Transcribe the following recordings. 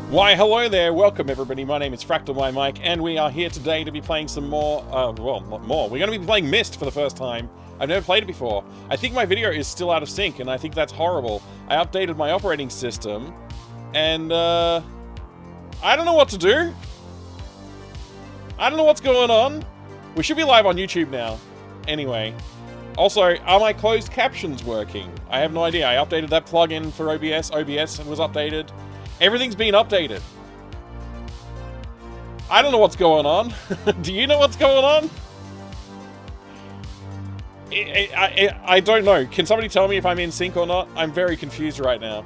Why, hello there, welcome everybody, my name is FractalMyMike, and we are here today to be playing some more, We're going to be playing Myst for the first time. I've never played it before. I think my video is still out of sync, and I think that's horrible. I updated my operating system, and, I don't know what to do. I don't know what's going on. We should be live on YouTube now. Anyway. Also, are my closed captions working? I have no idea. I updated that plugin for OBS. OBS was updated. Everything's been updated. I don't know what's going on. Do you know what's going on? I don't know. Can somebody tell me if I'm in sync or not? I'm very confused right now.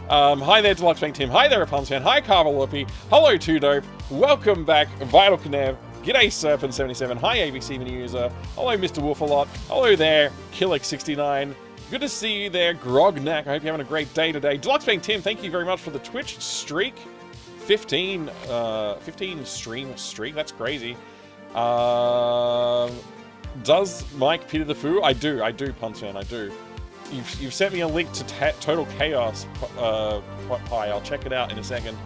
Hi there, Deluxe Bank Tim. Hi there, Rapunzel fan. Hi, Carvalhopi. Hello, 2Dope. Welcome back, Vital Knev. G'day, Serpent77. Hi, ABC Mini User. Hello, Mr. Wolf-a-Lot. Hello there, Killix69. Good to see you there, Grognak. I hope you're having a great day today. Deluxe Bank Tim, thank you very much for the Twitch streak. 15 stream streak. That's crazy. Does Mike pity the foo? I do, Punfan, I do. You've sent me a link to Total Chaos Pie. I'll check it out in a second.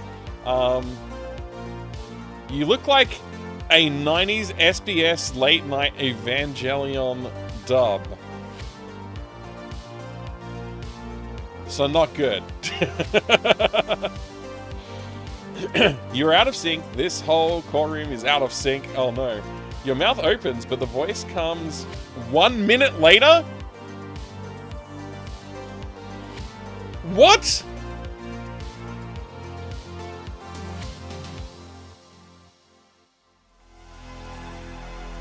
You look like a 90s SBS late night Evangelion dub. So not good. You're out of sync. This whole core room is out of sync. Oh no. Your mouth opens, but the voice comes 1 minute later? What?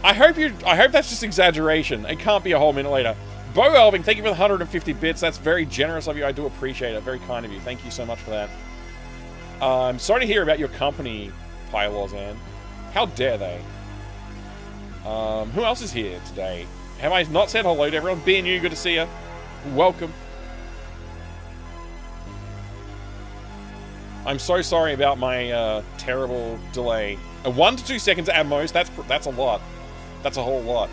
I hope that's just exaggeration. It can't be a whole minute later. Bo Elving, thank you for the 150 bits. That's very generous of you. I do appreciate it. Very kind of you. Thank you so much for that. I'm sorry to hear about your company, Pylozan. How dare they? Who else is here today? Have I not said hello to everyone? BNU, good to see you. Welcome. I'm so sorry about my terrible delay. 1 to 2 seconds at most. That's a lot. That's a whole lot.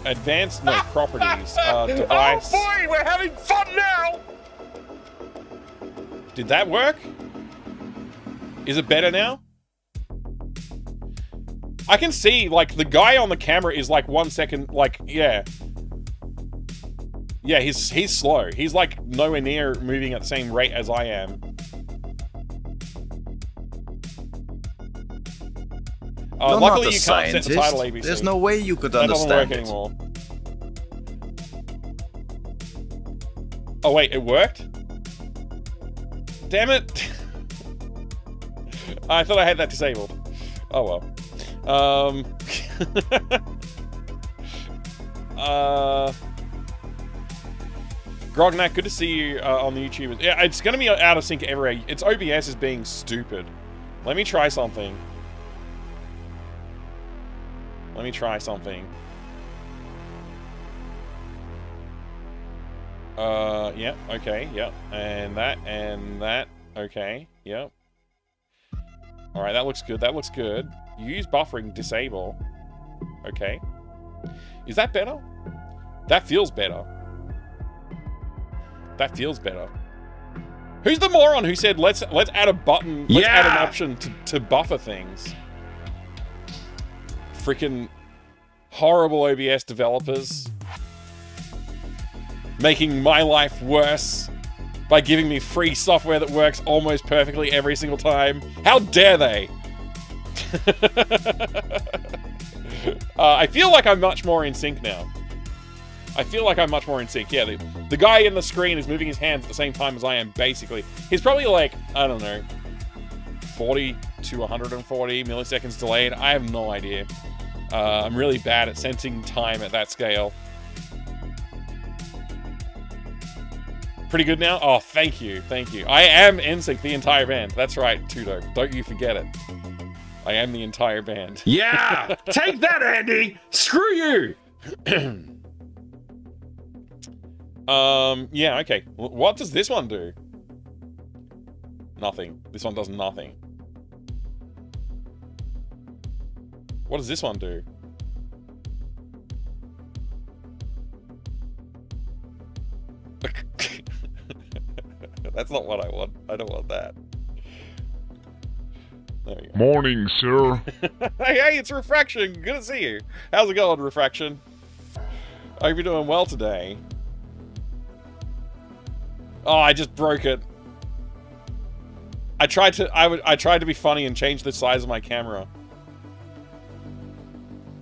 Advanced, no, properties, device. Oh boy, we're having fun now! Did that work? Is it better now? I can see, like, the guy on the camera is, like, 1 second, like, yeah. Yeah, he's slow. He's, like, nowhere near moving at the same rate as I am. You're luckily, not a you can't set the title ABC. There's no way you could that understand doesn't work anymore. Oh wait, it worked? Damn it! I thought I had that disabled. Oh well. Grognak, good to see you on the YouTube. Yeah, it's gonna be out of sync everywhere. Its OBS is being stupid. Let me try something. Yeah, okay, yep. And that, okay, yep. Alright, that looks good, Use buffering, disable. Okay. Is that better? That feels better. Who's the moron who said, let's add a button, let's add an option to buffer things? Freaking horrible OBS developers. Making my life worse by giving me free software that works almost perfectly every single time. How dare they? I feel like I'm much more in sync now. Yeah, the guy in the screen is moving his hands at the same time as I am, basically. He's probably like, I don't know, 40 to 140 milliseconds delayed. I have no idea. I'm really bad at sensing time at that scale. Pretty good now? Oh, thank you. I am NSYNC, the entire band. That's right, Tudo. Don't you forget it. I am the entire band. Yeah! Take that, Andy! Screw you! Yeah, okay. What does this one do? Nothing. This one does nothing. What does this one do? That's not what I want. I don't want that. There we go. Morning, sir. Hey, it's Refraction. Good to see you. How's it going, Refraction? I hope you're doing well today. Oh, I just broke it. I tried to be funny and change the size of my camera.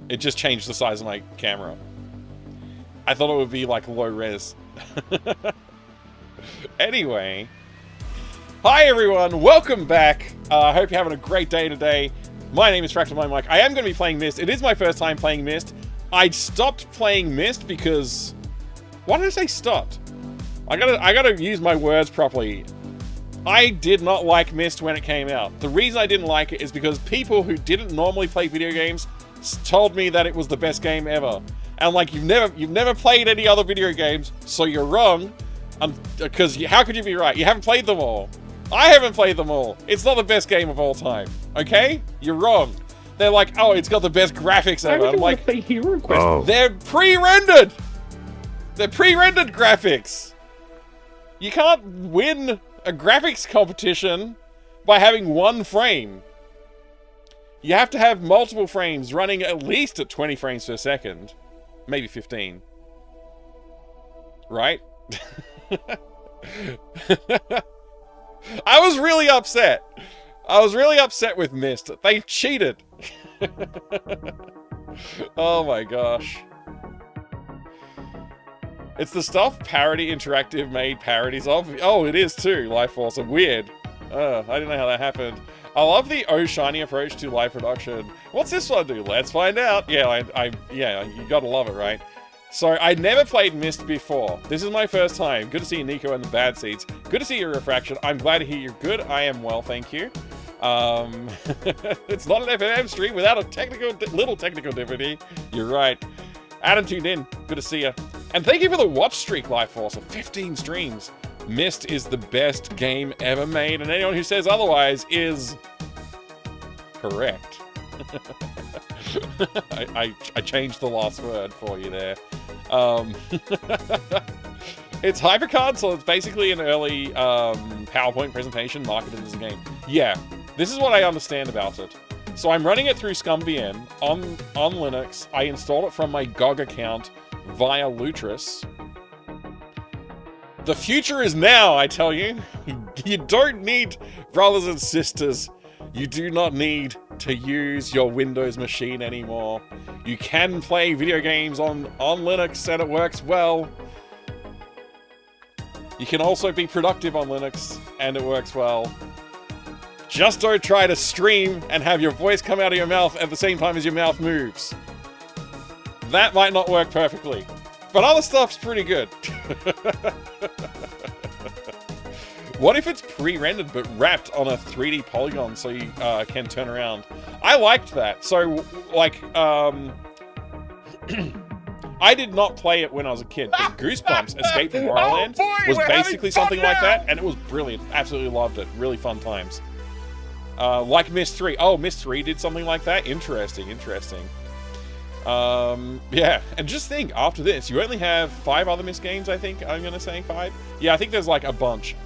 It just changed the size of my camera. I thought it would be like low res. Anyway. Hi everyone, welcome back. I hope you're having a great day today. My name is Fractal Mike. I am going to be playing Myst. It is my first time playing Myst. I stopped playing Myst because... Why did I say stopped? I gotta use my words properly. I did not like Myst when it came out. The reason I didn't like it is because people who didn't normally play video games told me that it was the best game ever. And like, you've never played any other video games, so you're wrong. Because how could you be right? You haven't played them all. I haven't played them all. It's not the best game of all time. Okay? You're wrong. They're like, oh, it's got the best graphics ever. I'm like, they're pre-rendered. They're pre-rendered graphics. You can't win a graphics competition by having one frame. You have to have multiple frames running at least at 20 frames per second. Maybe 15. Right? I was really upset. I was really upset with Myst. They cheated. Oh my gosh. It's the stuff Parody Interactive made parodies of. Oh, it is too, Life Force. Weird. I didn't know how that happened. I love the oh shiny approach to live production. What's this one do? Let's find out. Yeah, yeah, you gotta love it, right? So, I'd never played Myst before. This is my first time. Good to see you, Nico, in the bad seats. Good to see you, Refraction. I'm glad to hear you're good. I am well, thank you. It's not an FMM stream without a little technical difficulty. You're right. Adam tuned in. Good to see you. And thank you for the watch streak, Life Force, of 15 streams. Myst is the best game ever made, and anyone who says otherwise is correct. I changed the last word for you there. It's HyperCard, so it's basically an early PowerPoint presentation marketed as a game. Yeah, this is what I understand about it. So I'm running it through ScumVN on Linux. I installed it from my GOG account via Lutris. The future is now, I tell you. You don't need brothers and sisters. You do not need to use your Windows machine anymore. You can play video games on Linux and it works well. You can also be productive on Linux and it works well. Just don't try to stream and have your voice come out of your mouth at the same time as your mouth moves. That might not work perfectly, but other stuff's pretty good. What if it's pre-rendered but wrapped on a 3D polygon so you can turn around? I liked that. So, like, I did not play it when I was a kid, but Goosebumps Escape from Tomorrowland was basically something like that, and it was brilliant. Absolutely loved it. Really fun times. Like Myst-ery. Oh, Myst-ery did something like that? Interesting, interesting. Yeah, and just think, after this, you only have 5 other Myst games, I think. I'm gonna say 5. Yeah, I think there's like a bunch.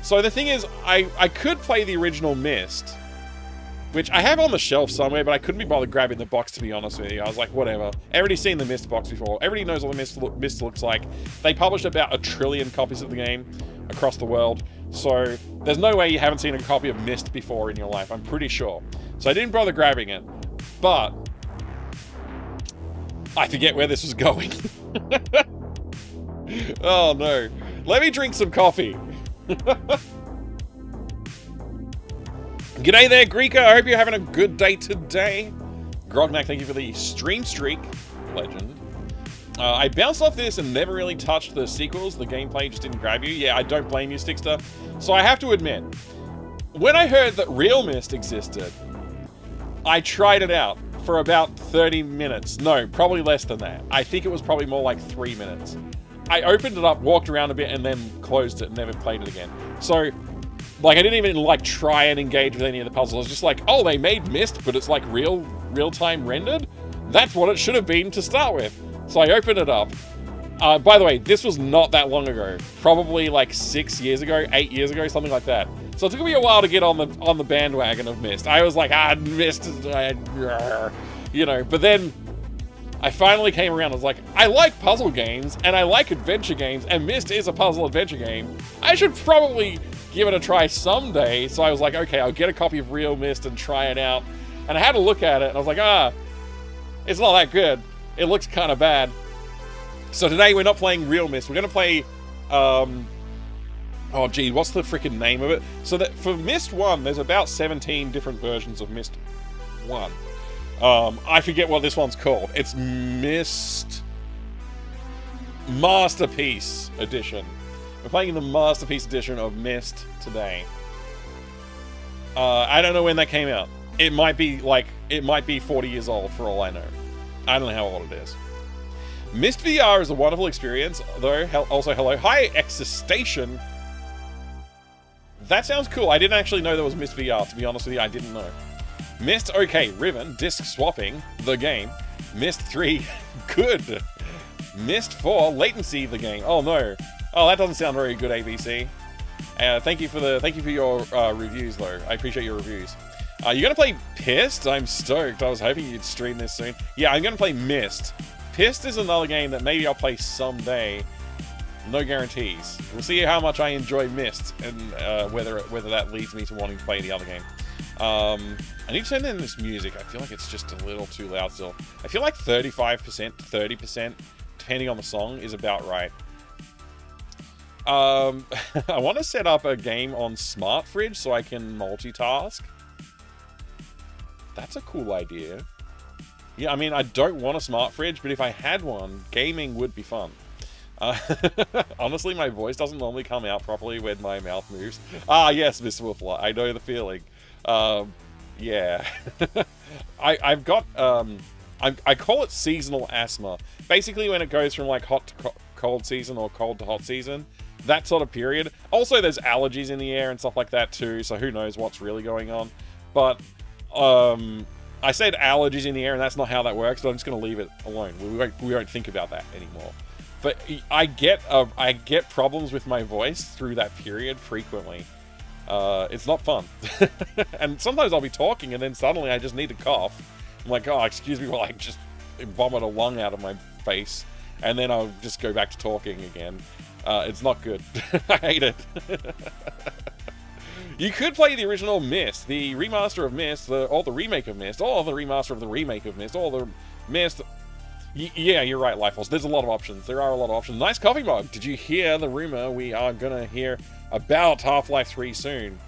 So the thing is, I could play the original Myst, which I have on the shelf somewhere, but I couldn't be bothered grabbing the box, to be honest with you. I was like, whatever. Everybody's seen the Myst box before. Everybody knows what the Myst looks like. They published about 1 trillion copies of the game across the world. So there's no way you haven't seen a copy of Myst before in your life, I'm pretty sure. So I didn't bother grabbing it, but I forget where this was going. Oh no. Let me drink some coffee. G'day there, Greeka. I hope you're having a good day today. Grognak, thank you for the stream streak. Legend. I bounced off this and never really touched the sequels. The gameplay just didn't grab you. Yeah, I don't blame you, Stickster. So I have to admit, when I heard that Real Myst existed, I tried it out for about 30 minutes. No, probably less than that. I think it was probably more like 3 minutes. I opened it up, walked around a bit, and then closed it and never played it again. So Like, I didn't even, like, try and engage with any of the puzzles. I was just like, oh, they made Myst, but it's, like, real-time rendered? That's what it should have been to start with. So I opened it up. By the way, this was not that long ago. Probably, like, 6 years ago, 8 years ago, something like that. So it took me a while to get on the bandwagon of Myst. I was like, Myst is... you know, but then... I finally came around. I was like, I like puzzle games, and I like adventure games, and Myst is a puzzle adventure game. I should probably give it a try someday. So I was like, okay, I'll get a copy of Real Myst and try it out. And I had a look at it, and I was like, it's not that good. It looks kind of bad. So today we're not playing Real Myst. We're going to play, oh gee, what's the freaking name of it? So that for Myst 1, there's about 17 different versions of Myst 1. I forget what this one's called. It's Myst Masterpiece Edition. We're playing the Masterpiece Edition of Myst today. I don't know when that came out. It might be 40 years old for all I know. I don't know how old it is. Myst VR is a wonderful experience, though. Also, hello. Hi, Existation. That sounds cool. I didn't actually know there was Myst VR, to be honest with you. I didn't know. Myst, okay. Riven, disc swapping, the game. Myst 3, good. Myst 4, latency, the game. Oh, no. Oh, that doesn't sound very good, ABC. Thank you for your reviews, though. I appreciate your reviews. You're gonna play Pissed? I'm stoked. I was hoping you'd stream this soon. Yeah, I'm gonna play Myst. Pissed is another game that maybe I'll play someday. No guarantees. We'll see how much I enjoy Myst and whether that leads me to wanting to play the other game. I need to turn in this music. I feel like it's just a little too loud still. I feel like 35%, 30%, depending on the song, is about right. I want to set up a game on Smart Fridge so I can multitask. That's a cool idea. Yeah, I mean, I don't want a smart fridge, but if I had one, gaming would be fun. Honestly, my voice doesn't normally come out properly when my mouth moves. Ah, yes, Miss Wolfler, I know the feeling. Yeah. I've got, I call it seasonal asthma. Basically, when it goes from, like, hot to cold season or cold to hot season, that sort of period. Also, there's allergies in the air and stuff like that, too, so who knows what's really going on. But, I said allergies in the air, and that's not how that works, so I'm just going to leave it alone. We won't think about that anymore. But I get problems with my voice through that period frequently. It's not fun. And sometimes I'll be talking, and then suddenly I just need to cough. I'm like, oh, excuse me while I just vomit a lung out of my face. And then I'll just go back to talking again. It's not good. I hate it. You could play the original Myst, the remaster of Myst, or the remake of Myst, or the remaster of the remake of Myst, or the Myst. Yeah, you're right, Lifeforce. There's a lot of options. There are a lot of options. Nice coffee mug. Did you hear the rumor? We are gonna hear about Half-Life 3 soon.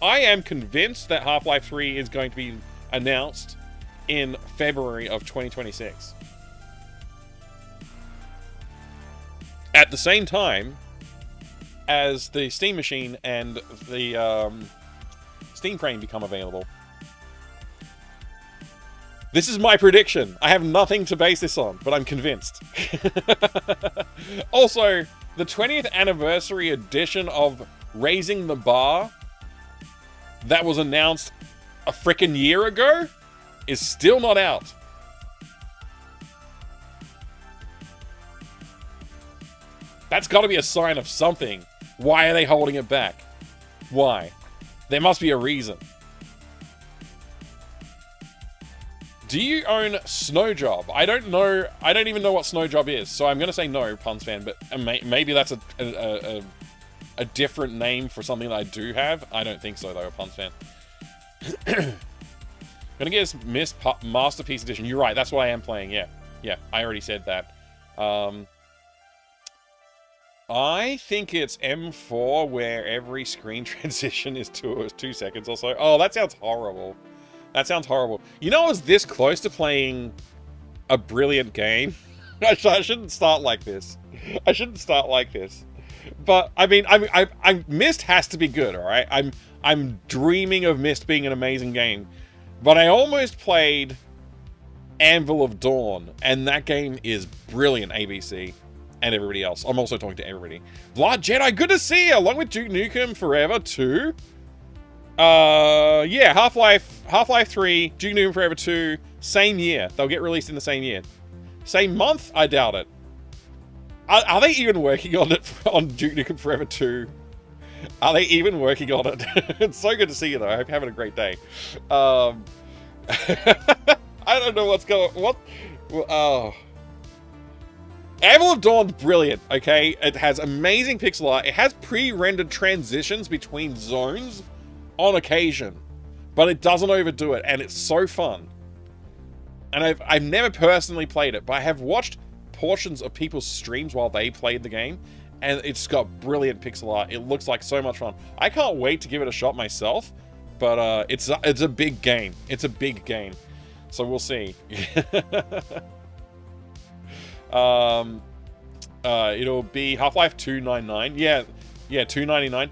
I am convinced that Half-Life 3 is going to be announced in February of 2026. At the same time as the Steam Machine and the Steam Crane become available. This is my prediction. I have nothing to base this on, but I'm convinced. Also, the 20th anniversary edition of Raising the Bar that was announced a frickin' year ago is still not out. That's got to be a sign of something. Why are they holding it back? Why? There must be a reason. Do you own Snowjob? I don't know. I don't even know what Snowjob is, so I'm going to say no, Puns fan, but maybe that's a different name for something that I do have. I don't think so, though, Puns fan. Gonna get this Myst Masterpiece Edition. You're right, that's what I am playing, yeah. Yeah, I already said that. I think it's M4 where every screen transition is 2 seconds or so. Oh, that sounds horrible. That sounds horrible. You know, I was this close to playing a brilliant game. I shouldn't start like this. I shouldn't start like this. But I mean, Myst has to be good, all right? I'm dreaming of Myst being an amazing game. But I almost played Anvil of Dawn, and that game is brilliant, ABC. and everybody else. I'm also talking to everybody. Vlad Jedi, good to see you, along with Duke Nukem Forever 2. Yeah, Half-Life 3, Duke Nukem Forever 2, same year. They'll get released in the same year. Same month? I doubt it. Are they even working on it on Duke Nukem Forever 2? Are they even working on it? It's so good to see you, though. I hope you're having a great day. I don't know what's going... Oh... Anvil of Dawn's brilliant, okay? It has amazing pixel art. It has pre-rendered transitions between zones on occasion, but it doesn't overdo it, and it's so fun. And I've never personally played it, but I have watched portions of people's streams while they played the game, and it's got brilliant pixel art. It looks like so much fun. I can't wait to give it a shot myself, but it's a big game. It's a big game, so we'll see. It'll be Half-Life 299. Yeah, $2.99.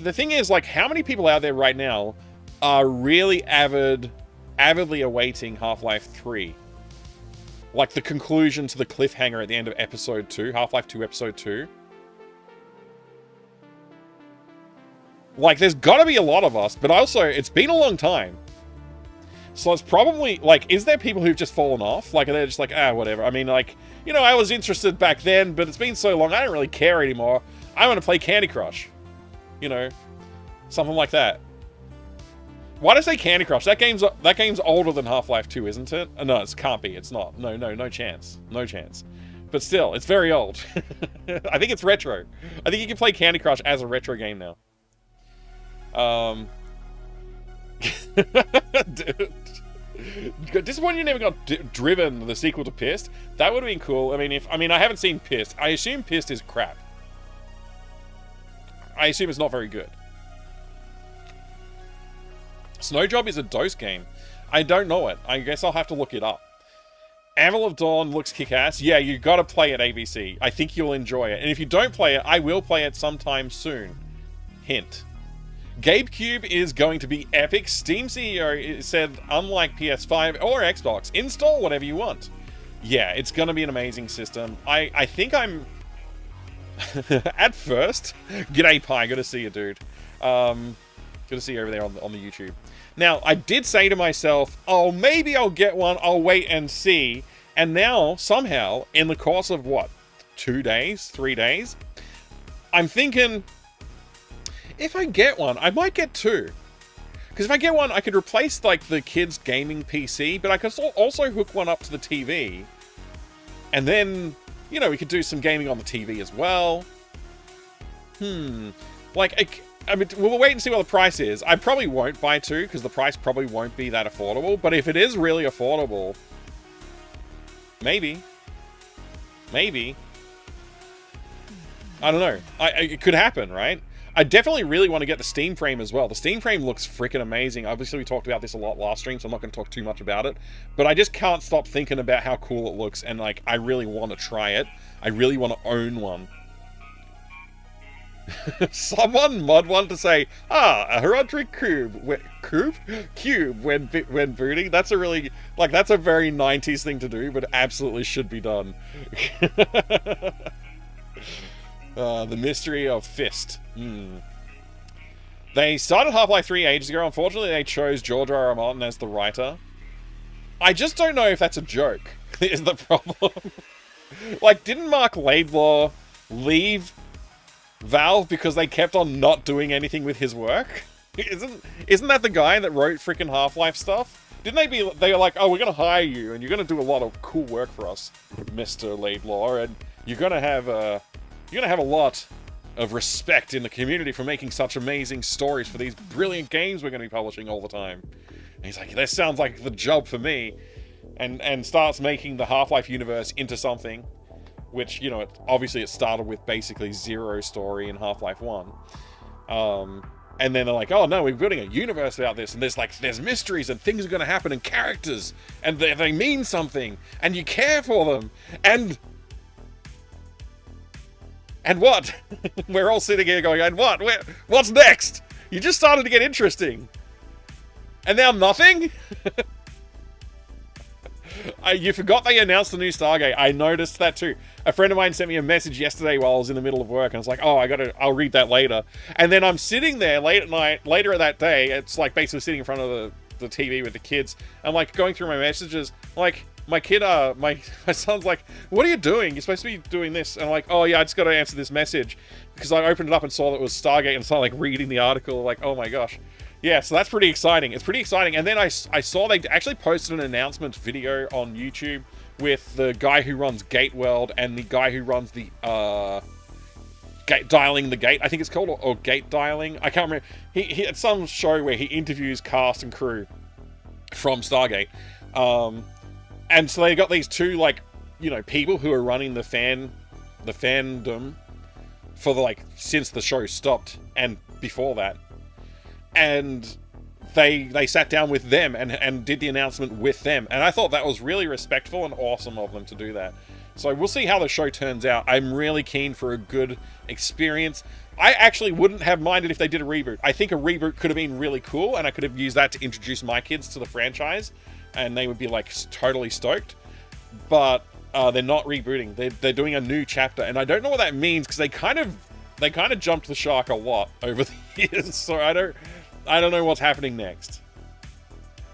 The thing is, like, how many people out there right now are really avidly awaiting Half-Life 3? Like, the conclusion to the cliffhanger at the end of Episode 2, Half-Life 2 Episode 2. Like, there's gotta be a lot of us, but also, it's been a long time. So it's probably, like, is there people who've just fallen off? Like, they're just like, whatever. I mean, like, you know, I was interested back then, but it's been so long, I don't really care anymore. I want to play Candy Crush. You know, something like that. Why do I say Candy Crush? That game's older than Half-Life 2, isn't it? No, it can't be. It's not. No chance. No chance. But still, it's very old. I think it's retro. I think you can play Candy Crush as a retro game now. Dude. Disappointed you never got Driven, the sequel to Pissed. That would have been cool. I mean, I haven't seen Pissed. I assume Pissed is crap. I assume it's not very good. Snowjob is a DOS game. I don't know it. I guess I'll have to look it up. Anvil of Dawn looks kick-ass. Yeah, you gotta play it, ABC. I think you'll enjoy it. And if you don't play it, I will play it sometime soon. Hint. GabeCube is going to be epic. Steam CEO said, unlike PS5 or Xbox, install whatever you want. Yeah, it's going to be an amazing system. I think I'm... At first... G'day, Pi. Good to see you, dude. Good to see you over there on the YouTube. Now, I did say to myself, oh, maybe I'll get one. I'll wait and see. And now, somehow, in the course of, what? 2 days? 3 days? I'm thinking... If I get one, I might get two. Because if I get one, I could replace, like, the kid's gaming PC, but I could also hook one up to the TV. And then, you know, we could do some gaming on the TV as well. Like, I mean, we'll wait and see what the price is. I probably won't buy two, because the price probably won't be that affordable. But if it is really affordable, maybe. Maybe. I don't know. It could happen, right? I definitely really want to get the Steam frame as well. The Steam frame looks freaking amazing. Obviously, we talked about this a lot last stream, so I'm not going to talk too much about it. But I just can't stop thinking about how cool it looks, and, like, I really want to try it. I really want to own one. Someone mod one to say, a Herodric cube when booting. That's a really, like, that's a very 90s thing to do, but it absolutely should be done. The mystery of Fist. They started Half-Life 3 ages ago. Unfortunately, they chose George R. R. Martin as the writer. I just don't know if that's a joke, is the problem. Like, didn't Mark Laidlaw leave Valve because they kept on not doing anything with his work? Isn't that the guy that wrote freaking Half-Life stuff? Didn't they were like, oh, we're gonna hire you, and you're gonna do a lot of cool work for us, Mr. Laidlaw, and you're gonna have a lot of respect in the community for making such amazing stories for these brilliant games we're going to be publishing all the time. And he's like, this sounds like the job for me. And starts making the Half-Life universe into something, which, you know, obviously it started with basically zero story in Half-Life 1. And then they're like, oh no, we're building a universe about this, and there's mysteries, and things are going to happen, and characters, and they mean something, and you care for them, and what? We're all sitting here going, and what? What's next? You just started to get interesting. And now nothing? You forgot they announced the new Stargate. I noticed that too. A friend of mine sent me a message yesterday while I was in the middle of work, and I was like, oh, I'll read that later. And then I'm sitting there late at night, later that day, it's like basically sitting in front of the TV with the kids. I'm like going through my messages, like my kid, my son's like, what are you doing? You're supposed to be doing this. And I'm like, oh yeah, I just got to answer this message. Because I opened it up and saw that it was Stargate and started like reading the article, like, oh my gosh. Yeah, so that's pretty exciting. It's pretty exciting. And then I saw they actually posted an announcement video on YouTube with the guy who runs Gate World and the guy who runs the Dialing the Gate, I think it's called, or Gate Dialing. I can't remember. He at some show where he interviews cast and crew from Stargate. And so they got these two, like, you know, people who are running the fandom for the, like, since the show stopped and before that. And they sat down with them and did the announcement with them. And I thought that was really respectful and awesome of them to do that. So we'll see how the show turns out. I'm really keen for a good experience. I actually wouldn't have minded if they did a reboot. I think a reboot could have been really cool, and I could have used that to introduce my kids to the franchise, and they would be like totally stoked. But they're not rebooting. They're doing a new chapter, and I don't know what that means because they kind of jumped the shark a lot over the years. So I don't know what's happening next.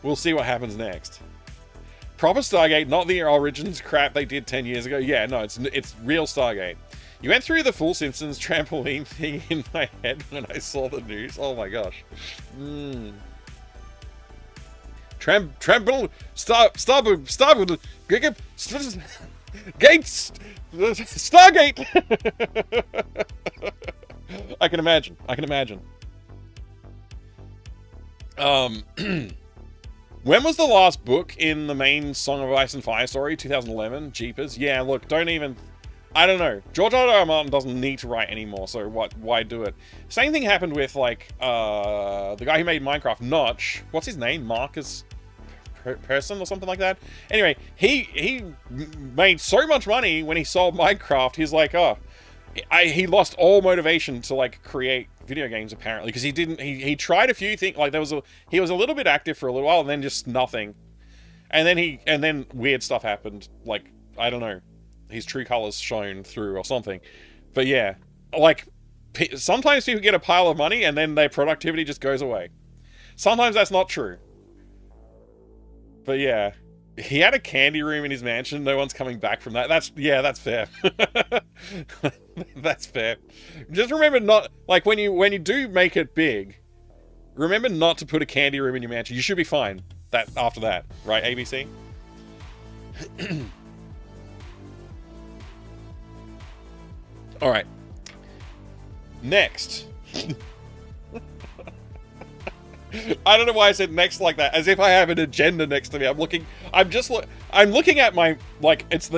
We'll see what happens next. Proper Stargate, not the Origins crap they did 10 years ago. Yeah, no, it's real Stargate. You went through the full Simpsons trampoline thing in my head when I saw the news. Oh my gosh. Trample, Starboard, Gates, Stargate. I can imagine. When was the last book in the main Song of Ice and Fire story? 2011? Jeepers. Yeah, look, I don't know. George R.R. Martin doesn't need to write anymore, so why do it? Same thing happened with, like, the guy who made Minecraft, Notch. What's his name? Marcus Person or something like that? Anyway, he made so much money when he sold Minecraft, he's like, oh, he lost all motivation to, like, create video games, apparently, because he tried a few things, like, he was a little bit active for a little while, and then just nothing. And then weird stuff happened, like, I don't know, his true colors shown through or something. But yeah, like, sometimes people get a pile of money and then their productivity just goes away. Sometimes that's not true. But yeah, he had a candy room in his mansion. No one's coming back from that. That's fair. That's fair. Just remember not, like, when you do make it big, remember not to put a candy room in your mansion. You should be fine after that, right, ABC? All right. Next. I don't know why I said next like that, as if I have an agenda next to me. I'm looking at my, like, it's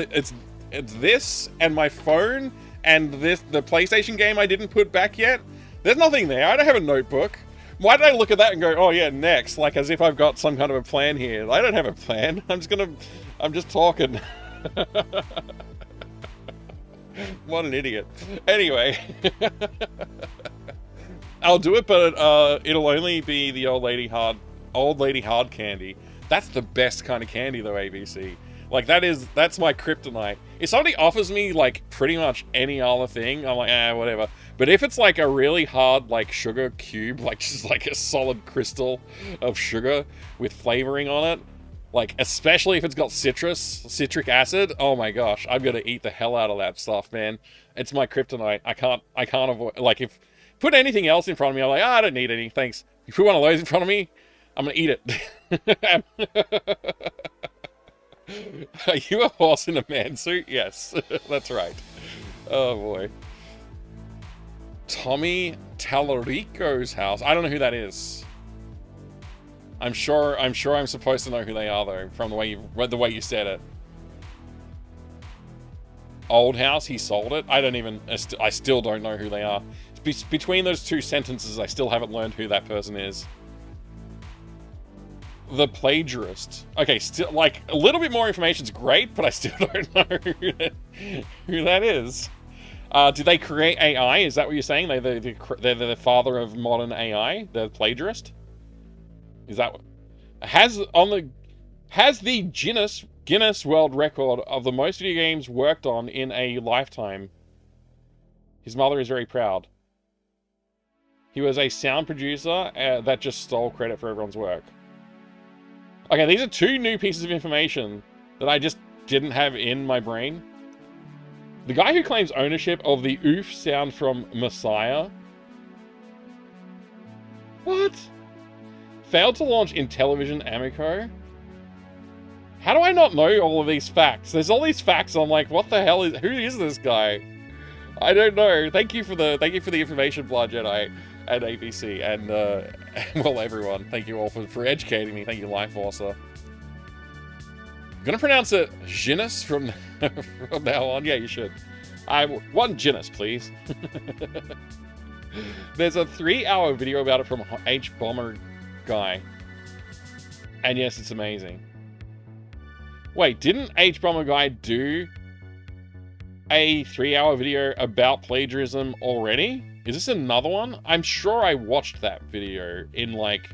this and my phone and the PlayStation game I didn't put back yet. There's nothing there. I don't have a notebook. Why did I look at that and go, oh yeah, next, like as if I've got some kind of a plan here? I don't have a plan. I'm just talking. What an idiot. Anyway. I'll do it, but it'll only be the old lady hard candy. That's the best kind of candy though, ABC. Like that's my kryptonite. If somebody offers me like pretty much any other thing, I'm like, whatever. But if it's like a really hard like sugar cube, like just like a solid crystal of sugar with flavoring on it, like especially if it's got citric acid, oh my gosh, I'm gonna eat the hell out of that stuff, man. It's my kryptonite. I can't avoid, like, if put anything else in front of me, I'm like, I don't need any, thanks. If you put one of those in front of me, I'm gonna eat it. Are you a horse in a man suit? Yes, that's right. Oh boy. Tommy Tallarico's house. I don't know who that is. I'm sure I'm supposed to know who they are though, from the way you said it. Old house, he sold it. I still don't know who they are. Between those two sentences, I still haven't learned who that person is. The plagiarist. Okay, still, like, a little bit more information is great, but I still don't know who that is. Did they create AI? Is that what you're saying? They're the father of modern AI? The plagiarist? Is that what... Has has the Guinness World Record of the most video games worked on in a lifetime. His mother is very proud. He was a sound producer that just stole credit for everyone's work. Okay, these are 2 new pieces of information that I just didn't have in my brain. The guy who claims ownership of the oof sound from Messiah. What? Failed to launch in television Amico? How do I not know all of these facts? There's all these facts. I'm like, what the hell who is this guy? I don't know. Thank you for the information, Blood Jedi and ABC and well, everyone. Thank you all for educating me. Thank you, Life Forcer. I'm gonna pronounce it Guinness from now on. Yeah, you should. One Guinness, please. There's a 3-hour video about it from H Bomber guy, and yes, it's amazing. Wait, didn't H Bomber guy do a 3-hour video about plagiarism already? Is this another one? I'm sure I watched that video in like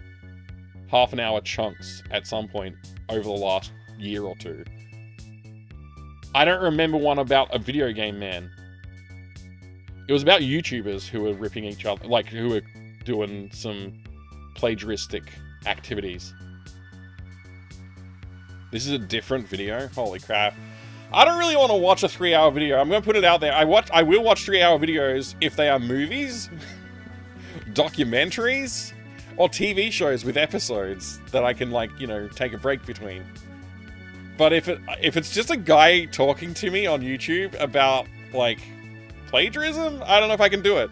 half-an-hour chunks at some point over the last year or 2. I don't remember one about a video game man. It was about YouTubers who were ripping each other, like who were doing some plagiaristic activities. This is a different video? Holy crap. I don't really want to watch a 3-hour video. I'm going to put it out there. I will watch 3-hour videos if they are movies, documentaries, or TV shows with episodes that I can, like, you know, take a break between. But if it's just a guy talking to me on YouTube about, like, plagiarism, I don't know if I can do it.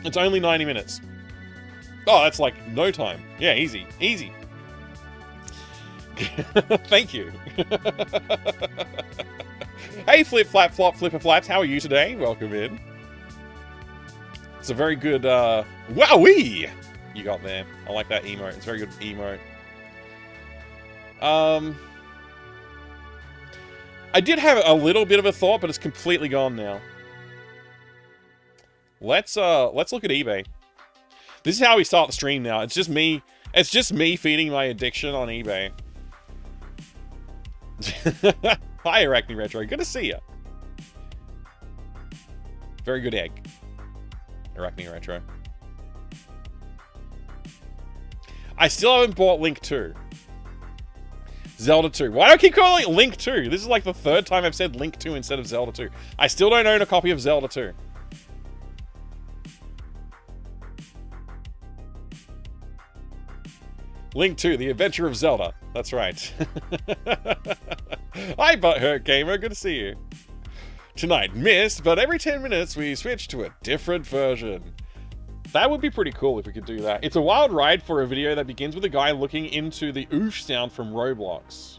It's only 90 minutes. Oh, that's like no time. Yeah, easy. Easy. Thank you. Hey, Flip, Flap, Flop, Flipper Flaps, how are you today? Welcome in. It's a very good, wowee! You got there. I like that emote. It's a very good emote. I did have a little bit of a thought, but it's completely gone now. Let's look at eBay. This is how we start the stream now. It's just me feeding my addiction on eBay. Hi, Arachne Retro. Good to see you. Very good egg. Arachne Retro. I still haven't bought Link 2. Zelda 2. Why do I keep calling it Link 2? This is like the 3rd time I've said Link 2 instead of Zelda 2. I still don't own a copy of Zelda 2. Link 2, The Adventure of Zelda. That's right. Hi, Butthurt Gamer. Good to see you. Tonight, Myst, but every 10 minutes we switch to a different version. That would be pretty cool if we could do that. It's a wild ride for a video that begins with a guy looking into the oof sound from Roblox.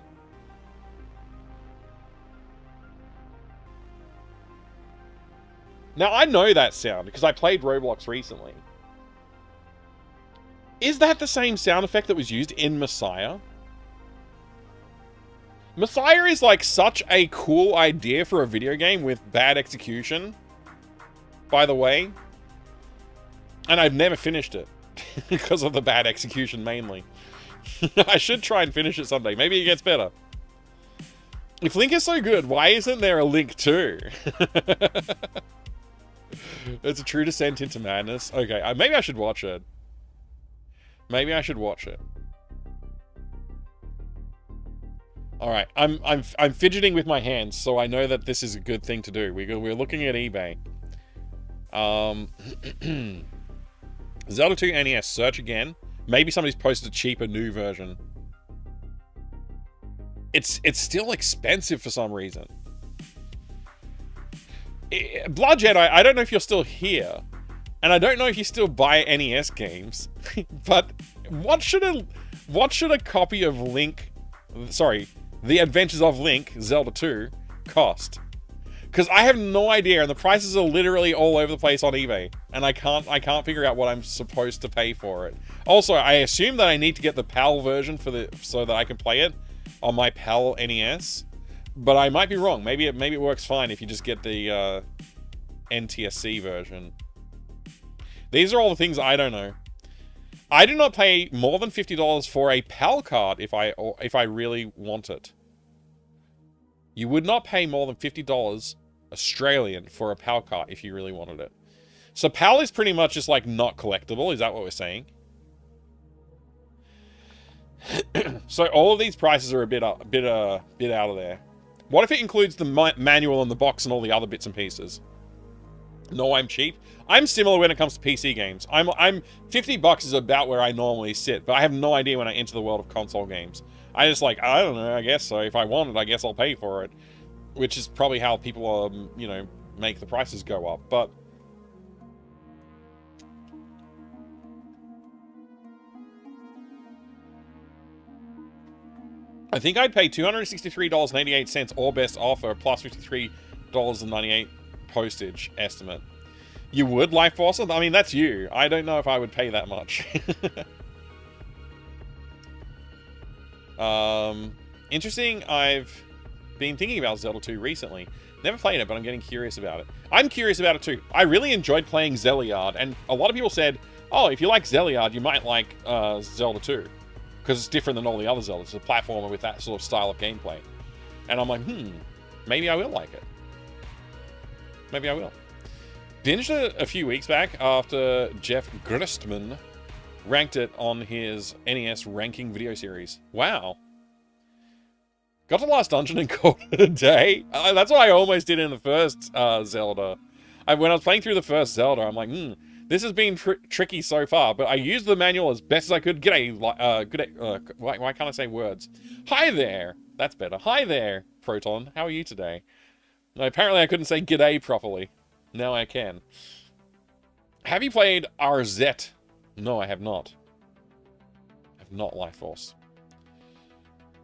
Now, I know that sound because I played Roblox recently. Is that the same sound effect that was used in Messiah? Messiah is like such a cool idea for a video game with bad execution, by the way. And I've never finished it because of the bad execution mainly. I should try and finish it someday. Maybe it gets better. If Link is so good, why isn't there a Link 2? It's a true descent into madness. Okay, maybe I should watch it. Maybe I should watch it. All right, I'm fidgeting with my hands, so I know that this is a good thing to do. We're looking at eBay. Zelda 2 NES, search again. Maybe somebody's posted a cheaper new version. It's still expensive for some reason. Blood Jedi, I don't know if you're still here. And I don't know if you still buy NES games. But what should a copy of Link... Sorry, The Adventures of Link, Zelda 2, cost? Because I have no idea, and the prices are literally all over the place on eBay. And I can't figure out what I'm supposed to pay for it. Also, I assume that I need to get the PAL version so that I can play it on my PAL NES. But I might be wrong. Maybe it works fine if you just get the NTSC version. These are all the things I don't know. I do not pay more than $50 for a PAL card if I really want it. You would not pay more than $50 Australian for a PAL card if you really wanted it. So PAL is pretty much just like not collectible. Is that what we're saying? So all of these prices are a bit out of there. What if it includes the manual and the box and all the other bits and pieces? No, I'm cheap. I'm similar when it comes to PC games. I'm $50 is about where I normally sit, but I have no idea when I enter the world of console games. I just like, I don't know, I guess so. If I want it, I guess I'll pay for it. Which is probably how people, you know, make the prices go up. But I think I'd pay $263.88 or best offer plus $53.98 postage estimate. You would, Life Force? I mean, that's you. I don't know if I would pay that much. Interesting. I've been thinking about Zelda 2 recently. Never played it, but I'm getting curious about it. I'm curious about it too. I really enjoyed playing Zelliard, and a lot of people said, oh, if you like Zelliard, you might like Zelda 2. Because it's different than all the other Zeldas. It's a platformer with that sort of style of gameplay. And I'm like, maybe I will like it. Maybe I will. Binged it a few weeks back after Jeff Gristman ranked it on his NES ranking video series. Wow. Got to the last dungeon and called it a day. That's what I almost did in the first Zelda. When I was playing through the first Zelda, I'm like, this has been tricky so far, but I used the manual as best as I could. G'day, why can't I say words? Hi there. That's better. Hi there, Proton. How are you today? No, apparently I couldn't say g'day properly. Now I can. Have you played RZ? No, I have not. I have not, Life Force.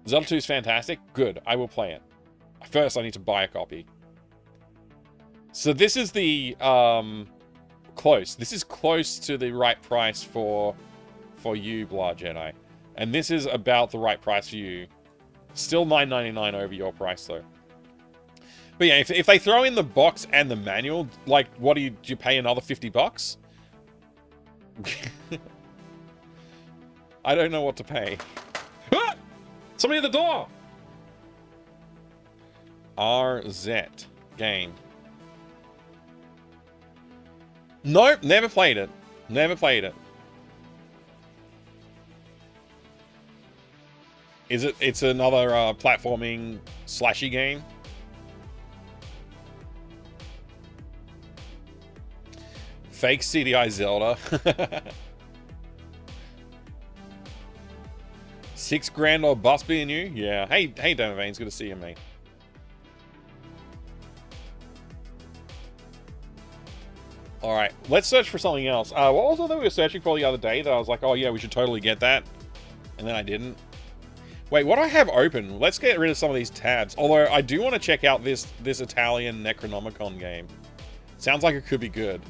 Zelda 2 is fantastic. Good. I will play it. First, I need to buy a copy. So this is the close. This is close to the right price for you, Blah Jedi. And this is about the right price for you. Still $9.99 over your price, though. But yeah, if they throw in the box and the manual, like, what do you pay another $50? I don't know what to pay. Ah! Somebody at the door! RZ game. Nope, never played it. Never played it. Is it? It's another platforming slashy game. Fake CDI Zelda. $6,000 or bust being you? Yeah. Hey, Demavanes, good to see you, mate. Alright, let's search for something else. What was it that we were searching for the other day that I was like, oh yeah, we should totally get that? And then I didn't. Wait, what do I have open? Let's get rid of some of these tabs. Although, I do want to check out this Italian Necronomicon game. Sounds like it could be good.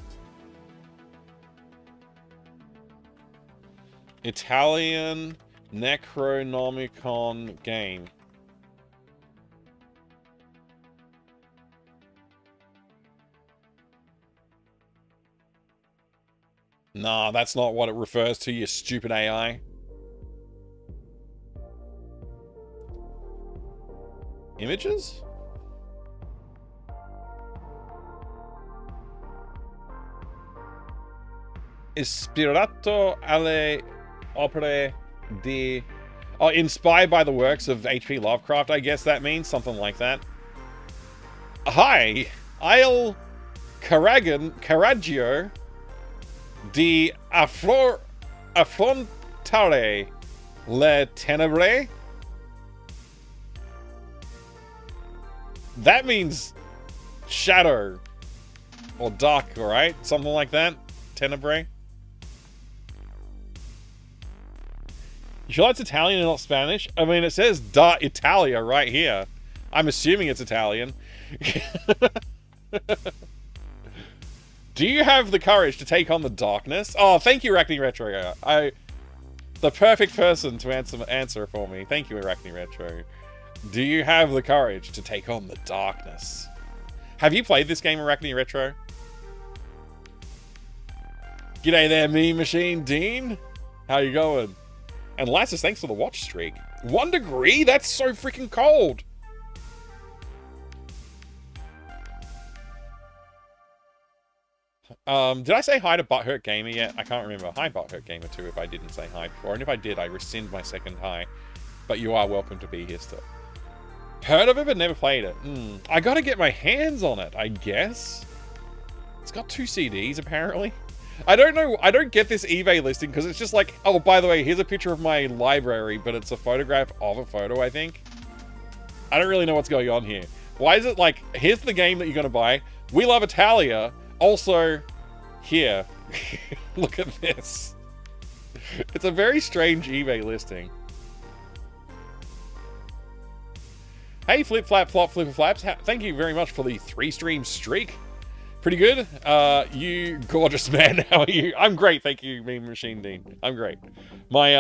Italian Necronomicon game. Nah, that's not what it refers to, you stupid AI. Images? Ispirato alle opere di... Oh, inspired by the works of H.P. Lovecraft, I guess that means. Something like that. Hi! I'll Caraggio di affrontare le tenebre. That means shadow. Or dark, right? Something like that. Tenebre. You sure it's Italian and not Spanish? I mean, it says Da Italia right here. I'm assuming it's Italian. Do you have the courage to take on the darkness? Oh, thank you, Arachne Retro. The perfect person to answer for me. Thank you, Arachne Retro. Do you have the courage to take on the darkness? Have you played this game, Arachne Retro? G'day there, Meme Machine Dean. How you going? And Lassus, thanks for the watch streak. 1 degree? That's so freaking cold. Did I say hi to Butthurt Gamer yet? I can't remember. Hi, Butthurt Gamer 2, if I didn't say hi before. And if I did, I rescind my second hi. But you are welcome to be here still. Heard of it, but never played it. I gotta get my hands on it, I guess. It's got 2 CDs, apparently. I don't know. I don't get this eBay listing, because it's just like, oh, by the way, here's a picture of my library, but it's a photograph of a photo, I think. I don't really know what's going on here. Why is it like, here's the game that you're gonna buy. We love Italia. Also, here, look at this. It's a very strange eBay listing. Hey, Flip Flap Flop Flipper Flaps, thank you very much for the 3-stream streak. Pretty good. You gorgeous man, how are you? I'm great, thank you, Meme Machine Dean. I'm great. My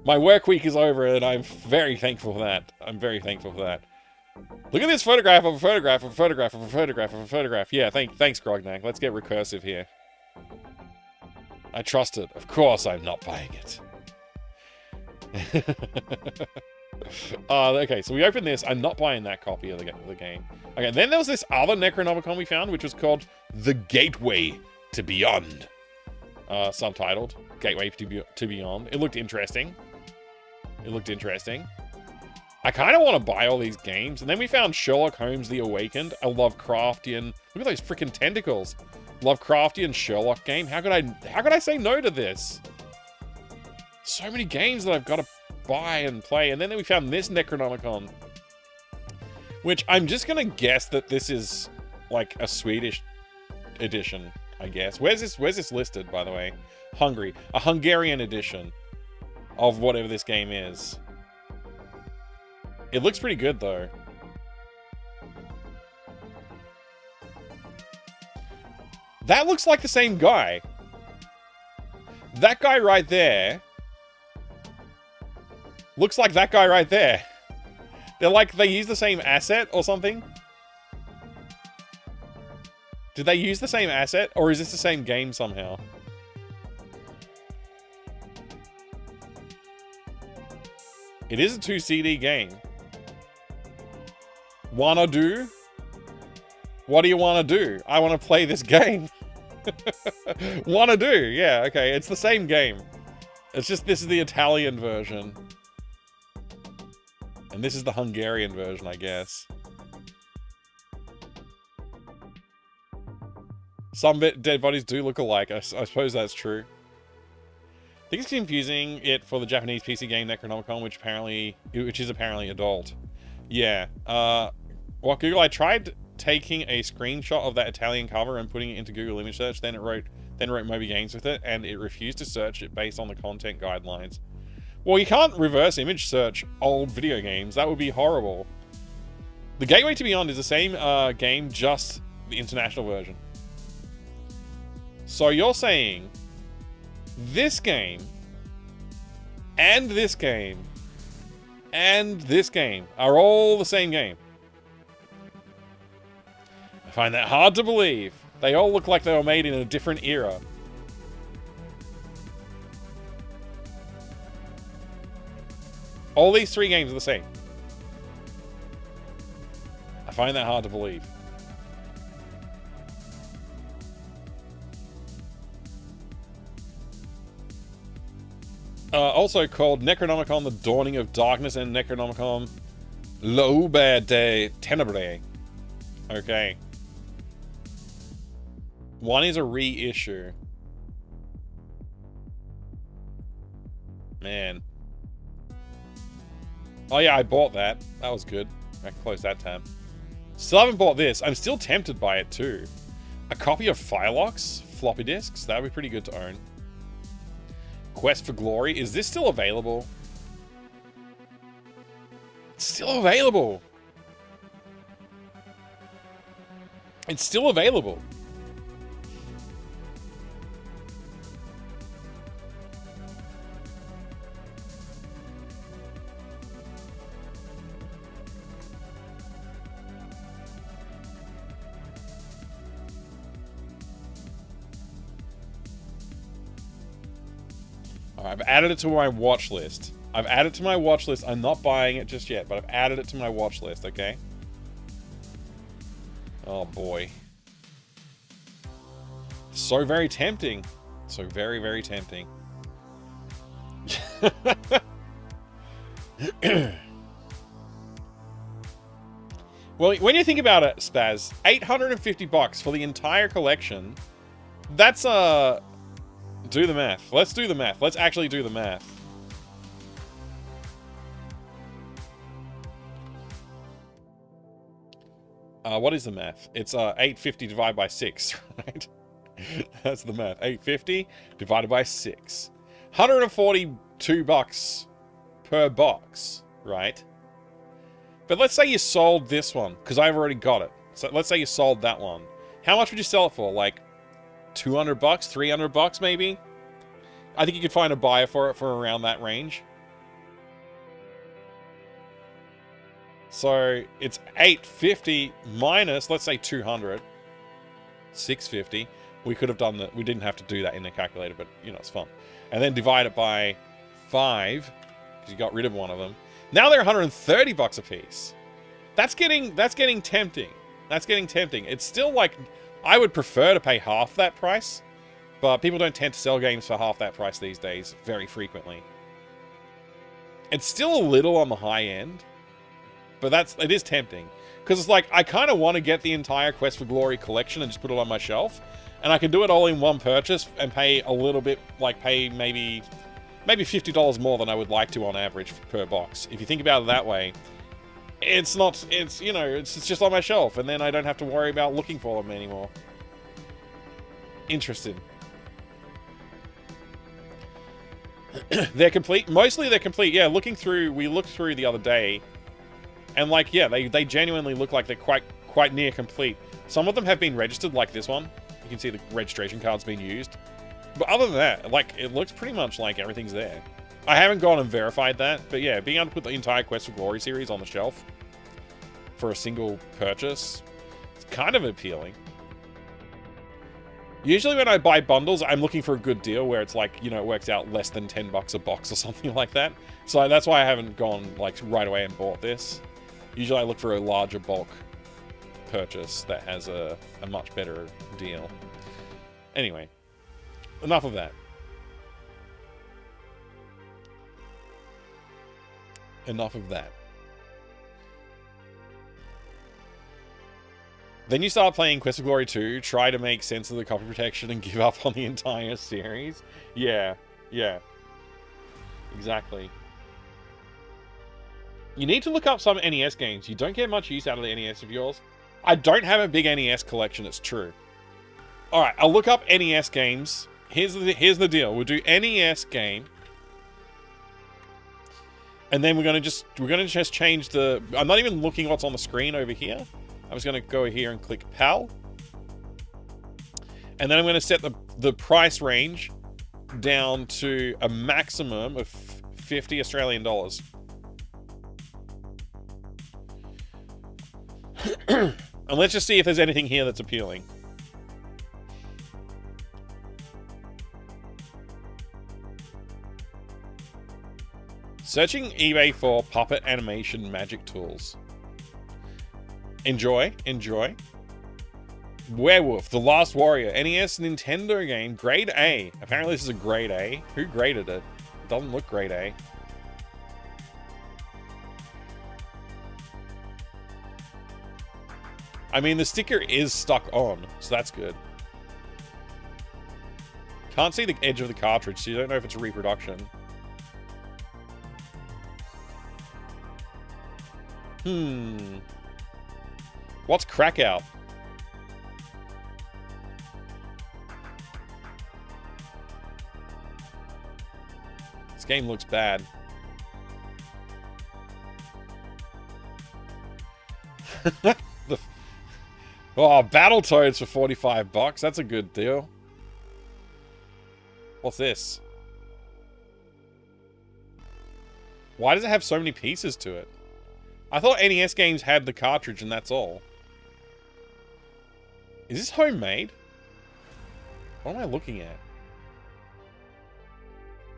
work week is over, and I'm very thankful for that. I'm very thankful for that. Look at this photograph of a photograph of a photograph of a photograph of a photograph. Yeah, thanks, Grognak. Let's get recursive here. I trust it. Of course I'm not buying it. Okay, so we opened this. I'm not buying that copy of the game. Okay, then there was this other Necronomicon we found, which was called The Gateway to Beyond. Subtitled. Gateway to Beyond. It looked interesting. I kind of want to buy all these games. And then we found Sherlock Holmes The Awakened, a Lovecraftian... Look at those freaking tentacles. Lovecraftian Sherlock game. How could I say no to this? So many games that I've got to buy and play. And then we found this Necronomicon, which I'm just going to guess that this is like a Swedish edition, I guess. Where's this listed, by the way? Hungary. A Hungarian edition of whatever this game is. It looks pretty good, though. That looks like the same guy. That guy right there looks like that guy right there. They use the same asset or something? Did they use the same asset, or is this the same game somehow? It is a 2 CD game. Wanna do? What do you wanna do? I wanna play this game. Wanna do? Yeah, okay. It's the same game. It's just this is the Italian version. And this is the Hungarian version, I guess. Some dead bodies do look alike. I suppose that's true. I think it's confusing it for the Japanese PC game Necronomicon, which is apparently adult. Yeah. Well, Google, I tried taking a screenshot of that Italian cover and putting it into Google image search, then wrote Moby Games with it, and it refused to search it based on the content guidelines. Well, you can't reverse image search old video games. That would be horrible. The Gateway to Beyond is the same game, just the international version. So you're saying this game and this game and this game are all the same game? I find that hard to believe. They all look like they were made in a different era. All these 3 games are the same. I find that hard to believe. Also called Necronomicon The Dawning of Darkness and Necronomicon L'Aube de Ténèbres. Okay. One is a reissue. Man. Oh yeah, I bought that. That was good. I can close that tab. Still haven't bought this. I'm still tempted by it too. A copy of Firelocks floppy disks. That would be pretty good to own. Quest for Glory. Is this still available? It's still available. It's still available. I've added it to my watch list. I've added it to my watch list. I'm not buying it just yet, but I've added it to my watch list, okay? Oh, boy. So very tempting. So very, very tempting. Well, when you think about it, Spaz, $850 for the entire collection, that's, do the math. Let's do the math. Let's actually do the math. What is the math? It's, 850 divided by 6, right? That's the math. 850 divided by 6. $142 per box, right? But let's say you sold this one, because I've already got it. So let's say you sold that one. How much would you sell it for? Like $200, $300 maybe? I think you could find a buyer for it for around that range. So it's 850 minus, let's say 200. 650. We could have done that. We didn't have to do that in the calculator, but you know, it's fun. And then divide it by 5, because you got rid of one of them. Now they're $130 a piece. That's getting tempting. That's getting tempting. It's still like, I would prefer to pay half that price, but people don't tend to sell games for half that price these days very frequently. It's still a little on the high end, but it is tempting. Because it's like, I kind of want to get the entire Quest for Glory collection and just put it on my shelf. And I can do it all in one purchase and pay a little bit, like pay maybe $50 more than I would like to on average per box. If you think about it that way, it's you know, it's just on my shelf, and then I don't have to worry about looking for them anymore. Interesting. They're complete. Mostly they're complete. Yeah, we looked through the other day, and like, yeah, they genuinely look like they're quite near complete. Some of them have been registered, like this one. You can see the registration card's been used. But other than that, like, it looks pretty much like everything's there. I haven't gone and verified that, but yeah, being able to put the entire Quest for Glory series on the shelf for a single purchase, it's kind of appealing. Usually when I buy bundles, I'm looking for a good deal where it's like, you know, it works out less than $10 a box or something like that. So that's why I haven't gone, like, right away and bought this. Usually I look for a larger bulk purchase that has a much better deal. Anyway, enough of that. Enough of that. Then you start playing Quest of Glory 2, try to make sense of the copy protection and give up on the entire series. Yeah, yeah. Exactly. You need to look up some NES games. You don't get much use out of the NES of yours. I don't have a big NES collection, it's true. Alright, I'll look up NES games. Here's the deal. We'll do NES game. And then we're gonna just change the... I'm not even looking what's on the screen over here. I'm just going to go here and click PAL. And then I'm going to set the price range down to a maximum of 50 Australian dollars. And let's just see if there's anything here that's appealing. Searching eBay for puppet animation magic tools. Enjoy. Werewolf, The Last Warrior, NES Nintendo game, grade A. Apparently this is a grade A. Who graded it? It doesn't look grade A. I mean, the sticker is stuck on, so that's good. Can't see the edge of the cartridge, so you don't know if it's a reproduction. What's Crackout? This game looks bad. Oh, Battletoads for $45. That's a good deal. What's this? Why does it have so many pieces to it? I thought NES games had the cartridge and that's all. Is this homemade? What am I looking at?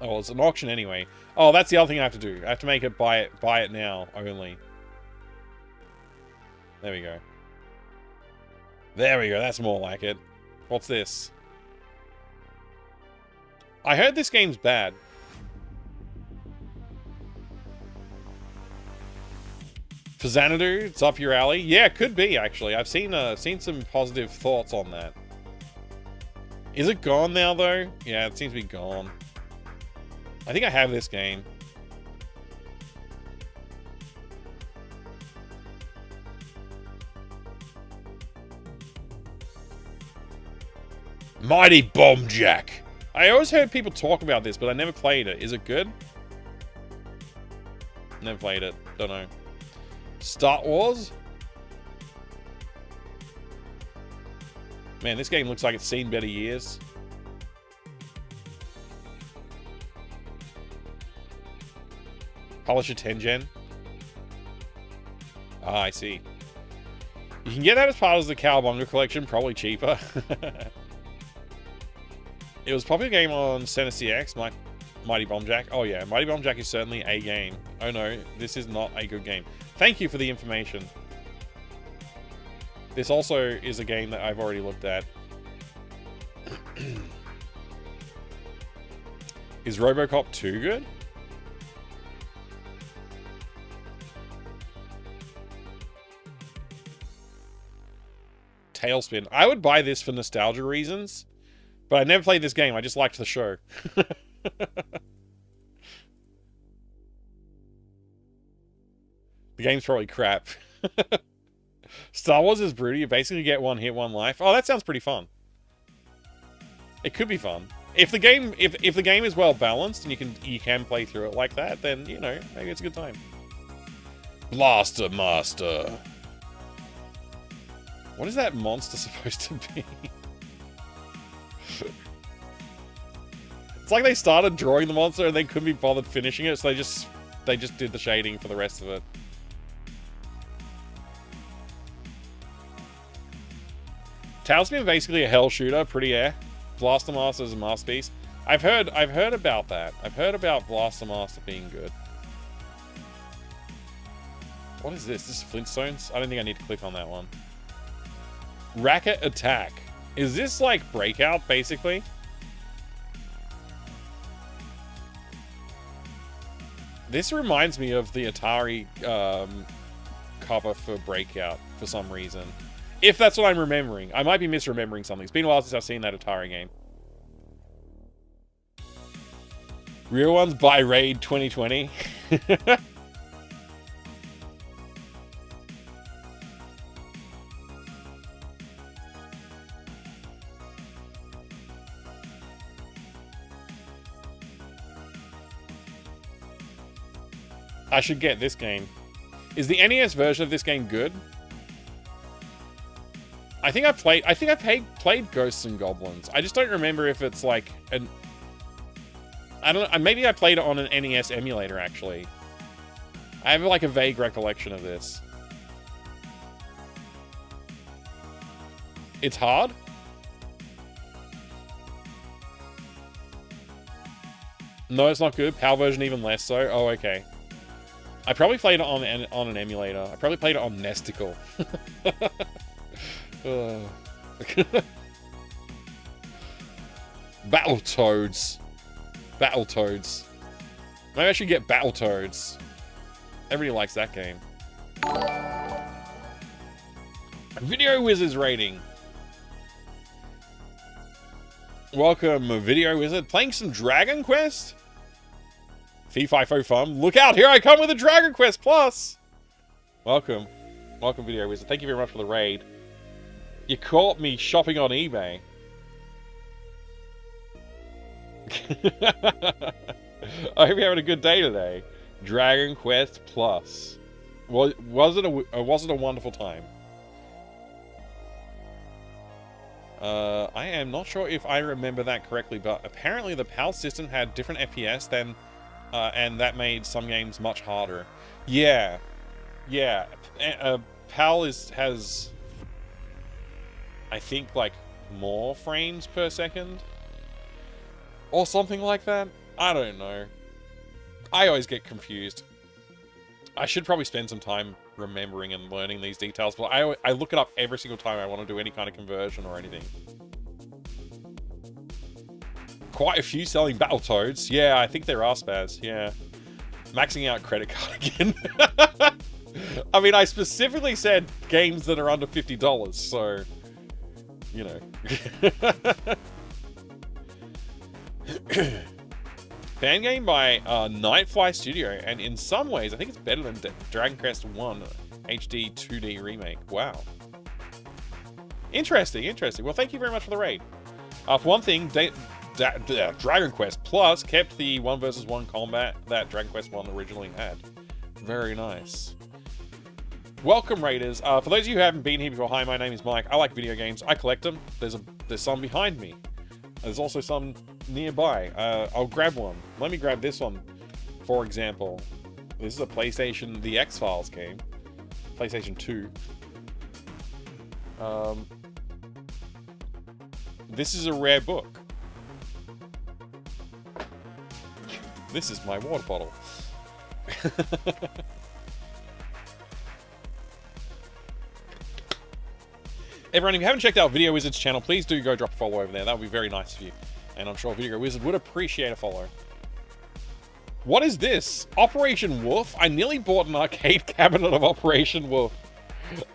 Oh, it's an auction anyway. Oh, that's the other thing I have to do. I have to make it buy it now only. There we go. There we go. That's more like it. What's this? I heard this game's bad. For Xanadu, it's up your alley. Yeah, it could be, actually. I've seen some positive thoughts on that. Is it gone now, though? Yeah, it seems to be gone. I think I have this game. Mighty Bomb Jack. I always heard people talk about this, but I never played it. Is it good? Never played it. Don't know. Star Wars? Man, this game looks like it's seen better years. Publisher 10 Gen. Ah, I see. You can get that as part of the Cowabunga collection, probably cheaper. It was a popular game on Center CX, Mighty Bomb Jack. Oh yeah, Mighty Bomb Jack is certainly a game. Oh no, this is not a good game. Thank you for the information. This also is a game that I've already looked at. Is RoboCop 2 good? Tailspin. I would buy this for nostalgia reasons, but I never played this game. I just liked the show. The game's probably crap. Star Wars is brutal. You basically get one hit, one life. Oh, that sounds pretty fun. It could be fun. If the game is well balanced and you can play through it like that, then you know, maybe it's a good time. Blaster Master. What is that monster supposed to be? It's like they started drawing the monster and they couldn't be bothered finishing it, so they just did the shading for the rest of it. Tailspin basically a hell shooter, pretty air. Blaster Master is a masterpiece. I've heard about that. I've heard about Blaster Master being good. What is this? This is Flintstones? I don't think I need to click on that one. Racket Attack. Is this like Breakout, basically? This reminds me of the Atari cover for Breakout for some reason. If that's what I'm remembering. I might be misremembering something. It's been a while since I've seen that Atari game. Real ones by Raid 2020. I should get this game. Is the NES version of this game good? I think I played Ghosts and Goblins. I just don't remember if it's like an... I don't know. Maybe I played it on an NES emulator, actually. I have like a vague recollection of this. It's hard? No, it's not good. PAL version even less so. Oh, okay. I probably played it on an emulator. I probably played it on Nesticle. Battletoads. Battletoads. Maybe I should get Battletoads. Everybody likes that game. Video Wizards rating. Welcome, Video Wizard. Playing some Dragon Quest? Fee Fi Fo Fum. Look out, here I come with a Dragon Quest Plus! Welcome. Welcome, Video Wizard. Thank you very much for the raid. You caught me shopping on eBay. I hope you're having a good day today. Dragon Quest Plus. Was it a wonderful time? I am not sure if I remember that correctly, but apparently the PAL system had different FPS than, and that made some games much harder. Yeah, yeah. PAL has, I think, like more frames per second, or something like that. I don't know. I always get confused. I should probably spend some time remembering and learning these details, but I look it up every single time I want to do any kind of conversion or anything. Quite a few selling Battletoads. Yeah, I think there are Spaz. Yeah. Maxing out credit card again. I mean, I specifically said games that are under $50, so, you know. Fan game by Nightfly Studio, and in some ways, I think it's better than Dragon Quest 1 HD 2D remake. Wow. Interesting, interesting. Well, thank you very much for the raid. For one thing, Dragon Quest Plus kept the 1 versus 1 combat that Dragon Quest 1 originally had. Very nice. Welcome, Raiders. For those of you who haven't been here before, hi, my name is Mike. I like video games. I collect them. There's some behind me. There's also some nearby. I'll grab one. Let me grab this one, for example. This is a PlayStation, the X-Files game. PlayStation 2. This is a rare book. This is my water bottle. Everyone, if you haven't checked out Video Wizard's channel, please do go drop a follow over there. That would be very nice of you. And I'm sure Video Wizard would appreciate a follow. What is this? Operation Wolf? I nearly bought an arcade cabinet of Operation Wolf.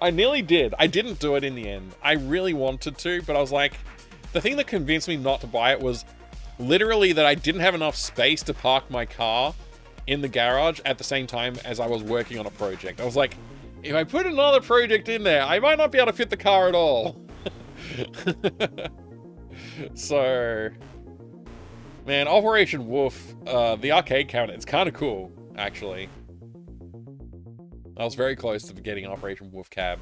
I nearly did. I didn't do it in the end. I really wanted to, but I was like... The thing that convinced me not to buy it was literally that I didn't have enough space to park my car in the garage at the same time as I was working on a project. I was like, if I put another project in there, I might not be able to fit the car at all. So, man, Operation Wolf, the arcade cabinet, it's kind of cool, actually. I was very close to getting Operation Wolf Cab.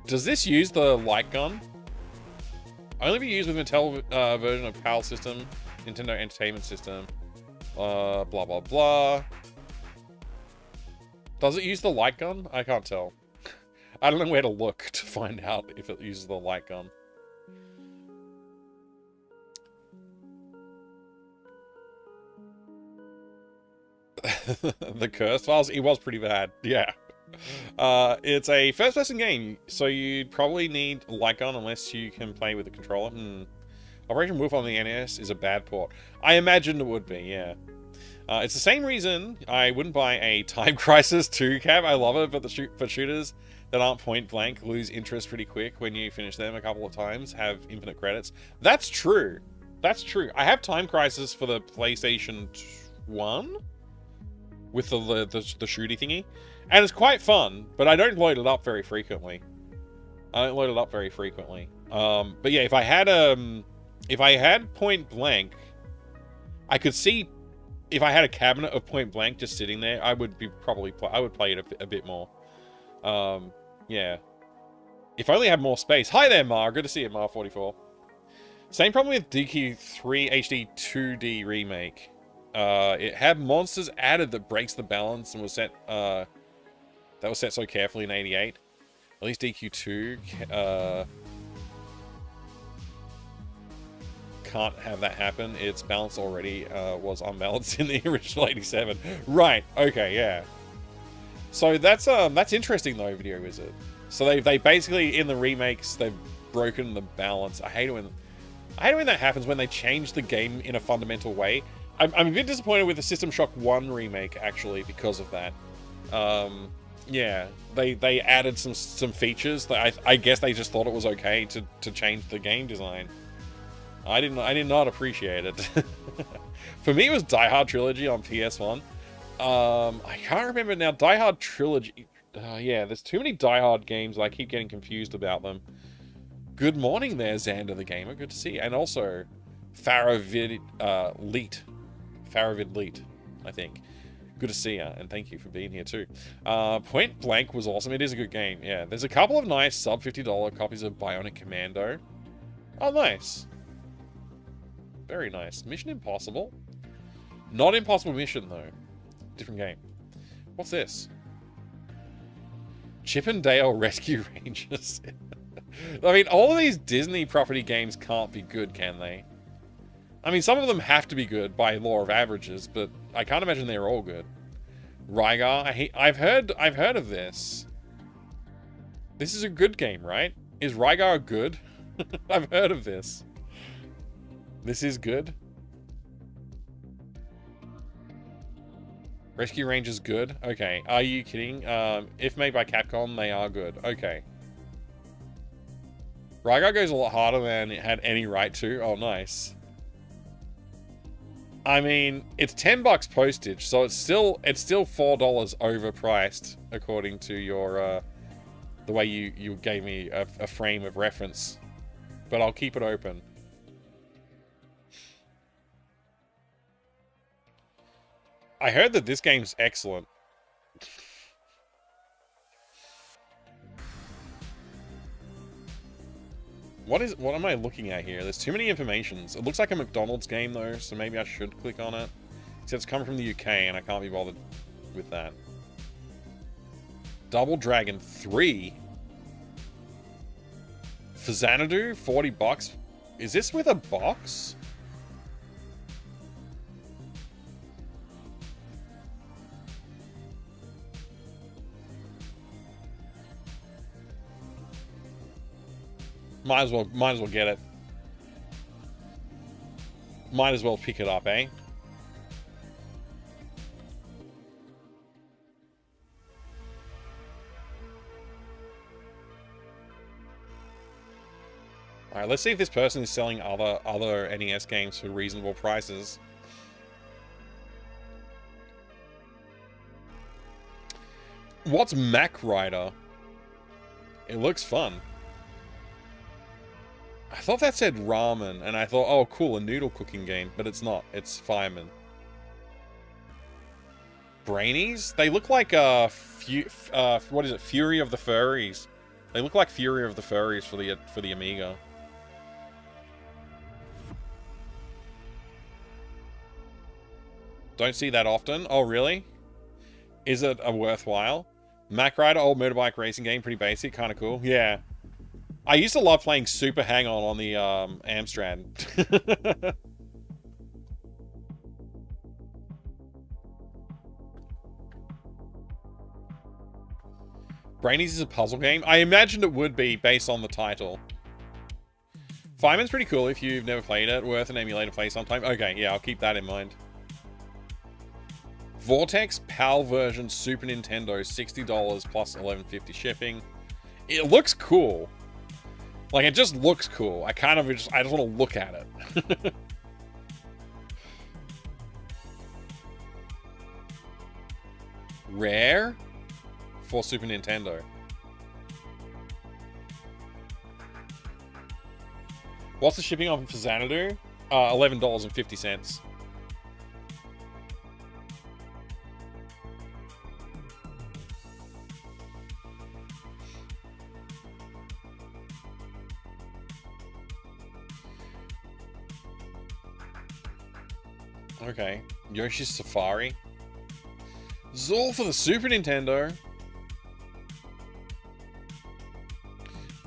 Does this use the light gun? Only be used with Mattel version of PAL system, Nintendo Entertainment System, blah, blah, blah. Does it use the light gun? I can't tell. I don't know where to look to find out if it uses the light gun. The Cursed Files? It was pretty bad, yeah. It's a first-person game, so you'd probably need a light gun unless you can play with the controller. Operation Wolf on the NES is a bad port. I imagined it would be, yeah. It's the same reason I wouldn't buy a Time Crisis 2 cab. I love it, but for shooters that aren't point blank, lose interest pretty quick when you finish them a couple of times, have infinite credits. That's true. That's true. I have Time Crisis for the PlayStation 1 with the shooty thingy. And it's quite fun, but I don't load it up very frequently. But yeah, if I had Point Blank, I could see if I had a cabinet of Point Blank just sitting there, I would I would play it a bit more. Yeah. If I only had more space. Hi there, Mar. Good to see you, Mar44. Same problem with DQ3 HD 2D remake. It had monsters added that breaks the balance and was set. That was set so carefully in '88. At least DQ2 can't have that happen. Its balance already was unbalanced in the original '87. Right. Okay. Yeah. So that's interesting though, Video Wizard. So they basically in the remakes they've broken the balance. I hate it when that happens when they change the game in a fundamental way. I'm a bit disappointed with the System Shock 1 remake actually because of that. Yeah, they added some features that I guess they just thought it was okay to change the game design. I did not appreciate it. For me, it was Die Hard Trilogy on PS1. I can't remember now. Die Hard Trilogy. Yeah, there's too many Die Hard games. I keep getting confused about them. Good morning there, Xander the Gamer. Good to see you. And also, Faravid Leet, I think. Good to see you, and thank you for being here too. Point Blank was awesome. It is a good game, yeah. There's a couple of nice sub $50 copies of Bionic Commando. Oh, nice. Very nice. Mission Impossible? Not Impossible Mission, though. Different game. What's this? Chip and Dale Rescue Rangers. I mean, all of these Disney property games can't be good, can they? I mean, some of them have to be good by law of averages, but I can't imagine they're all good. Rygar, I've heard of this. This is a good game, right? Is Rygar good? I've heard of this. This is good. Rescue Rangers good? Okay. Are you kidding? If made by Capcom, they are good. Okay. Rygar goes a lot harder than it had any right to. Oh, nice. I mean, it's $10 postage, so it's still $4 overpriced according to your the way you gave me a frame of reference. But I'll keep it open. I heard that this game's excellent. What am I looking at here? There's too many informations. It looks like a McDonald's game though, so maybe I should click on it. Except it's coming from the UK and I can't be bothered with that. Double Dragon 3. For Xanadu, $40. Is this with a box? Might as well get it. Might as well pick it up, eh? Alright, let's see if this person is selling other NES games for reasonable prices. What's Mac Rider? It looks fun. I thought that said ramen, and I thought, oh cool, a noodle cooking game, but it's not. It's fireman. Brainies? They look like what is it? Fury of the Furries. They look like Fury of the Furries for the Amiga. Don't see that often. Oh really? Is it a worthwhile? Mac Rider, old motorbike racing game, pretty basic, kind of cool. Yeah. I used to love playing Super Hang-On on the Amstrad. Brainies is a puzzle game? I imagined it would be based on the title. Fireman's pretty cool if you've never played it. Worth an emulator play sometime. Okay, yeah, I'll keep that in mind. Vortex PAL version Super Nintendo, $60 plus $11.50 shipping. It looks cool. Like, it just looks cool. I just want to look at it. Rare? For Super Nintendo. What's the shipping on for Xanadu? $11.50. Okay. Yoshi's Safari. This is all for the Super Nintendo.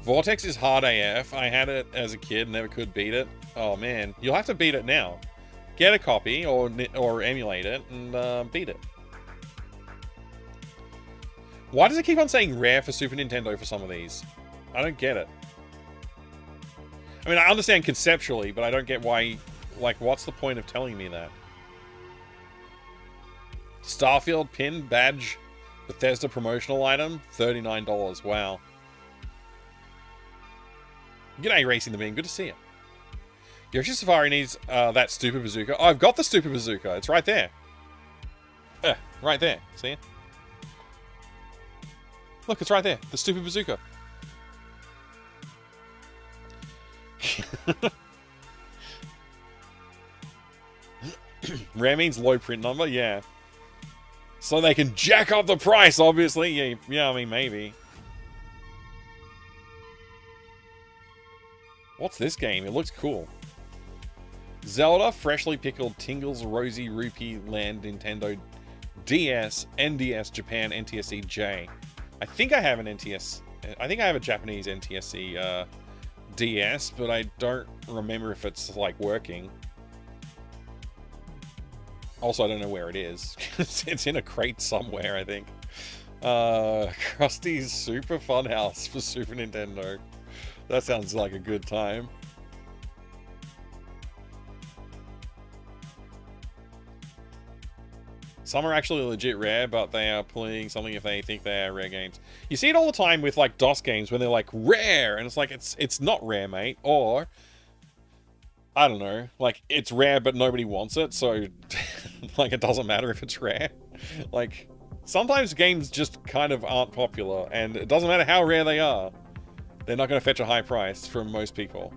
Vortex is hard AF. I had it as a kid, never could beat it. Oh man, you'll have to beat it now. Get a copy or emulate it and beat it. Why does it keep on saying rare for Super Nintendo for some of these? I don't get it. I mean, I understand conceptually, but I don't get why. Like, what's the point of telling me that? Starfield pin badge Bethesda promotional item, $39. Wow. G'day, Racing the Bean. Good to see you. Yoshi Safari needs that stupid bazooka. Oh, I've got the stupid bazooka. It's right there. Right there. See it? Look, it's right there. The stupid bazooka. Rare means low print number? Yeah. So they can jack up the price, obviously. Yeah, I mean, maybe. What's this game? It looks cool. Zelda, Freshly Pickled Tingles Rosy Rupee Land Nintendo DS, NDS, Japan, NTSC J. I think I have an NTS. I think I have a Japanese NTSC DS, but I don't remember if it's like working. Also, I don't know where it is. It's in a crate somewhere, I think. Krusty's Super Fun House for Super Nintendo. That sounds like a good time. Some are actually legit rare, but they are pulling something if they think they are rare games. You see it all the time with like DOS games when they're like rare, and it's like it's not rare, mate. Or I don't know, like it's rare but nobody wants it, so like it doesn't matter if it's rare. Like sometimes games just kind of aren't popular, and it doesn't matter how rare they are. They're not going to fetch a high price from most people.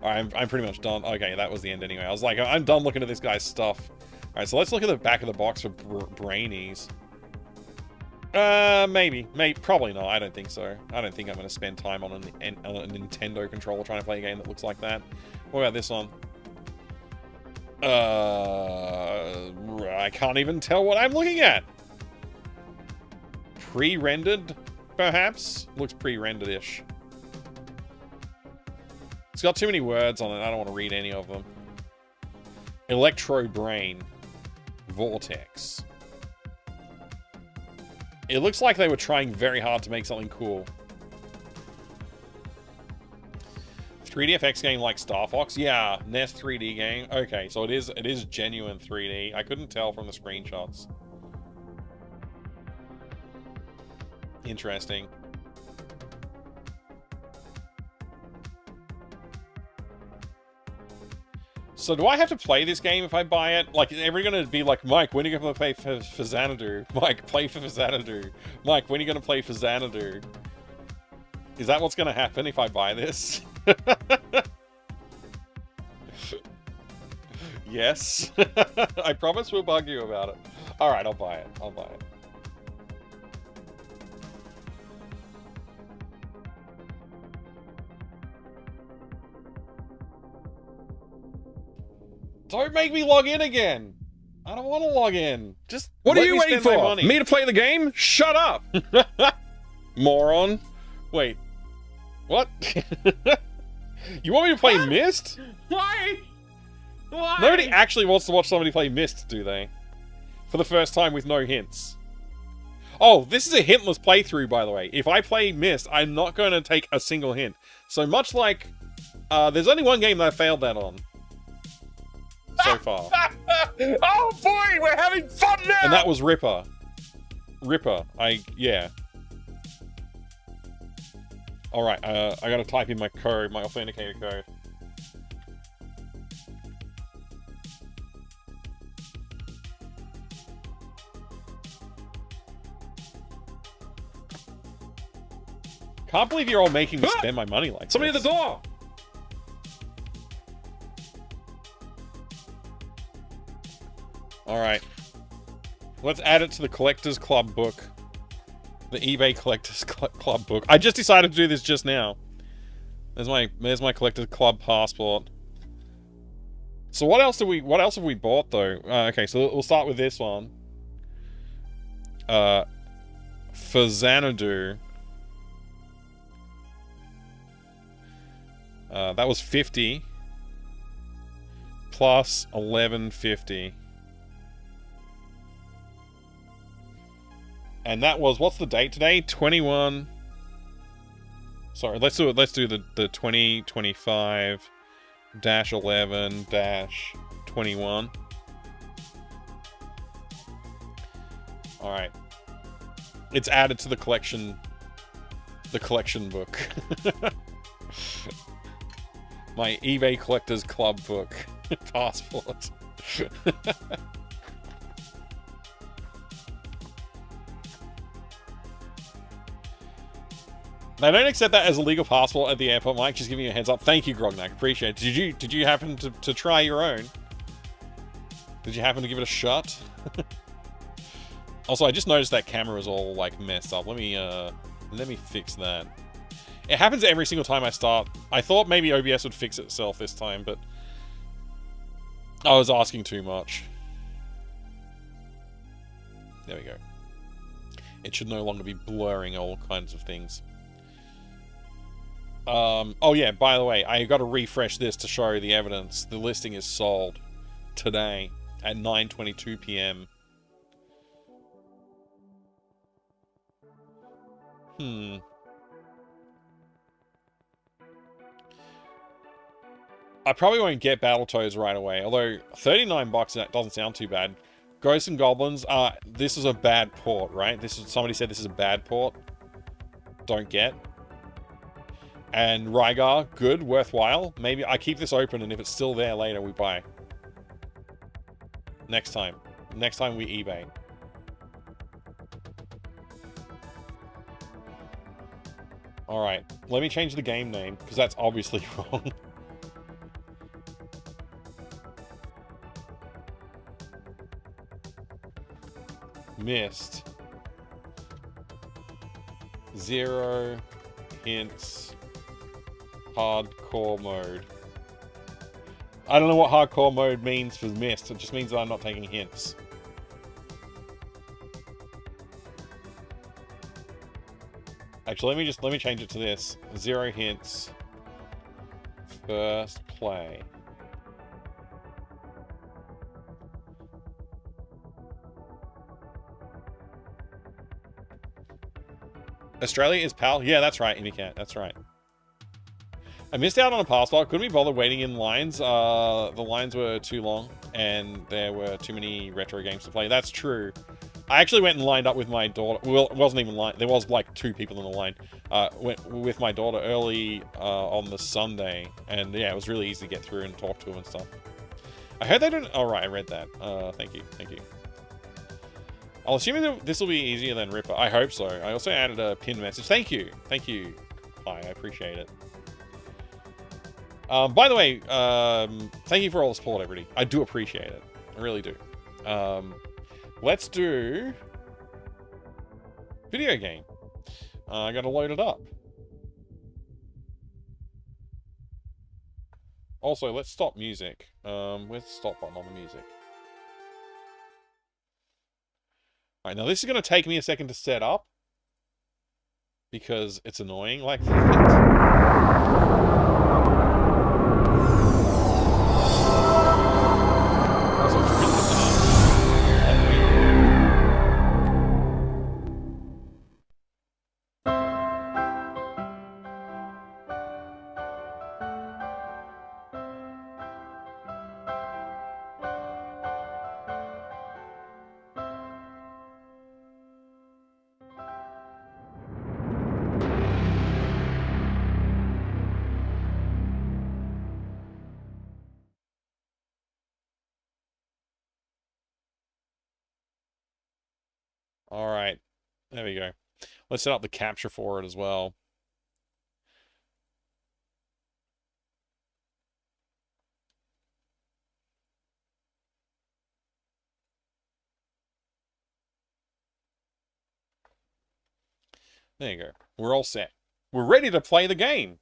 Alright, I'm pretty much done. Okay, that was the end anyway. I was like, I'm done looking at this guy's stuff. Alright, so let's look at the back of the box for brainies. Maybe. Probably not. I don't think so. I don't think I'm going to spend time on a Nintendo controller trying to play a game that looks like that. What about this one? I can't even tell what I'm looking at. Pre-rendered, perhaps? Looks pre-rendered-ish. It's got too many words on it. I don't want to read any of them. Electro Brain. Vortex. It looks like they were trying very hard to make something cool. 3DFX game like Star Fox? Yeah, NES 3D game. Okay, so it is genuine 3D. I couldn't tell from the screenshots. Interesting. So do I have to play this game if I buy it? Like, is everyone going to be like, Mike, when are you going to play for Xanadu? Mike, play for Xanadu. Mike, when are you going to play for Xanadu? Is that what's going to happen if I buy this? Yes. I promise we'll bug you about it. Alright, I'll buy it. I'll buy it. Don't make me log in again. I don't want to log in. Just What let are you me waiting spend my for? money. Me to play the game? Shut up! Moron. Wait. What? You want me to play Myst? Why? Why? Nobody actually wants to watch somebody play Myst, do they? For the first time with no hints. Oh, this is a hintless playthrough, by the way. If I play Myst, I'm not going to take a single hint. So much like... there's only one game that I failed that on. So far. Oh boy, we're having fun now! And that was Ripper. Yeah. Alright, I gotta type in my code, my authenticator code. Can't believe you're all making me spend my money like Somebody this. at the door! Alright. Let's add it to the Collector's Club book. The eBay Collector's Club book. I just decided to do this just now. There's my Collector's Club passport. So what else have we bought though? Okay, so we'll start with this one. For Xanadu. That was 50. Plus 1150. And that was, what's the date today? 21. Sorry, let's do the 2025-11-21. Alright. It's added to the collection book. My eBay Collector's Club book. Passport. They don't accept that as a legal passport at the airport, Mike. Just giving you a heads up. Thank you, Grognak. Appreciate it. Did you happen to try your own? Did you happen to give it a shot? Also, I just noticed that camera is all like messed up. Let me fix that. It happens every single time I start. I thought maybe OBS would fix itself this time, but I was asking too much. There we go. It should no longer be blurring all kinds of things. Oh yeah, by the way, I got to refresh this to show the evidence. The listing is sold. today at 9:22 p.m. I probably won't get Battletoads right away, although 39 bucks, that doesn't sound too bad. Ghosts and Goblins, this is a bad port, right? Somebody said this is a bad port. Don't get. And Rygar, good, worthwhile. Maybe I keep this open, and if it's still there later, we buy. Next time. Next time we eBay. Alright, let me change the game name, because that's obviously wrong. Myst. 0 hints. Hardcore mode. I don't know what hardcore mode means for Myst. It just means that I'm not taking hints. Actually, let me change it to this. 0 hints. First play. Australia is PAL? Yeah, that's right, IndyCat. That's right. I missed out on a passport. Couldn't be bothered waiting in lines. The lines were too long, and there were too many retro games to play. That's true. I actually went and lined up with my daughter. Well, it wasn't even line. There was like 2 people in the line. Went with my daughter early on the Sunday, and yeah, it was really easy to get through and talk to them and stuff. I heard they don't. Oh right, I read that. Thank you, thank you. I'll assume that this will be easier than Ripper. I hope so. I also added a pinned message. Thank you, thank you. Hi, I appreciate it. By the way, thank you for all the support, everybody. I do appreciate it. I really do. Let's do video game. I gotta load it up. Also, let's stop music. Where's the stop button on the music? Alright, now this is gonna take me a second to set up. Because it's annoying like that. Alright, there we go. Let's set up the capture for it as well. There you go. We're all set. We're ready to play the game.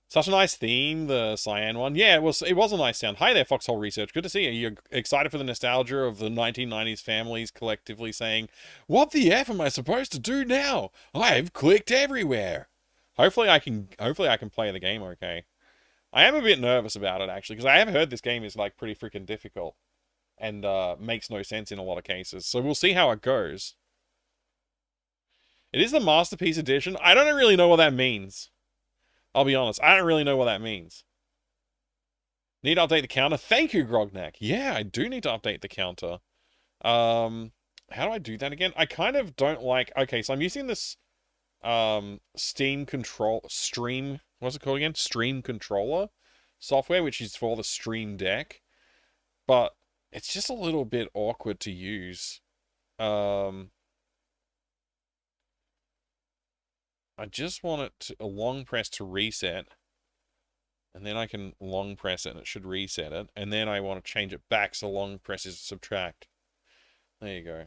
Such a nice theme, the cyan one. Yeah, it was a nice sound. Hi there, Foxhole Research. Good to see you. You're excited for the nostalgia of the 1990s families collectively saying, "What the F am I supposed to do now? I've clicked everywhere." Hopefully I can play the game okay. I am a bit nervous about it, actually, because I have heard this game is, like, pretty freaking difficult. And, makes no sense in a lot of cases. So we'll see how it goes. It is the Masterpiece Edition. I don't really know what that means. I'll be honest, I don't really know what that means. Need to update the counter? Thank you, Grognak. Yeah, I do need to update the counter. How do I do that again? I kind of don't like... Okay, so I'm using this Stream, what's it called again? Stream Controller software, which is for the Stream Deck. But it's just a little bit awkward to use. I just want it to a long press to reset. And then I can long press it and it should reset it. And then I want to change it back so long press is subtract. There you go.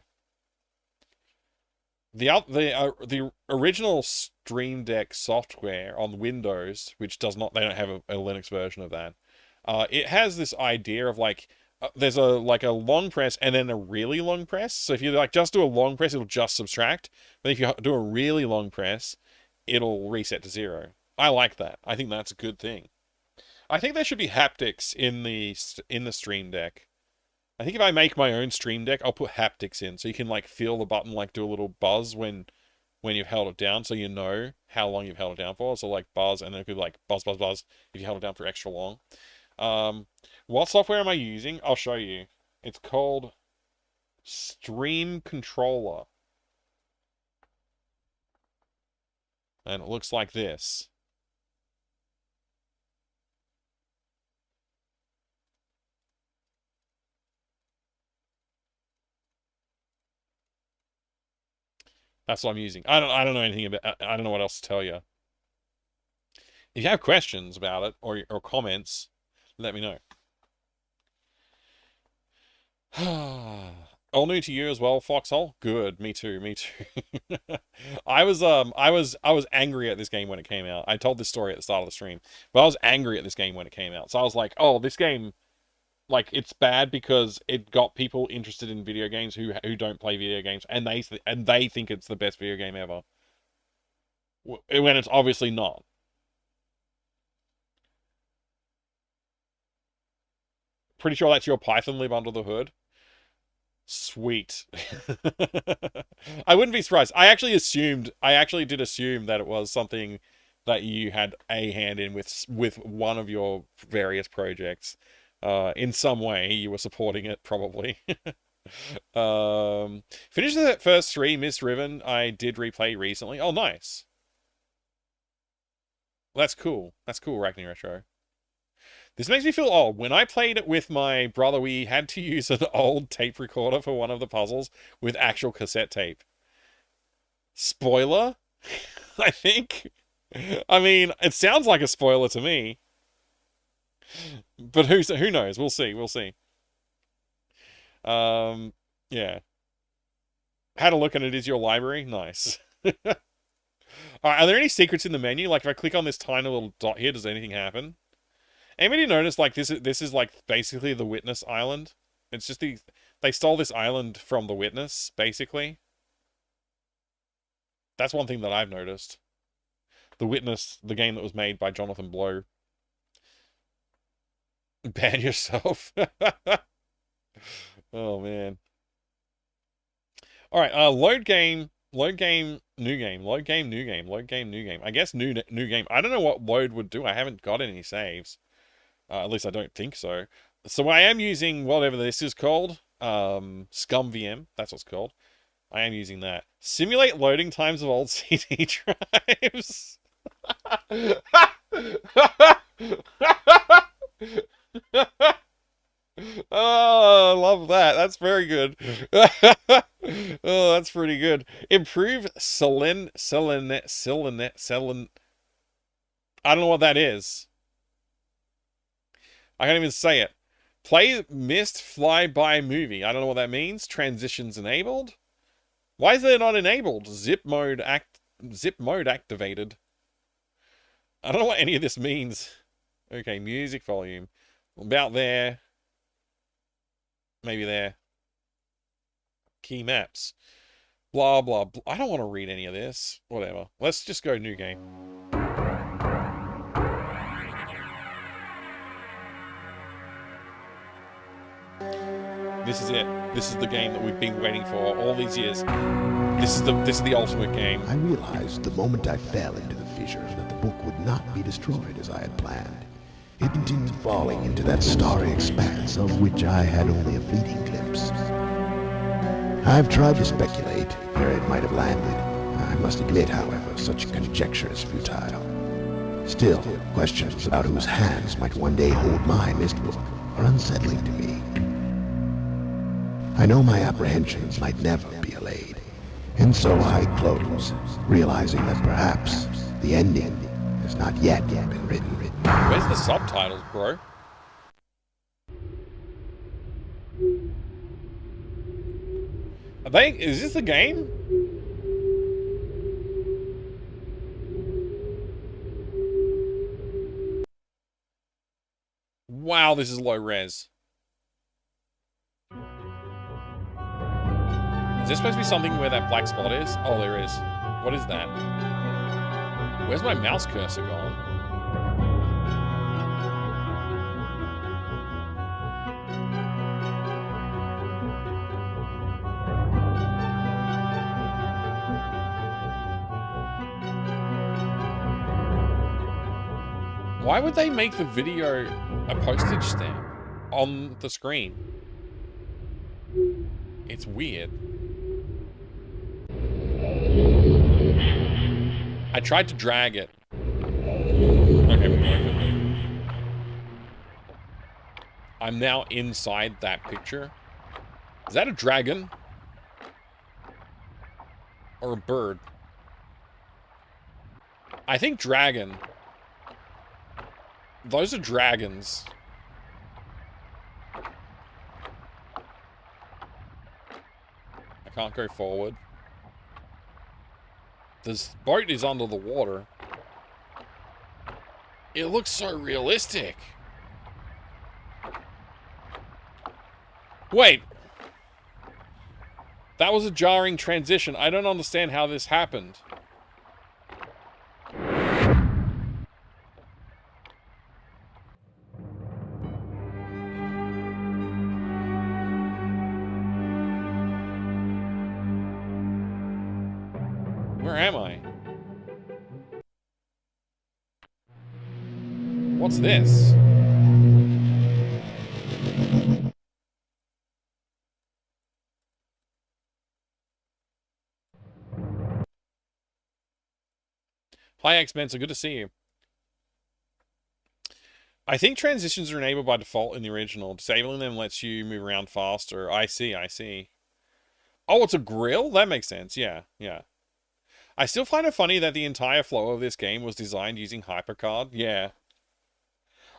The original Stream Deck software on Windows, which does not, they don't have a Linux version of that. It has this idea of like, there's a long press and then a really long press. So if you like just do a long press, it'll just subtract. But if you do a really long press, it'll reset to 0. I like that. I think that's a good thing. I think there should be haptics in the Stream Deck. I think if I make my own Stream Deck, I'll put haptics in so you can like feel the button like do a little buzz when you've held it down, so you know how long you've held it down for. So like buzz, and then it could be like buzz, buzz, buzz if you held it down for extra long. What software am I using? I'll show you. It's called Stream Controller. And it looks like this. That's what I'm using. I don't know anything about. I don't know what else to tell you. If you have questions about it or comments, let me know. All new to you as well, Foxhole. Good, me too, me too. I was angry at this game when it came out. I told this story at the start of the stream, but I was angry at this game when it came out. So I was like, oh, this game, like, it's bad because it got people interested in video games who don't play video games, and they think it's the best video game ever, when it's obviously not. Pretty sure that's your Python lib under the hood. Sweet. I wouldn't be surprised. I actually did assume that it was something that you had a hand in with one of your various projects. In some way, you were supporting it, probably. Finished the first 3, Myst-ery. I did replay recently. Oh, nice. Well, that's cool. That's cool, Ragney Retro. This makes me feel old. When I played it with my brother, we had to use an old tape recorder for one of the puzzles with actual cassette tape. Spoiler? I think. I mean, it sounds like a spoiler to me. But who knows? We'll see. We'll see. Yeah. Had a look and it is your library. Nice. Alright, are there any secrets in the menu? Like if I click on this tiny little dot here, does anything happen? Anybody notice like this is like basically the Witness Island? It's just they stole this island from the Witness, basically. That's one thing that I've noticed. The Witness, the game that was made by Jonathan Blow. Ban yourself. Oh man. Alright, load game, new game, load game, new game, load game, new game. I guess new game. I don't know what load would do. I haven't got any saves. At least I don't think so. So I am using whatever this is called. Scum VM. That's what's called. I am using that. Simulate loading times of old CD drives. Oh, I love that. That's very good. Oh, that's pretty good. Improve Selen. I don't know what that is. I can't even say it. Play Myst Flyby movie. I don't know what that means. Transitions enabled. Why is it not enabled? Zip mode activated. I don't know what any of this means. Okay, music volume. About there. Maybe there. Key maps. Blah, blah, blah. I don't want to read any of this. Whatever. Let's just go new game. This is it. This is the game that we've been waiting for all these years. This is the ultimate game. I realized the moment I fell into the fissure that the book would not be destroyed as I had planned. It continued falling into that starry expanse of which I had only a fleeting glimpse. I've tried to speculate where it might have landed. I must admit, however, such conjecture is futile. Still, questions about whose hands might one day hold my Myst book are unsettling to me. I know my apprehensions might never be allayed, and so I close, realizing that perhaps the ending has not yet been written. Where's the subtitles, bro? Is this the game? Wow, this is low res. Is there supposed to be something where that black spot is? Oh, there is. What is that? Where's my mouse cursor gone? Why would they make the video a postage stamp on the screen? It's weird. I tried to drag it. Okay, we can open it. I'm now inside that picture. Is that a dragon? Or a bird? I think dragon. Those are dragons. I can't go forward. This boat is under the water. It looks so realistic. Wait. That was a jarring transition. I don't understand how this happened. Where am I? What's this? Hi, X-Men, so good to see you. I think transitions are enabled by default in the original. Disabling them lets you move around faster. I see, I see. Oh, it's a grill? That makes sense. Yeah, yeah. I still find it funny that the entire flow of this game was designed using HyperCard. Yeah.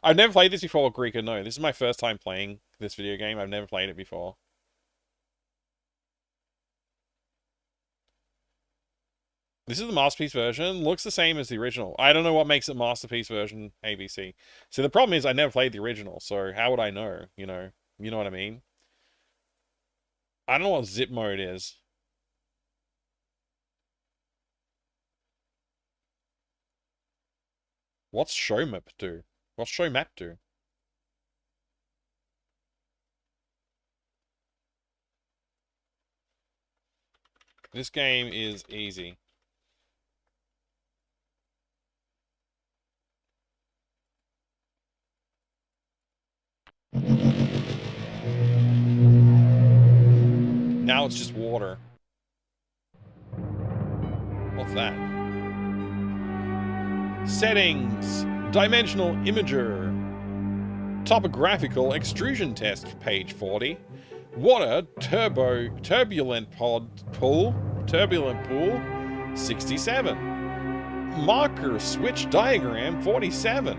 I've never played this before, Greek or no. This is my first time playing this video game. I've never played it before. This is the Masterpiece version. Looks the same as the original. I don't know what makes it Masterpiece version ABC. So the problem is I never played the original, so how would I know? You know what I mean? I don't know what zip mode is. What's show map do? What's show map do? This game is easy. Now it's just water. What's that? Settings. Dimensional imager. Topographical extrusion test, page 40. Water turbulent pool, 67. Marker switch diagram, 47.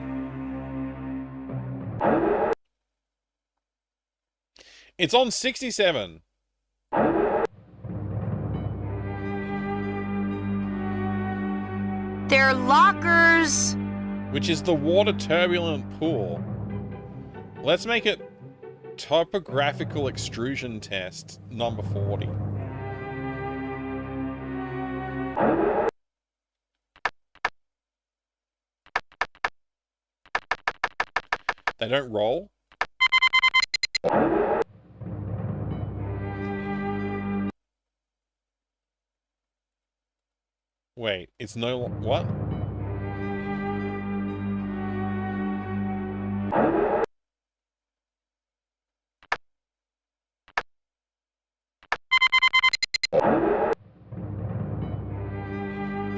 It's on 67. They're lockers. Which is the water turbulent pool. Let's make it topographical extrusion test number 40. They don't roll? Wait, it's no... What?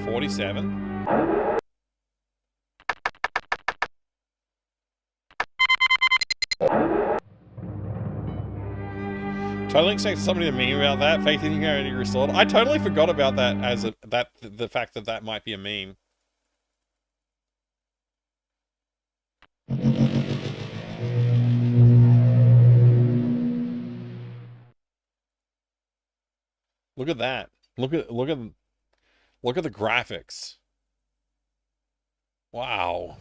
$47. Totally expected somebody to meme about that. Faith in humanity restored. I totally forgot about that as the fact that that might be a meme. Look at that. Look at the graphics. Wow.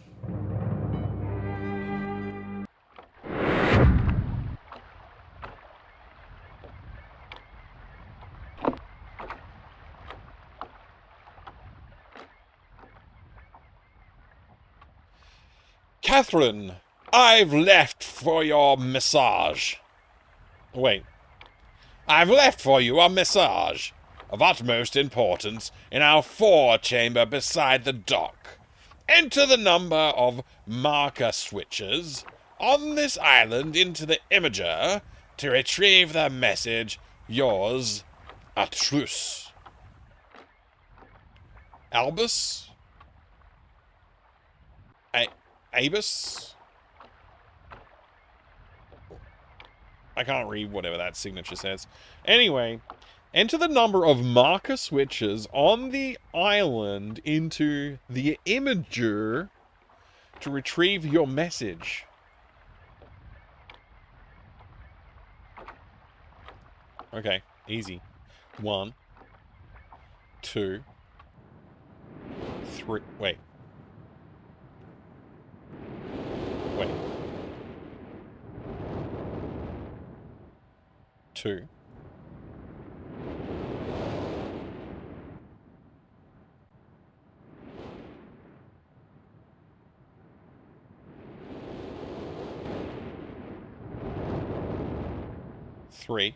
Catherine, I've left for your massage. Wait. I've left for you a massage of utmost importance in our forechamber beside the dock. Enter the number of marker switches on this island into the imager to retrieve the message. Yours, a truce. Albus? Abus? I can't read whatever that signature says. Anyway, enter the number of marker switches on the island into the imager to retrieve your message. Okay, easy. 1, 2, 3. Wait. 2. 3.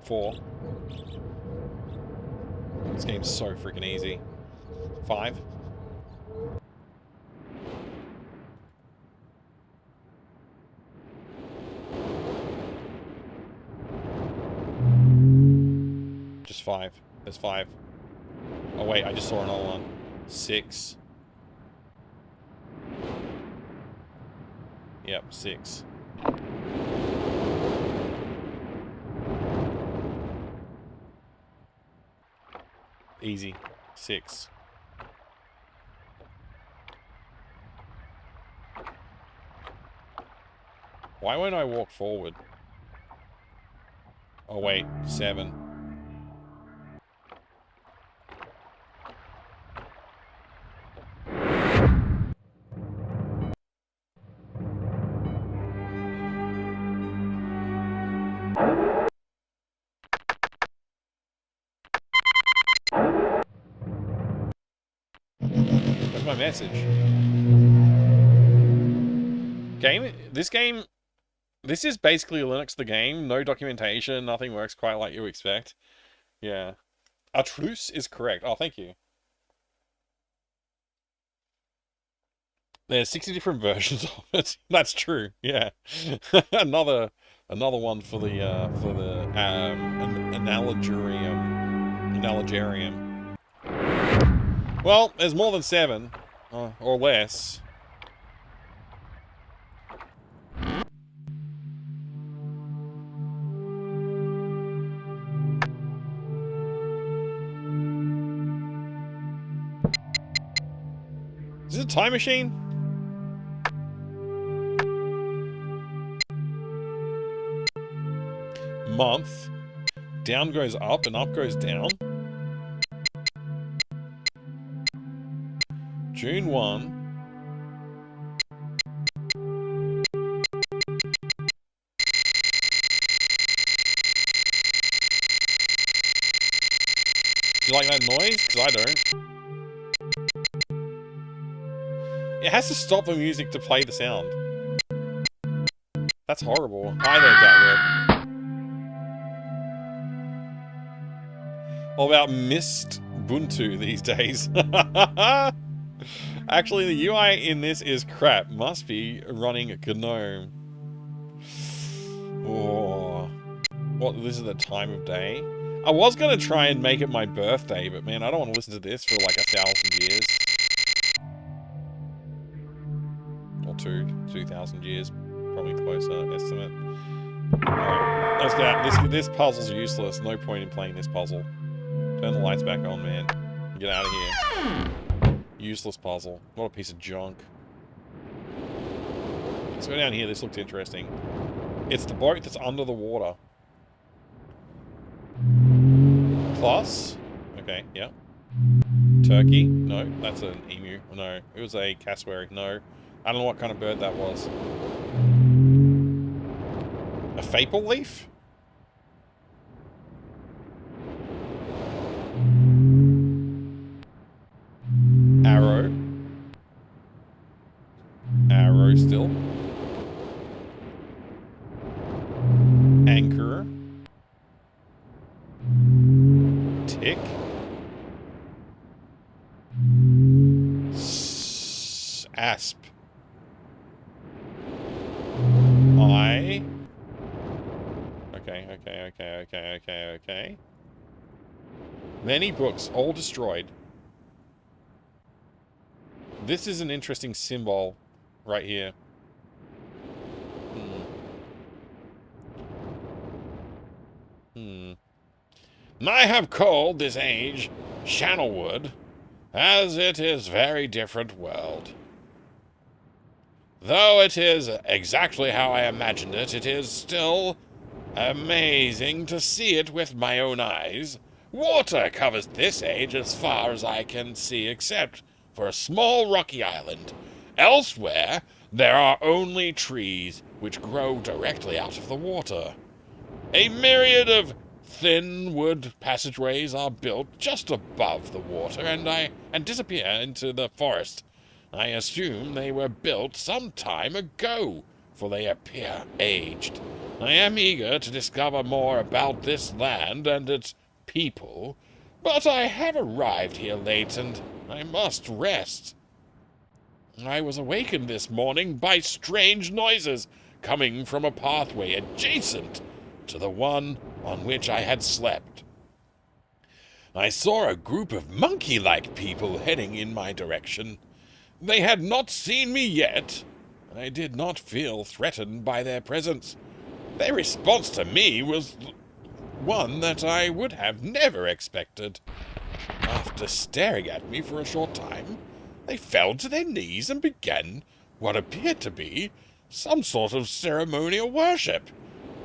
4. This game's so freaking easy. 5. 5. There's 5. Oh wait, I just saw another one. 6. Yep, 6. Easy. 6. Why won't I walk forward? Oh wait, 7. What's my message? This is basically Linux the game. No documentation, nothing works quite like you expect. Yeah. A truce is correct. Oh, thank you. There's 60 different versions of it. That's true. Yeah. another one for the analogarium. Well, there's more than 7 or less. Is this a time machine? Month. Down goes up and up goes down. June 1. Do you like that noise? Because I don't. It has to stop the music to play the sound. That's horrible. Hi there, Datweb. All about Myst-Ubuntu these days. Actually, the UI in this is crap. Must be running a GNOME. Oh. What, this is the time of day? I was going to try and make it my birthday, but man, I don't want to listen to this for like 1,000 years. Or 2,000 years. Probably closer estimate. Alright, let's get out. This puzzle's useless. No point in playing this puzzle. Turn the lights back on, man. Get out of here. Useless puzzle. What a piece of junk. Let's go down here. This looks interesting. It's the boat that's under the water. Plus. Okay, yeah. Turkey. No, that's an emu. No, it was a cassowary. No. I don't know what kind of bird that was. A maple leaf? Arrow. Arrow still. Anchor. Tick. Wasp. Okay. Many books, all destroyed. This is an interesting symbol right here. I have called this age Channelwood, as it is very different world. Though it is exactly how I imagined it, it is still amazing to see it with my own eyes. Water covers this age as far as I can see, except for a small rocky island. Elsewhere, there are only trees which grow directly out of the water. A myriad of thin wood passageways are built just above the water and disappear into the forest. I assume they were built some time ago, for they appear aged. I am eager to discover more about this land and its people, but I have arrived here late and I must rest. I was awakened this morning by strange noises coming from a pathway adjacent to the one on which I had slept. I saw a group of monkey-like people heading in my direction. They had not seen me yet. I did not feel threatened by their presence. Their response to me was one that I would have never expected. After staring at me for a short time, they fell to their knees and began what appeared to be some sort of ceremonial worship.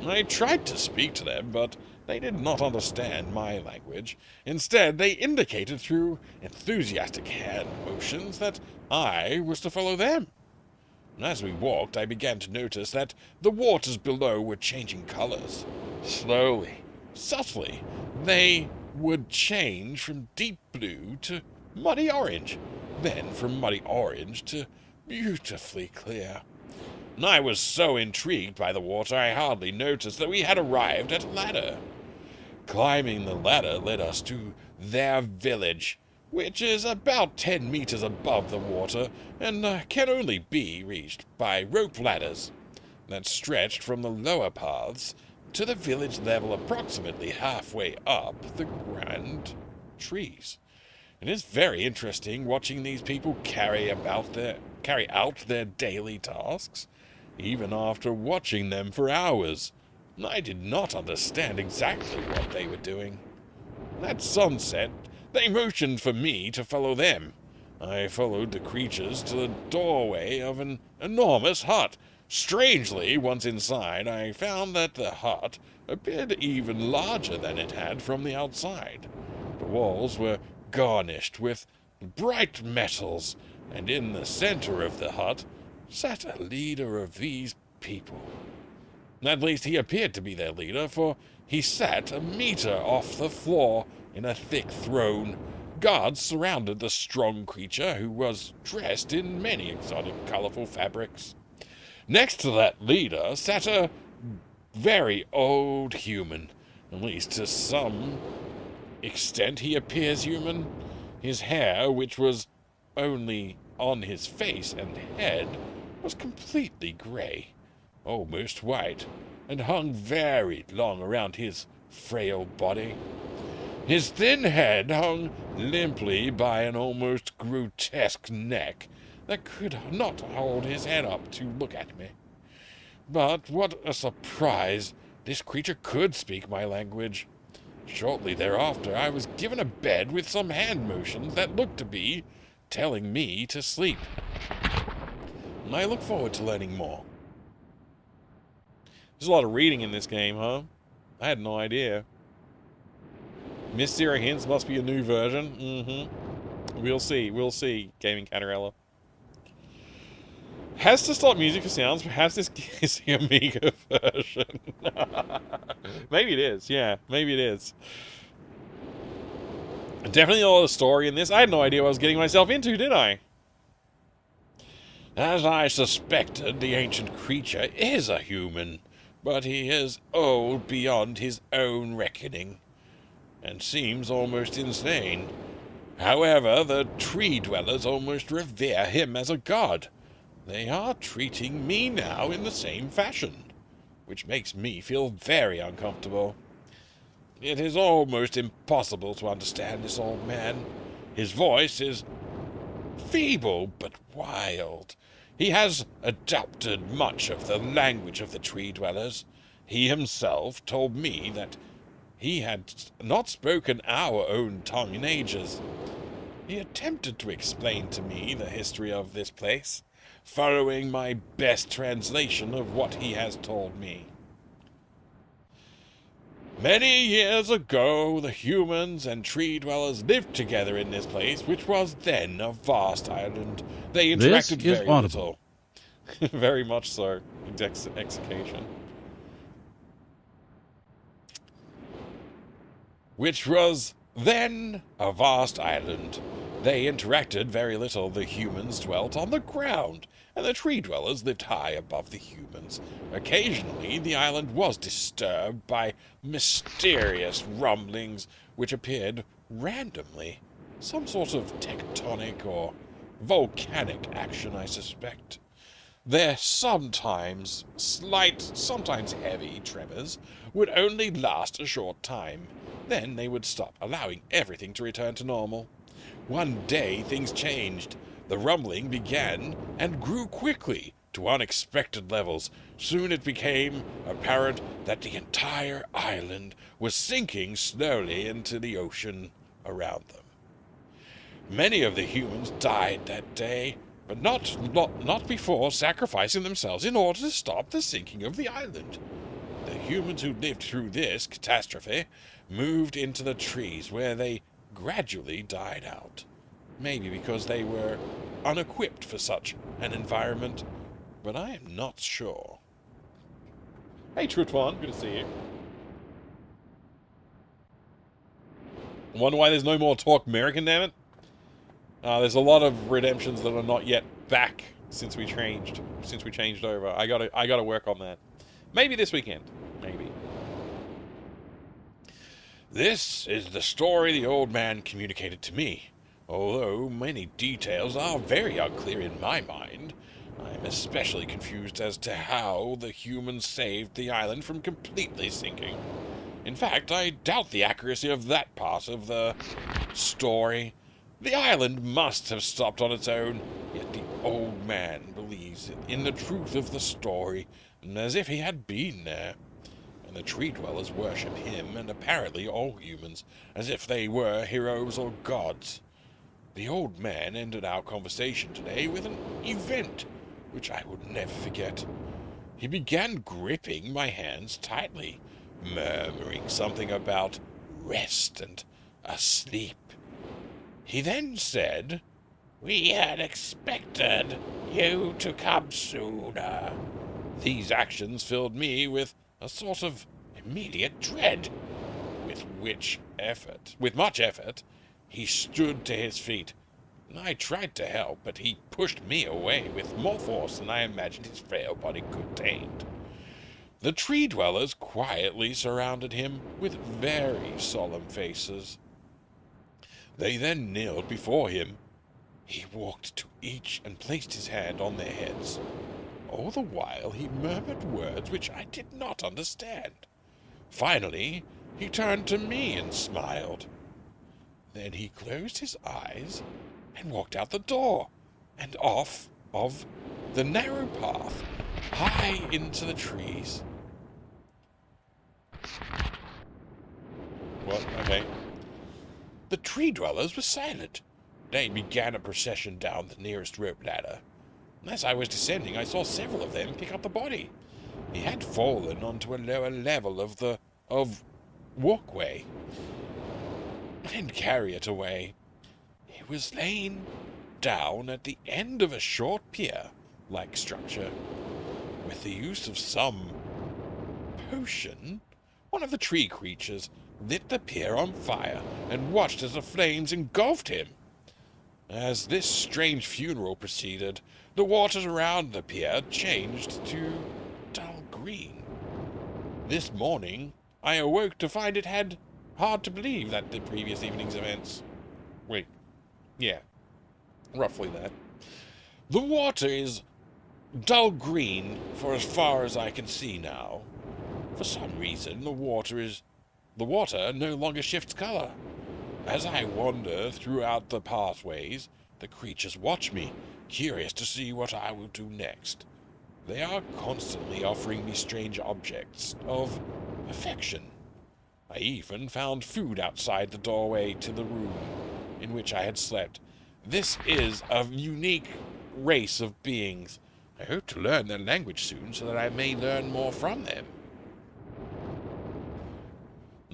I tried to speak to them, but they did not understand my language. Instead, they indicated through enthusiastic hand motions that I was to follow them. As we walked, I began to notice that the waters below were changing colors. Slowly, subtly, they would change from deep blue to muddy orange, then from muddy orange to beautifully clear. I was so intrigued by the water, I hardly noticed that we had arrived at a ladder. Climbing the ladder led us to their village, which is about 10 meters above the water and can only be reached by rope ladders that stretched from the lower paths to the village level approximately halfway up the grand trees. It is very interesting watching these people carry out their daily tasks, even after watching them for hours. I did not understand exactly what they were doing. At sunset, they motioned for me to follow them. I followed the creatures to the doorway of an enormous hut. Strangely, once inside, I found that the hut appeared even larger than it had from the outside. The walls were garnished with bright metals, and in the center of the hut sat a leader of these people. At least he appeared to be their leader, for he sat a meter off the floor in a thick throne. Guards surrounded the strong creature, who was dressed in many exotic, colorful fabrics. Next to that leader sat a very old human. At least to some extent he appears human. His hair, which was only on his face and head, was completely gray, almost white, and hung very long around his frail body. His thin head hung limply by an almost grotesque neck that could not hold his head up to look at me. But what a surprise! This creature could speak my language. Shortly thereafter, I was given a bed with some hand motions that looked to be telling me to sleep. I look forward to learning more. There's a lot of reading in this game, huh? I had no idea. Myst-ery hints must be a new version. We'll see, Gaming Canarella. Has to stop music for sounds. Perhaps this is the Amiga version. Maybe it is. Yeah, maybe it is. Definitely a lot of story in this. I had no idea what I was getting myself into, did I? As I suspected, the ancient creature is a human, but he is old beyond his own reckoning, and seems almost insane. However, the tree dwellers almost revere him as a god. they are treating me now in the same fashion, which makes me feel very uncomfortable. It is almost impossible to understand this old man. His voice is feeble but wild. He has adopted much of the language of the tree dwellers. He himself told me that he had not spoken our own tongue in ages. He attempted to explain to me the history of this place, following my best translation of what he has told me. Many years ago, the humans and tree dwellers lived together in this place, which was then a vast island. They interacted This is very audible. little. Very much so. Execution. Which was then a vast island. They interacted very little. The humans dwelt on the ground, and the tree dwellers lived high above the humans. Occasionally, the island was disturbed by mysterious rumblings which appeared randomly. Some sort of tectonic or volcanic action, I suspect. Their sometimes slight, sometimes heavy tremors would only last a short time. Then they would stop, allowing everything to return to normal. One day, things changed. The rumbling began and grew quickly to unexpected levels. Soon it became apparent that the entire island was sinking slowly into the ocean around them. Many of the humans died that day, but not before sacrificing themselves in order to stop the sinking of the island. The humans who lived through this catastrophe moved into the trees, where they gradually died out. Maybe because they were unequipped for such an environment, but I am not sure. Hey, Trutwan, good to see you. Wonder why there's no more Talk American, damn it? There's a lot of redemptions that are not yet back since we changed over. I gotta work on that. Maybe this weekend. Maybe. This is the story the old man communicated to me. Although many details are very unclear in my mind, I am especially confused as to how the humans saved the island from completely sinking. In fact, I doubt the accuracy of that part of the story. The island must have stopped on its own, yet the old man believes in the truth of the story, as if he had been there. And the tree dwellers worship him, and apparently all humans, as if they were heroes or gods. The old man ended our conversation today with an event which I would never forget. He began gripping my hands tightly, murmuring something about rest and asleep. He then said, "We had expected you to come sooner." These actions filled me with a sort of immediate dread. With much effort, he stood to his feet. I tried to help, but he pushed me away with more force than I imagined his frail body contained. The tree dwellers quietly surrounded him with very solemn faces. They then knelt before him. He walked to each and placed his hand on their heads. All the while he murmured words which I did not understand. Finally, he turned to me and smiled. Then he closed his eyes and walked out the door and off of the narrow path high into the trees. What? Okay. The tree dwellers were silent. They began a procession down the nearest rope ladder. As I was descending, I saw several of them pick up the body. He had fallen onto a lower level of the walkway and carry it away. He was laying down at the end of a short pier-like structure. With the use of some potion, one of the tree creatures lit the pier on fire and watched as the flames engulfed him. As this strange funeral proceeded, the waters around the pier changed to dull green. This morning, I awoke to find it had hard to believe that the previous evening's events. Wait. Yeah. Roughly that. The water is dull green for as far as I can see now. For some reason, the water no longer shifts color. As I wander throughout the pathways, the creatures watch me, curious to see what I will do next. They are constantly offering me strange objects of affection. I even found food outside the doorway to the room in which I had slept. This is a unique race of beings. I hope to learn their language soon so that I may learn more from them.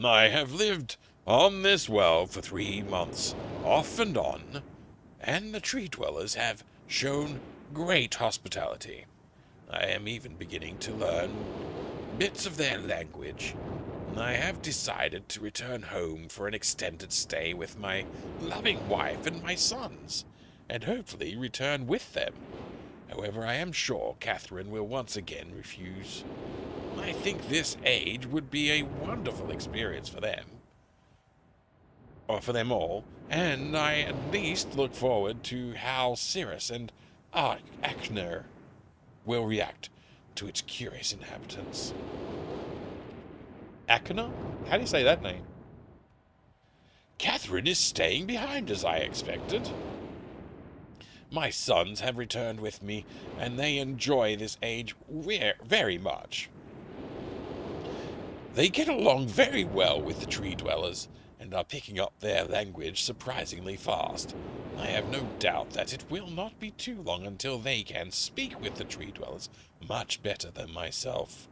I have lived on this world for 3 months, off and on, and the tree dwellers have shown great hospitality. I am even beginning to learn bits of their language. I have decided to return home for an extended stay with my loving wife and my sons, and hopefully return with them. However, I am sure Catherine will once again refuse. I think this age would be a wonderful experience for them. Or for them all, and I at least look forward to how Cirrus and Achner will react to its curious inhabitants. Akana? How do you say that name? Catherine is staying behind as I expected. My sons have returned with me, and they enjoy this age very much. They get along very well with the tree dwellers, and are picking up their language surprisingly fast. I have no doubt that it will not be too long until they can speak with the tree dwellers much better than myself.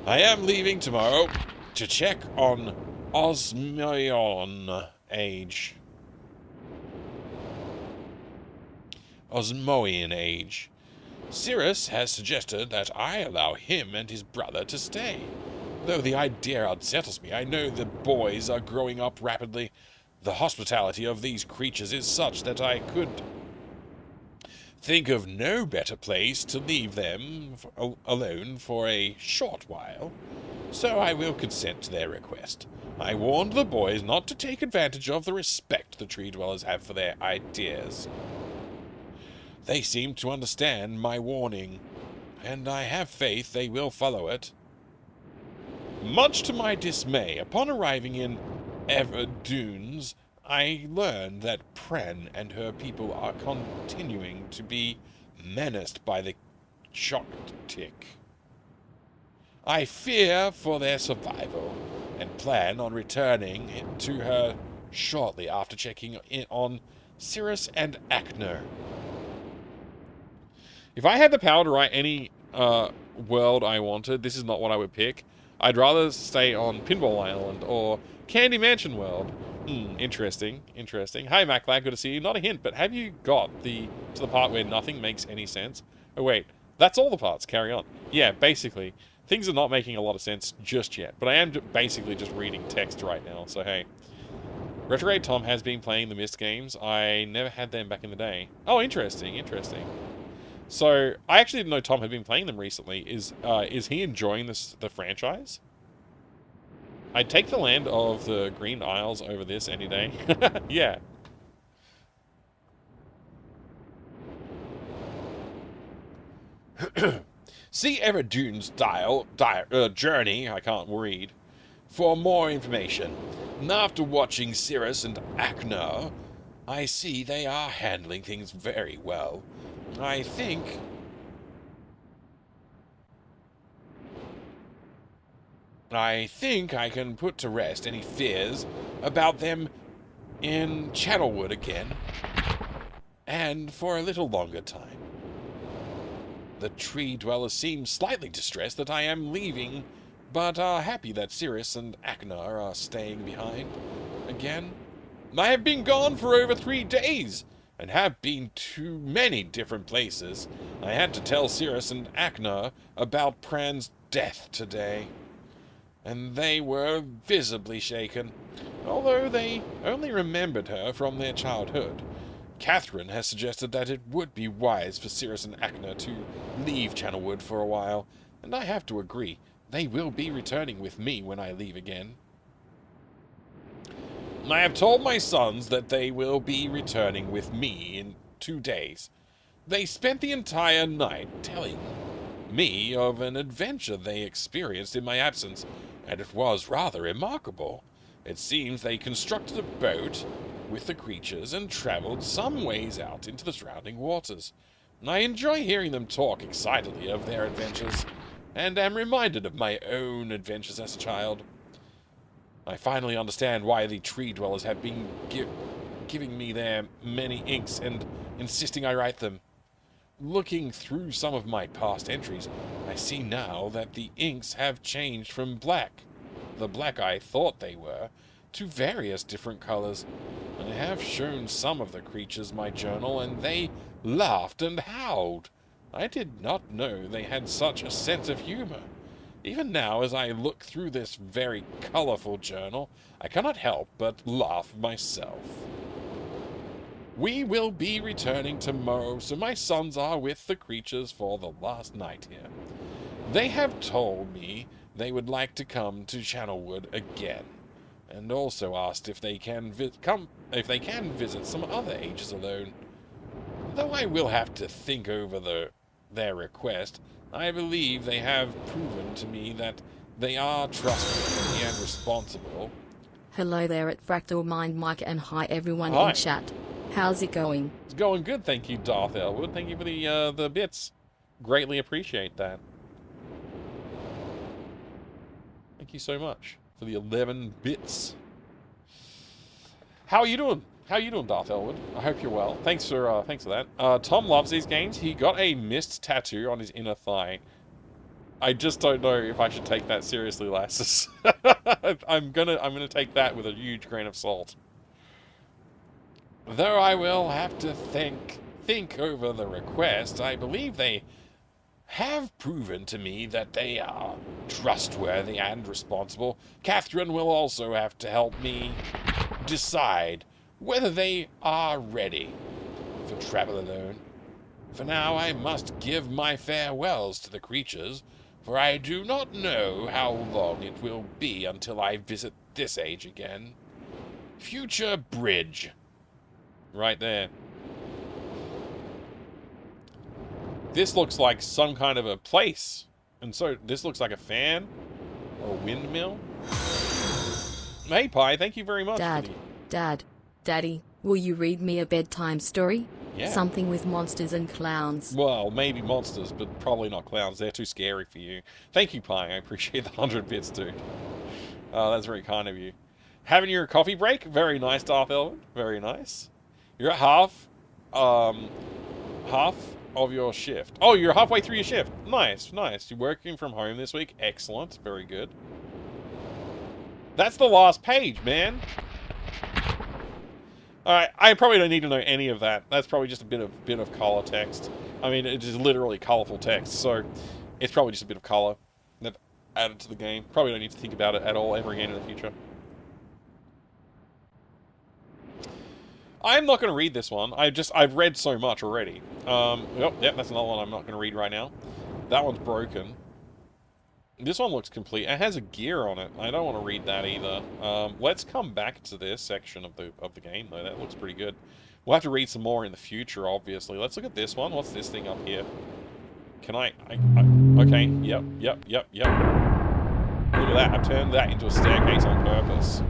I am leaving tomorrow to check on Osmoian age. Cirrus has suggested that I allow him and his brother to stay. Though the idea unsettles me, I know the boys are growing up rapidly. The hospitality of these creatures is such that I could think of no better place to leave them alone for a short while, so I will consent to their request. I warned the boys not to take advantage of the respect the tree dwellers have for their ideas. They seem to understand my warning, and I have faith they will follow it. Much to my dismay, upon arriving in Everdunes, I learned that Pren and her people are continuing to be menaced by the Choctic. I fear for their survival, and plan on returning to her shortly after checking in on Cirrus and Achner. If I had the power to write any world I wanted, this is not what I would pick. I'd rather stay on Pinball Island or Candy Mansion World. Interesting. Hi, MacLag, good to see you. Not a hint, but have you got to the part where nothing makes any sense? Oh, wait. That's all the parts. Carry on. Yeah, basically. Things are not making a lot of sense just yet, but I am basically just reading text right now, so hey. Retrograde Tom has been playing the Myst games. I never had them back in the day. Oh, interesting. So, I actually didn't know Tom had been playing them recently. Is he enjoying the franchise? I'd take the land of the Green Isles over this any day. Yeah. See Everdune's journey, I can't read, for more information. And after watching Cirrus and Achner, I see they are handling things very well. I think I can put to rest any fears about them in Channelwood again, and for a little longer time. The tree dwellers seem slightly distressed that I am leaving, but are happy that Cirrus and Achner are staying behind again. I have been gone for over 3 days, and have been to many different places. I had to tell Cirrus and Achner about Pran's death today, and they were visibly shaken, although they only remembered her from their childhood. Catherine has suggested that it would be wise for Cirrus and Achner to leave Channelwood for a while, and I have to agree. They will be returning with me when I leave again. I have told my sons that they will be returning with me in 2 days. They spent the entire night telling me of an adventure they experienced in my absence, and it was rather remarkable. It seems they constructed a boat with the creatures and traveled some ways out into the surrounding waters. I enjoy hearing them talk excitedly of their adventures, and am reminded of my own adventures as a child. I finally understand why the tree dwellers have been giving me their many inks and insisting I write them. Looking through some of my past entries, I see now that the inks have changed from black, the black I thought they were, to various different colors. I have shown some of the creatures my journal, and they laughed and howled. I did not know they had such a sense of humor. Even now, as I look through this very colorful journal, I cannot help but laugh myself. We will be returning tomorrow, so my sons are with the creatures for the last night here. They have told me they would like to come to Channelwood again, and also asked if they can visit some other ages alone. Though I will have to think over their request, I believe they have proven to me that they are trustworthy and responsible. Hello there at Fractal Mind Mike, and hi everyone Hi. in chat. How's it going? It's going good, thank you, Darth Elwood. Thank you for the bits. Greatly appreciate that. Thank you so much for the 11 bits. How are you doing? How are you doing, Darth Elwood? I hope you're well. Thanks for that. Tom loves these games. He got a Myst tattoo on his inner thigh. I just don't know if I should take that seriously, lasses. I'm gonna take that with a huge grain of salt. Though I will have to think over the request, I believe they have proven to me that they are trustworthy and responsible. Catherine will also have to help me decide whether they are ready for travel alone. For now, I must give my farewells to the creatures, for I do not know how long it will be until I visit this age again. Future Bridge. Right there. This looks like some kind of a place. And so, this looks like a fan? Or a windmill? Hey, Pi, thank you very much. Daddy, will you read me a bedtime story? Yeah. Something with monsters and clowns. Well, maybe monsters, but probably not clowns. They're too scary for you. Thank you, Pi. I appreciate the 100 bits, dude. That's very kind of you. Having your coffee break? Very nice, Darth Elvin. Very nice. You're at half of your shift. Oh, you're halfway through your shift. Nice, nice. You're working from home this week. Excellent. Very good. That's the last page, man. Alright, I probably don't need to know any of that. That's probably just a bit of color text. I mean, it is literally colorful text, so it's probably just a bit of color that added to the game. Probably don't need to think about it at all ever again in the future. I'm not going to read this one. I've read so much already. Yep, that's another one I'm not going to read right now. That one's broken. This one looks complete. It has a gear on it. I don't want to read that either. Let's come back to this section of the game, though. That looks pretty good. We'll have to read some more in the future, obviously. Let's look at this one. What's this thing up here? Can I okay, yep. Look at that. I've turned that into a staircase on purpose.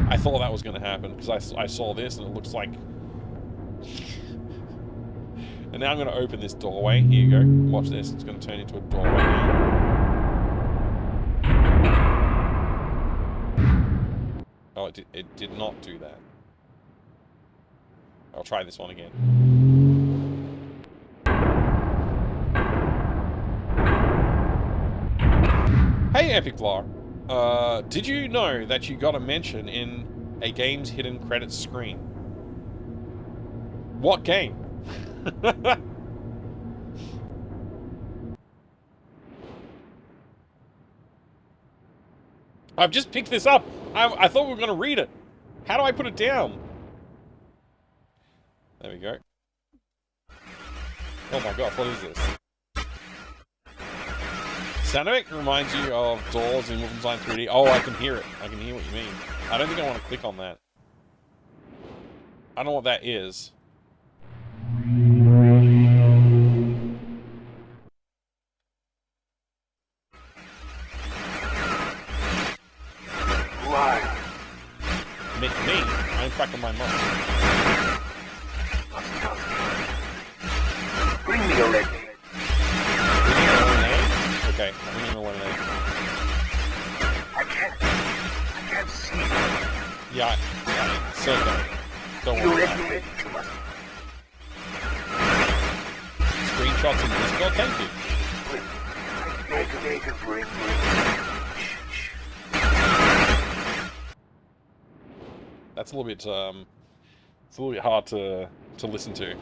I thought that was going to happen, because I saw this, and it looks like... And now I'm going to open this doorway. Here you go. Watch this. It's going to turn into a doorway now. Oh, it did not do that. I'll try this one again. Hey, Epic Vlog. Did you know that you got a mention in a game's hidden credits screen? What game? I've just picked this up. I thought we were going to read it. How do I put it down? There we go. Oh my gosh, what is this? Sound effect reminds you of doors in Wolfenstein 3D. Oh, I can hear it. I can hear what you mean. I don't think I want to click on that. I don't know what that is. Me? I'm cracking my mom. Bring me a lemonade. Okay, we need a lemonade. I can't see. Yeah, so good. Don't You worry let about me it. in too much. Screenshots in Discord, thank you. Make a bring me. That's a little bit, it's a little bit hard to listen to.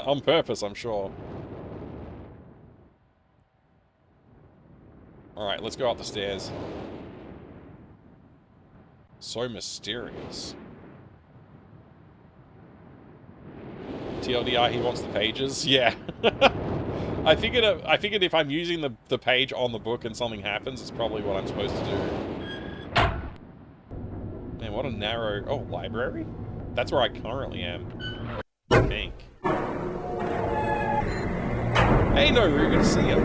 On purpose, I'm sure. Alright, let's go up the stairs. So mysterious. TLDR, he wants the pages? Yeah. I figured if I'm using the page on the book and something happens, it's probably what I'm supposed to do. Man, what a narrow... Oh, library? That's where I currently am. I think. Hey, Noru, good to see you.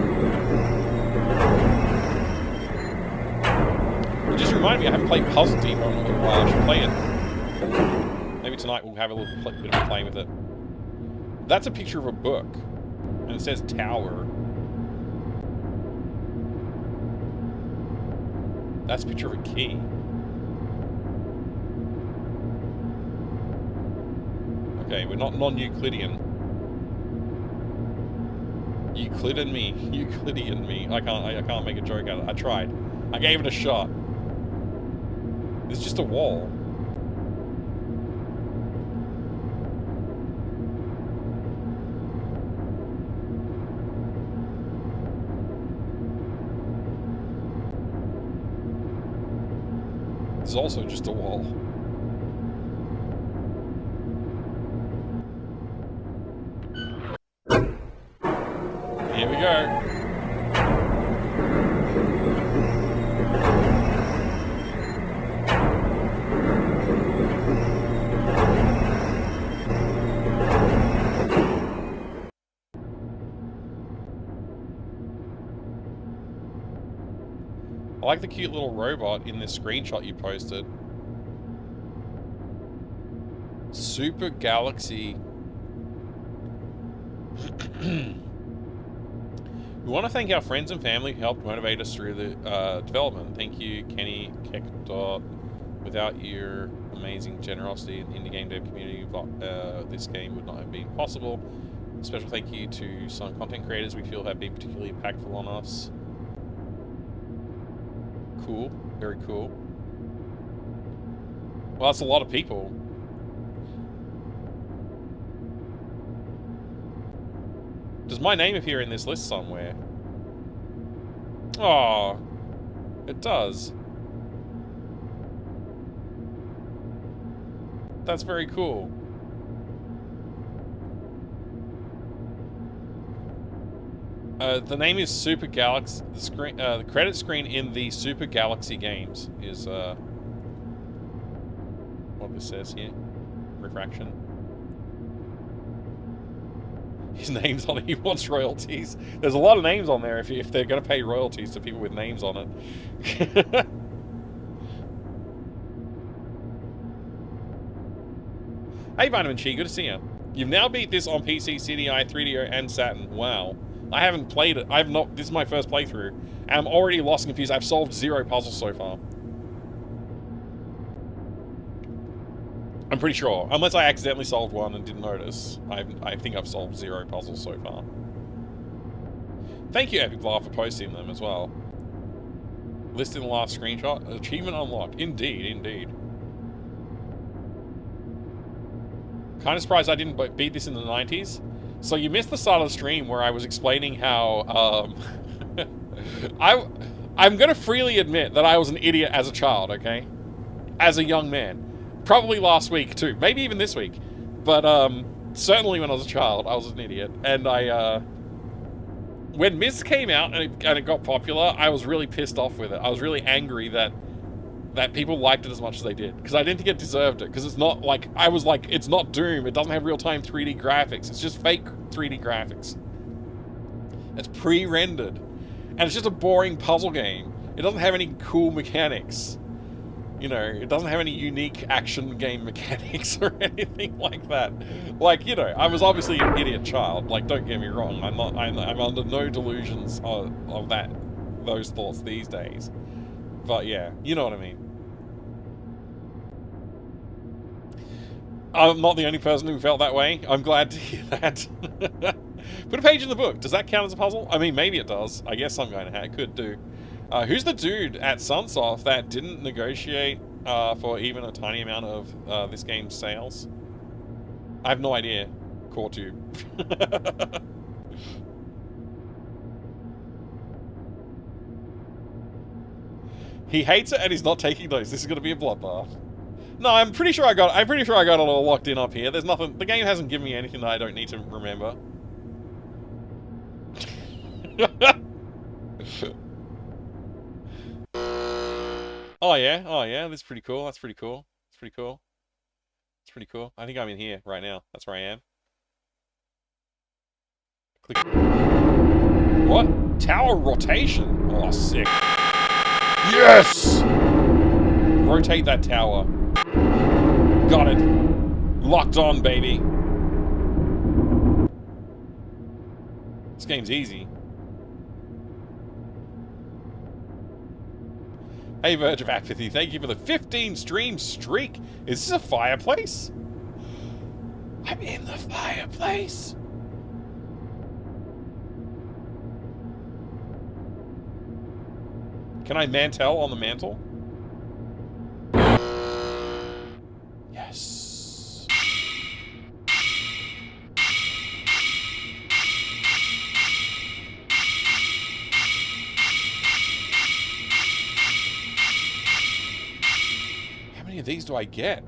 It just reminded me, I haven't played Puzzle Depot in a little while. I should play it. Maybe tonight we'll have a little bit of a play with it. That's a picture of a book. And it says tower. That's a picture of a key. Okay, we're not non-Euclidean. Euclidean me. I can't make a joke out of it. I tried. I gave it a shot. It's just a wall. It's also just a wall. Here we go. I like the cute little robot in this screenshot you posted. Super Galaxy. We want to thank our friends and family who helped motivate us through the development. Thank you, Kenny, Kekdot. Without your amazing generosity in the indie game dev community, this game would not have been possible. A special thank you to some content creators we feel have been particularly impactful on us. Cool. Very cool. Well, that's a lot of people. Does my name appear in this list somewhere? Oh, it does. That's very cool. The name is Super Galaxy. The screen, the credit screen in the Super Galaxy games is what this says here. Refraction. His name's on it. He wants royalties. There's a lot of names on there if they're going to pay royalties to people with names on it. Hey, Vitamin Chi, good to see you. You've now beat this on PC, CDI, 3DO, and Saturn. Wow. I haven't played it. I've not. This is my first playthrough. And I'm already lost and confused. I've solved 0 puzzles so far. I'm pretty sure. Unless I accidentally solved one and didn't notice. I think I've solved 0 puzzles so far. Thank you, Epic Laugh, for posting them as well. List in the last screenshot. Achievement unlocked. Indeed, indeed. Kind of surprised I didn't beat this in the 90s. So you missed the start of the stream where I was explaining how, I'm gonna freely admit that I was an idiot as a child, okay? As a young man. Probably last week, too. Maybe even this week. But, certainly when I was a child, I was an idiot. And when Myst came out and it got popular, I was really pissed off with it. I was really angry that people liked it as much as they did. Because I didn't think it deserved it. Because it's not like, I was like, it's not Doom. It doesn't have real-time 3D graphics. It's just fake 3D graphics. It's pre-rendered. And it's just a boring puzzle game. It doesn't have any cool mechanics. You know, it doesn't have any unique action game mechanics or anything like that. Like, you know, I was obviously an idiot child. Like, don't get me wrong. I'm under no delusions of those thoughts these days. But yeah, you know what I mean. I'm not the only person who felt that way. I'm glad to hear that. Put a page in the book. Does that count as a puzzle? I mean, maybe it does. I guess some kind of could do. Who's the dude at Sunsoft that didn't negotiate for even a tiny amount of this game's sales? I have no idea. CoreTube. He hates it and he's not taking those. This is going to be a bloodbath. No, I'm pretty sure I got it all locked in up here. There's nothing. The game hasn't given me anything that I don't need to remember. Oh yeah, that's pretty cool. That's pretty cool. That's pretty cool. That's pretty cool. I think I'm in here right now. That's where I am. Click. What? Tower rotation? Oh, sick. Yes! Rotate that tower. Got it. Locked on, baby. This game's easy. Hey, Verge of Apathy, thank you for the 15 stream streak. Is this a fireplace? I'm in the fireplace. Can I mantel on the mantle? Yes. How many of these do I get?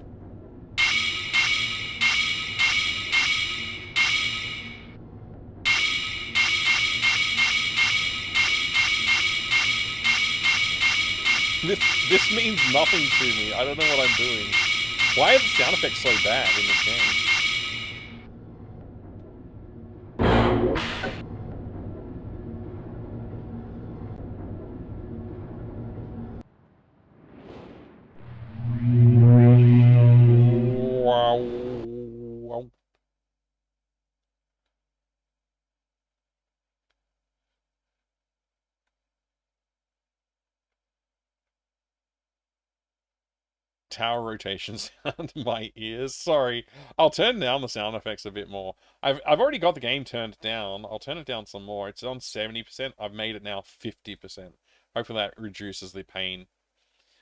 This means nothing to me. I don't know what I'm doing. Why are the sound effects so bad in this game? Wow. Tower rotation sound in my ears. Sorry. I'll turn down the sound effects a bit more. I've already got the game turned down. I'll turn it down some more. It's on 70%. I've made it now 50%. Hopefully that reduces the pain.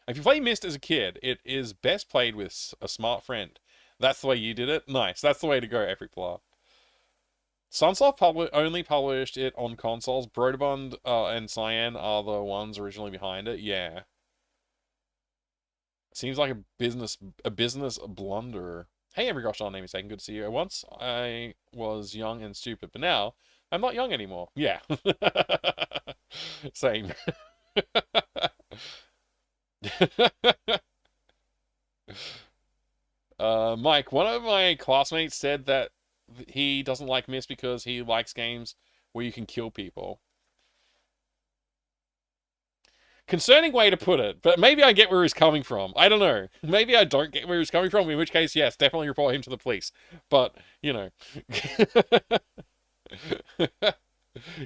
If you play Myst as a kid, it is best played with a smart friend. That's the way you did it? Nice. That's the way to go, Epic Player. Sunsoft only published it on consoles. Brotobund and Cyan are the ones originally behind it. Yeah. Seems like a business blunder. Hey, every gosh darn name is taken. Good to see you. Once I was young and stupid, but now I'm not young anymore. Yeah. Same. Mike, one of my classmates said that he doesn't like Myst because he likes games where you can kill people. Concerning way to put it, but maybe I get where he's coming from. I don't know. Maybe I don't get where he's coming from, in which case, yes, definitely report him to the police. But, you know.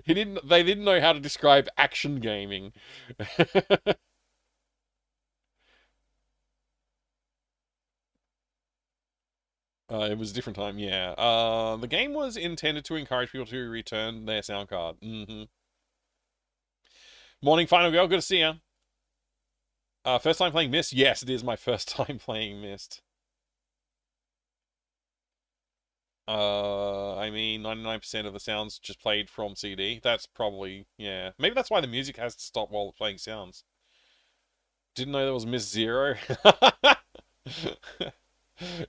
They didn't know how to describe action gaming. It was a different time, yeah. The game was intended to encourage people to return their sound card. Morning, Final Girl. Good to see you. First time playing Myst? Yes, it is my first time playing Myst. I mean, 99% of the sounds just played from CD. That's probably, yeah. Maybe that's why the music has to stop while playing sounds. Didn't know there was Myst-ery.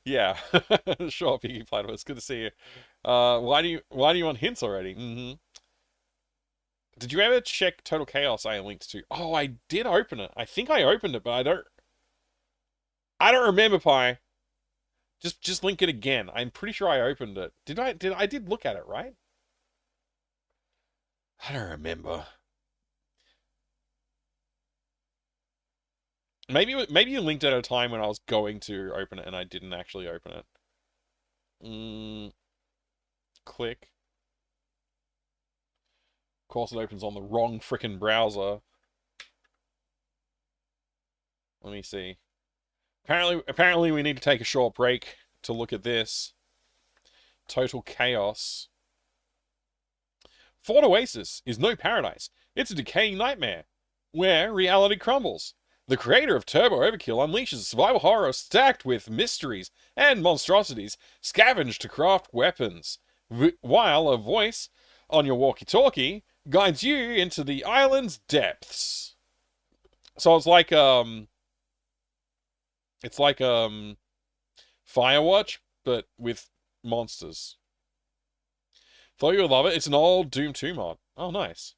Yeah. Sure, Piggy Platypus. It's good to see you. Why do you want hints already? Did you ever check Total Chaos I linked to? Oh, I did open it. I think I opened it, but I don't remember, Pi. Just link it again. I'm pretty sure I opened it. I did look at it, right? I don't remember. Maybe you linked at a time when I was going to open it and I didn't actually open it. Click. Of course, it opens on the wrong frickin' browser. Let me see. Apparently, we need to take a short break to look at this. Total chaos. Fort Oasis is no paradise. It's a decaying nightmare, where reality crumbles. The creator of Turbo Overkill unleashes a survival horror stacked with mysteries and monstrosities scavenged to craft weapons, while a voice on your walkie-talkie guides you into the island's depths. So it's like Firewatch, but with monsters. Thought you would love it. It's an old Doom 2 mod. Oh, nice.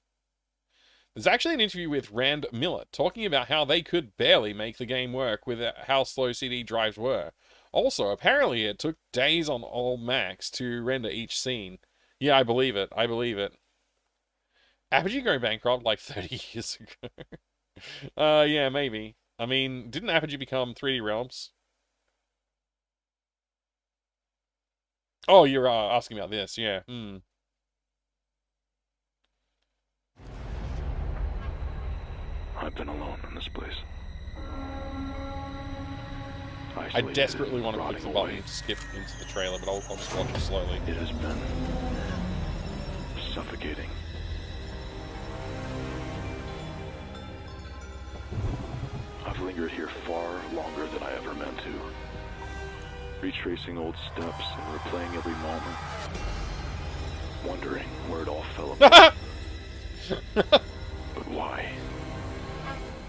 There's actually an interview with Rand Millett talking about how they could barely make the game work with how slow CD drives were. Also, apparently it took days on all Macs to render each scene. Yeah, I believe it. I believe it. Apogee going bankrupt like 30 years ago. Yeah, maybe. I mean, didn't Apogee become 3D Realms? Oh, you're asking about this, yeah. I've been alone in this place. I desperately want to click the button to skip into the trailer, but I'll just watch it slowly. It has been suffocating. I've lingered here far longer than I ever meant to. Retracing old steps and replaying every moment. Wondering where it all fell apart. But why?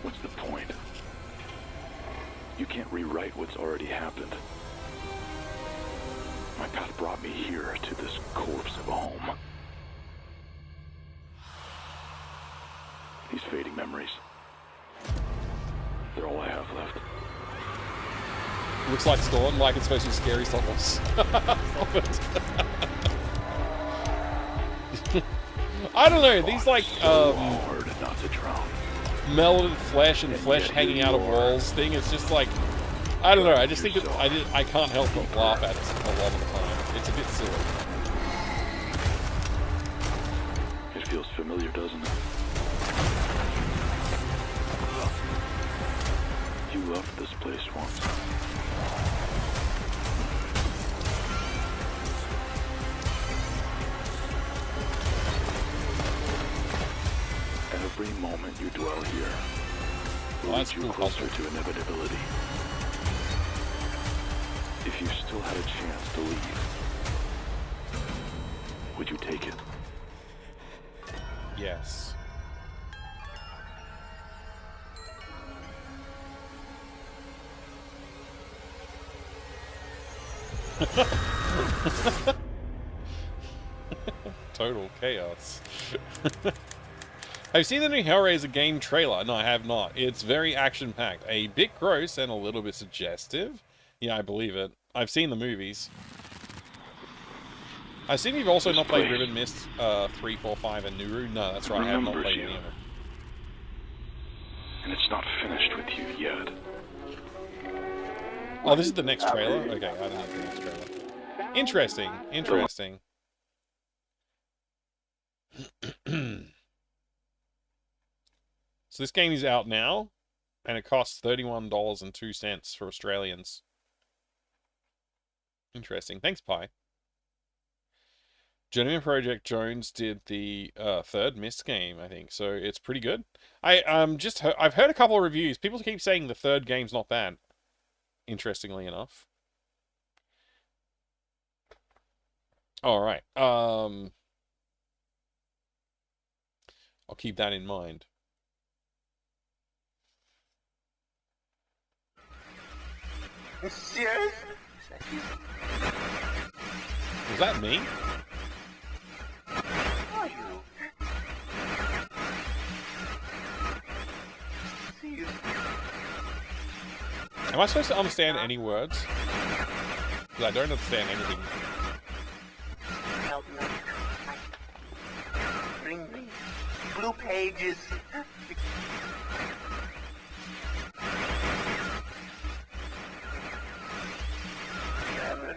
What's the point? You can't rewrite what's already happened. My path brought me here to this corpse of a home. These fading memories. They're all I have left. Looks like Storm, like it's supposed to be scary. Stop it. I don't know, these like hard not to drown. melted flesh and flesh hanging out of walls thing, it's just like, I don't know, I just think I can't help but laugh at it a lot of the time. It's a bit silly. It feels familiar, doesn't it? You loved this place once. Every moment you dwell here will lead you closer to inevitability. If you still had a chance to leave, would you take it? Yes. Total chaos. Have you seen the new Hellraiser game trailer? No, I have not. It's very action-packed. A bit gross and a little bit suggestive. Yeah, I believe it. I've seen the movies. I see you've also not played Ribbon Myst 3, 4, 5, and Nuru. No, that's right. I have not played any of them. And it's not finished with you yet. Oh, this is the next trailer? Okay, I don't know the next trailer. Interesting. Interesting. So this game is out now, and it costs $31.02 for Australians. Interesting. Thanks, Pi. Journeyman Project Jones did the third Myst game, I think, so it's pretty good. I've heard a couple of reviews. People keep saying the third game's not bad. Interestingly enough. All right. I'll keep that in mind. Monsieur? Was that me? Are you? See you. Am I supposed to understand any words? Because I don't understand anything. Help me. Bring me blue pages.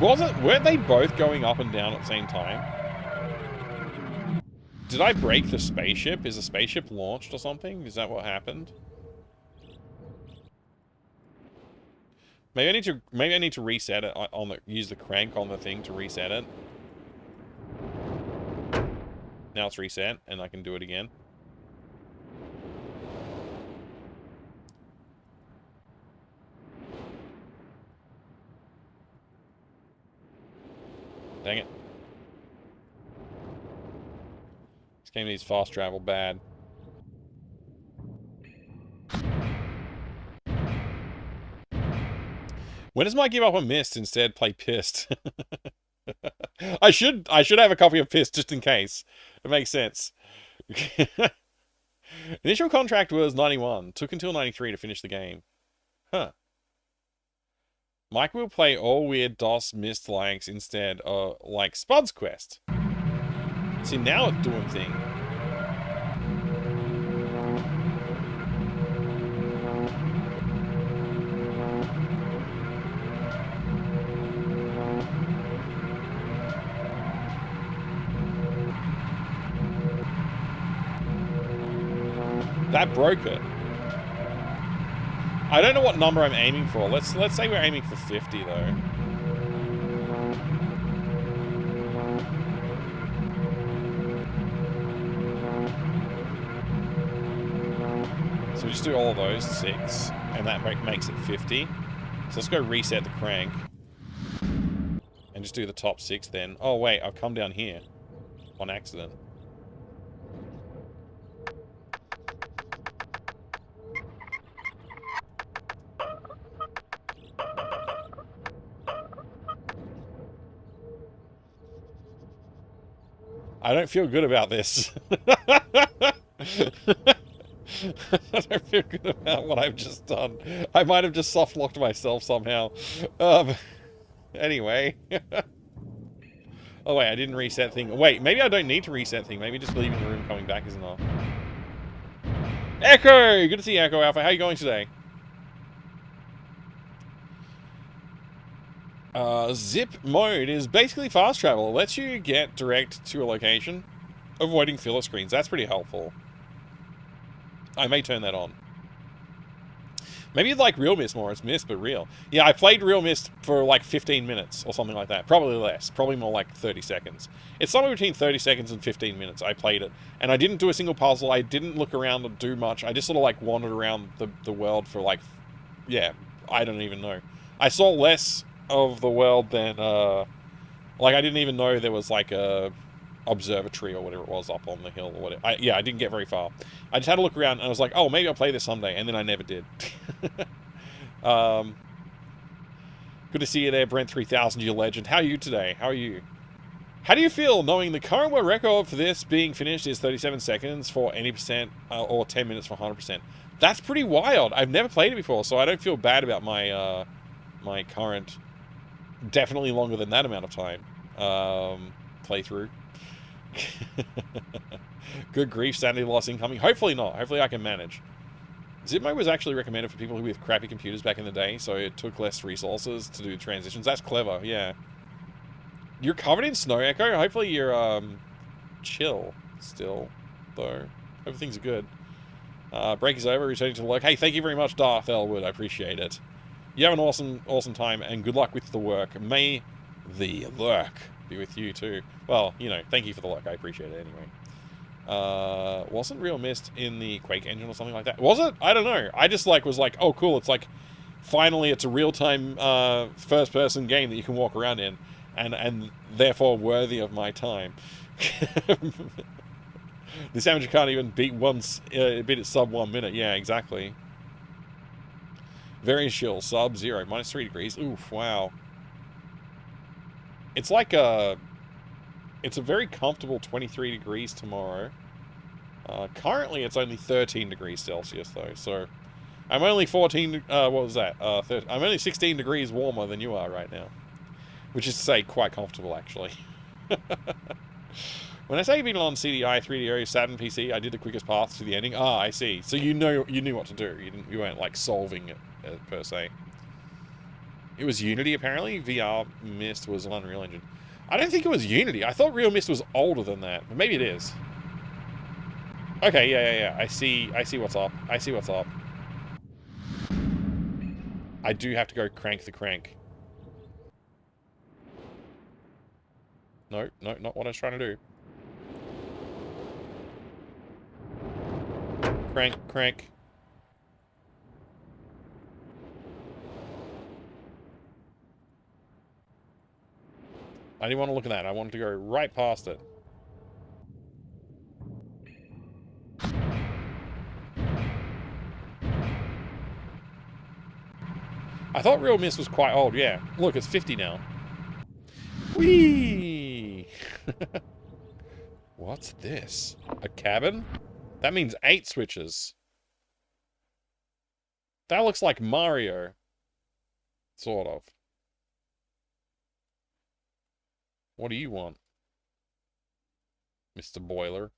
Weren't they both going up and down at the same time? Did I break the spaceship? Is the spaceship launched or something? Is that what happened? Maybe I need to reset it on the use the crank on the thing to reset it. Now it's reset and I can do it again. Dang it. This game needs fast travel bad. When does my give up on Myst instead play Pissed? I should have a copy of Pissed just in case. It makes sense. Initial contract was 91. Took until 93 to finish the game. Huh. Mike will play all weird DOS Myst likes instead of like Spud's Quest. See, now it's doing thing. That broke it. I don't know what number I'm aiming for. Let's say we're aiming for 50 though. So we just do all of those 6, and that makes it 50. So let's go reset the crank and just do the top 6 then. Oh wait, I've come down here on accident. I don't feel good about this. I don't feel good about what I've just done. I might have just soft-locked myself somehow. Anyway. Oh wait, I didn't reset thing. Wait, maybe I don't need to reset thing. Maybe just leaving the room coming back is enough. Echo! Good to see you, Echo Alpha. How are you going today? Zip mode is basically fast travel. It lets you get direct to a location, avoiding filler screens. That's pretty helpful. I may turn that on. Maybe you'd like Real Myst more. It's Myst, but real. Yeah, I played Real Myst for like 15 minutes or something like that. Probably less. Probably more like 30 seconds. It's somewhere between 30 seconds and 15 minutes I played it. And I didn't do a single puzzle. I didn't look around and do much. I just sort of like wandered around the world for like... Yeah, I don't even know. I saw less of the world than... like, I didn't even know there was like a observatory or whatever it was up on the hill or whatever. Yeah, I didn't get very far. I just had to look around and I was like, oh, maybe I'll play this someday, and then I never did. Good to see you there, Brent3000, you legend. How are you today? How are you? How do you feel knowing the current world record for this being finished is 37 seconds for any percent, or 10 minutes for 100%? That's pretty wild. I've never played it before, so I don't feel bad about my my current, definitely longer than that amount of time, playthrough. Good grief, sanity loss incoming. Hopefully not. Hopefully I can manage. Zip mode was actually recommended for people who with crappy computers back in the day, so it took less resources to do transitions. That's clever, yeah. You're covered in snow, Echo. Hopefully you're chill still, though. Hope things are good. Break is over, returning to the lurk. Hey, thank you very much, Darth Elwood. I appreciate it. You have an awesome time, and good luck with the work. May the lurk be with you too. Well, you know, thank you for the luck. I appreciate it anyway. Wasn't Real Myst in the Quake engine or something like that? Was it? I don't know. I just like was like, oh cool, it's like finally it's a real-time first person game that you can walk around in, and therefore worthy of my time. This amateur can't even beat it sub 1 minute. Yeah, exactly. Very chill. Sub-zero. -3 degrees. Oof, wow. It's like it's a very comfortable 23 degrees tomorrow. Currently, it's only 13 degrees Celsius, though, so I'm only 14, what was that? I'm only 16 degrees warmer than you are right now, which is to say quite comfortable, actually. When I say you've been on CDI, 3DO, Saturn PC, I did the quickest path to the ending. Ah, I see. So you knew what to do. You weren't, like, solving it, per se. It was Unity, apparently. VR Myst was an Unreal Engine. I don't think it was Unity. I thought Real Myst was older than that, but maybe it is. Okay, yeah. I see what's up. I see what's up. I do have to go crank the crank. No, not what I was trying to do. Crank. I didn't want to look at that. I wanted to go right past it. I thought Real Myst was quite old, yeah. Look, it's 50 now. Whee! What's this? A cabin? That means 8 switches. That looks like Mario. Sort of. What do you want, Mr. Boiler?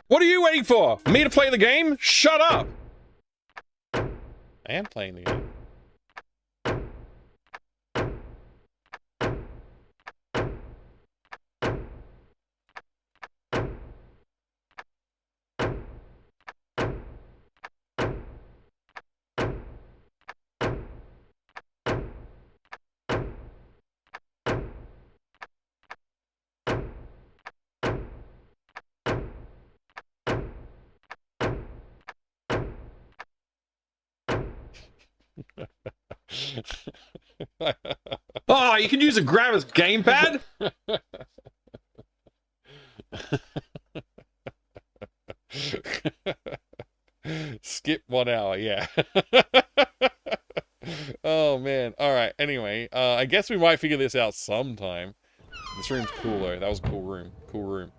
What are you waiting for? Me to play the game? Shut up! I am playing the game. Oh, you can use a Gravis gamepad? Skip 1 hour, yeah. Oh, man. Alright, anyway. I guess we might figure this out sometime. This room's cool, though. That was a cool room. Cool room.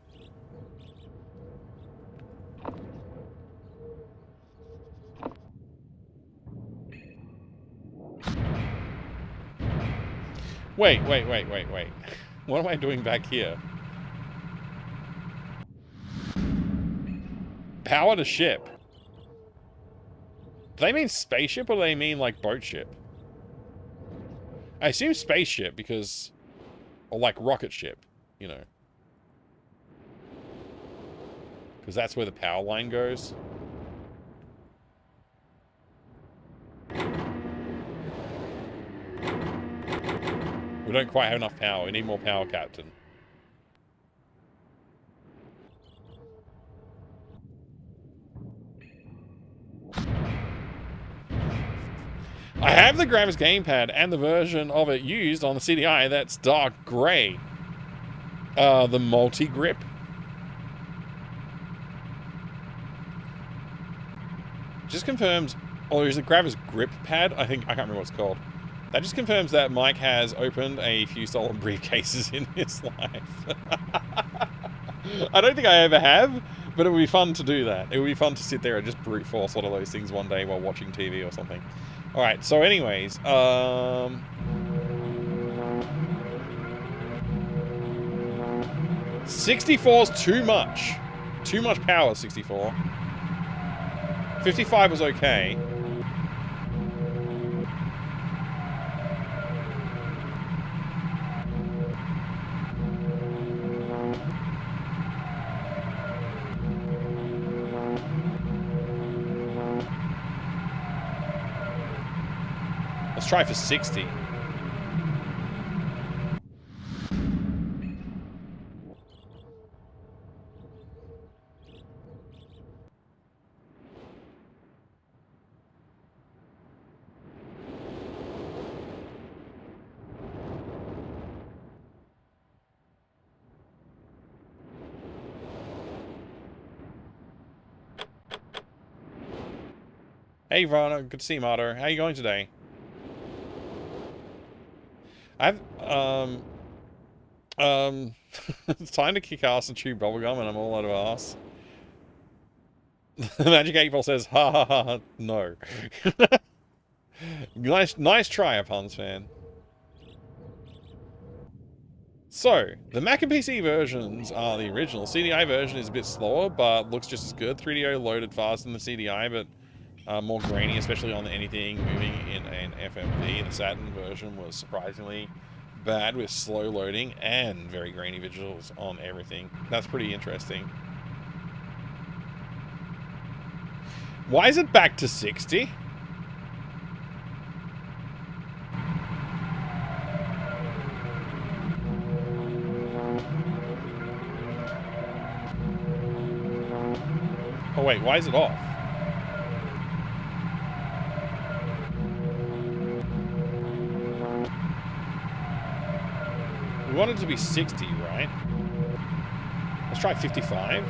Wait. What am I doing back here? Power to ship. Do they mean spaceship or do they mean, like, boat ship? I assume spaceship because... Or, like, rocket ship, you know. Because that's where the power line goes. We don't quite have enough power. We need more power, Captain. I have the Gravis gamepad and the version of it used on the CDI that's dark grey. The multi-grip. Just confirms, or is it Gravis grip pad? I can't remember what it's called. That just confirms that Mike has opened a few stolen briefcases in his life. I don't think I ever have, but it would be fun to do that. It would be fun to sit there and just brute force one of those things one day while watching TV or something. Alright, so anyways, 64's too much. Too much power, 64. 55 was okay. Let's try for 60. Hey, Rana. Good to see you, Marto. How are you going today? It's time to kick ass and chew bubblegum, and I'm all out of ass. Magic 8 Ball says, ha ha ha, ha no. nice try, Puns fan. So, the Mac and PC versions are the original. CDI version is a bit slower, but looks just as good. 3DO loaded faster than the CDI, but more grainy, especially on anything moving in an FMV. The Saturn version was surprisingly bad with slow loading and very grainy visuals on everything. That's pretty interesting. Why is it back to 60? Oh wait, why is it off? We want it to be 60, right? Let's try 55.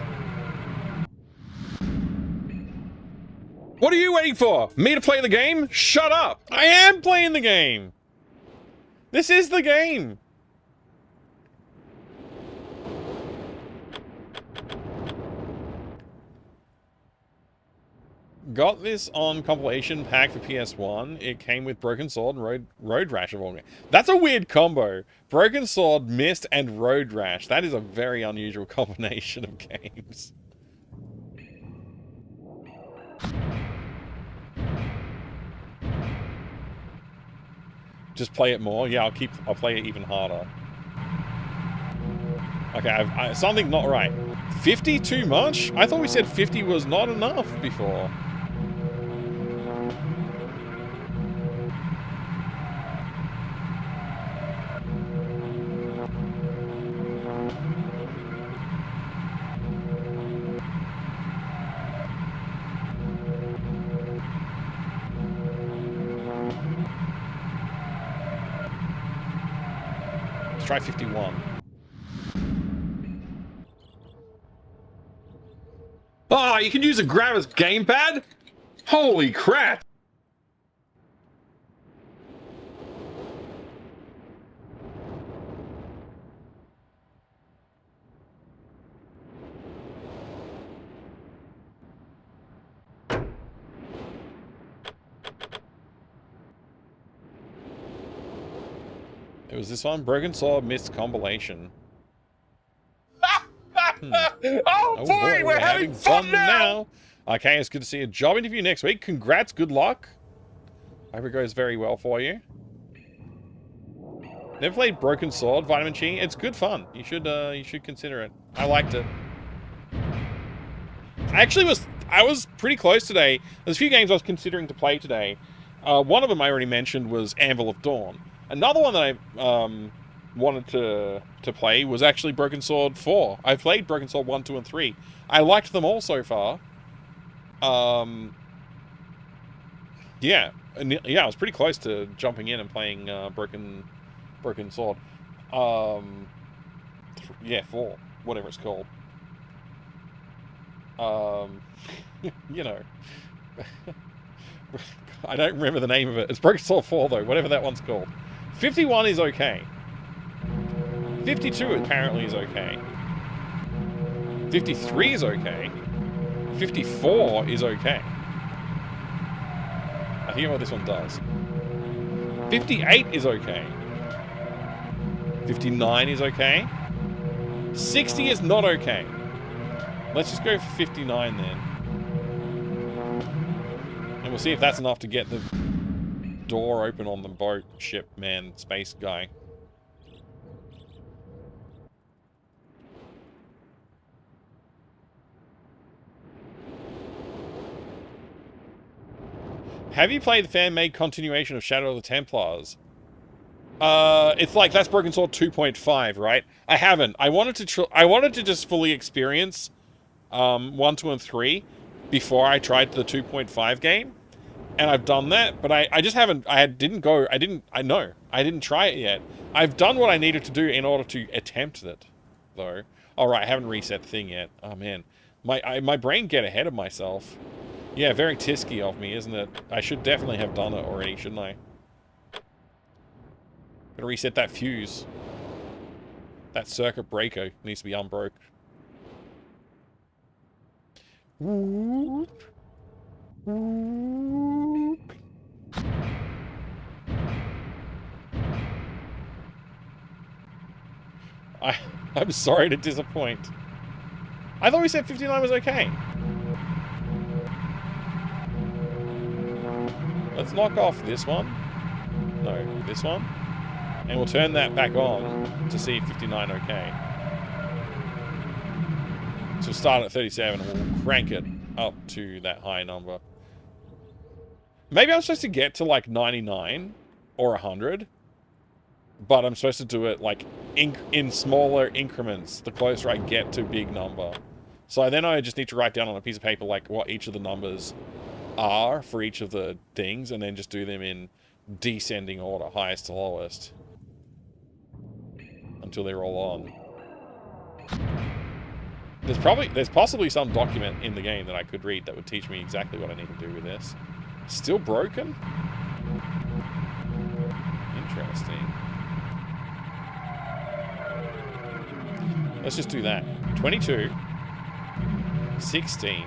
What are you waiting for? Me to play the game? Shut up! I am playing the game! This is the game! Got this on compilation pack for PS1. It came with Broken Sword and Road Rash of all games. That's a weird combo. Broken Sword, Myst, and Road Rash. That is a very unusual combination of games. Just play it more? Yeah, I'll play it even harder. Okay, something not right. 50 too much? I thought we said 50 was not enough before. Let's try 51. Oh, you can use a grabber's gamepad? Holy crap! It was this one, Broken Sword Myst compilation. Oh boy, we're having fun now! Okay, it's good to see you. Job interview next week. Congrats, good luck. I hope it goes very well for you. Never played Broken Sword, Vitamin Chi. It's good fun. You should consider it. I liked it. I was pretty close today. There's a few games I was considering to play today. One of them I already mentioned was Anvil of Dawn. Another one that I wanted to play was actually Broken Sword 4. I played Broken Sword 1, 2, and 3. I liked them all so far. Yeah, I was pretty close to jumping in and playing Broken Sword. Yeah, 4, whatever it's called. You know. I don't remember the name of it. It's Broken Sword 4 though, whatever that one's called. 51 is okay. 52 apparently is okay. 53 is okay. 54 is okay. I hear what this one does. 58 is okay. 59 is okay. 60 is not okay. Let's just go for 59 then. And we'll see if that's enough to get the door open on the boat, ship, man, space guy. Have you played the fan-made continuation of Shadow of the Templars? It's like, that's Broken Sword 2.5, right? I haven't. I wanted to just fully experience 1, 2, and 3 before I tried the 2.5 game. And I've done that, but I just haven't, I didn't try it yet. I've done what I needed to do in order to attempt it, though. Alright, I haven't reset the thing yet. Oh man. My brain get ahead of myself. Yeah, very tisky of me, isn't it? I should definitely have done it already, shouldn't I? Gotta reset that fuse. That circuit breaker needs to be unbroke. Whoop. Whoop. I'm sorry to disappoint. I thought we said 59 was okay. Let's knock off this one. No, this one. And we'll turn that back on to see 59 okay. So we'll start at 37 and we'll crank it up to that high number. Maybe I'm supposed to get to like 99 or 100. But I'm supposed to do it like in smaller increments the closer I get to big number. So then I just need to write down on a piece of paper like what each of the numbers are for each of the things, and then just do them in descending order, highest to lowest, until they're all on. There's possibly some document in the game that I could read that would teach me exactly what I need to do with this. Still broken? Interesting. Let's just do that. 22, 16.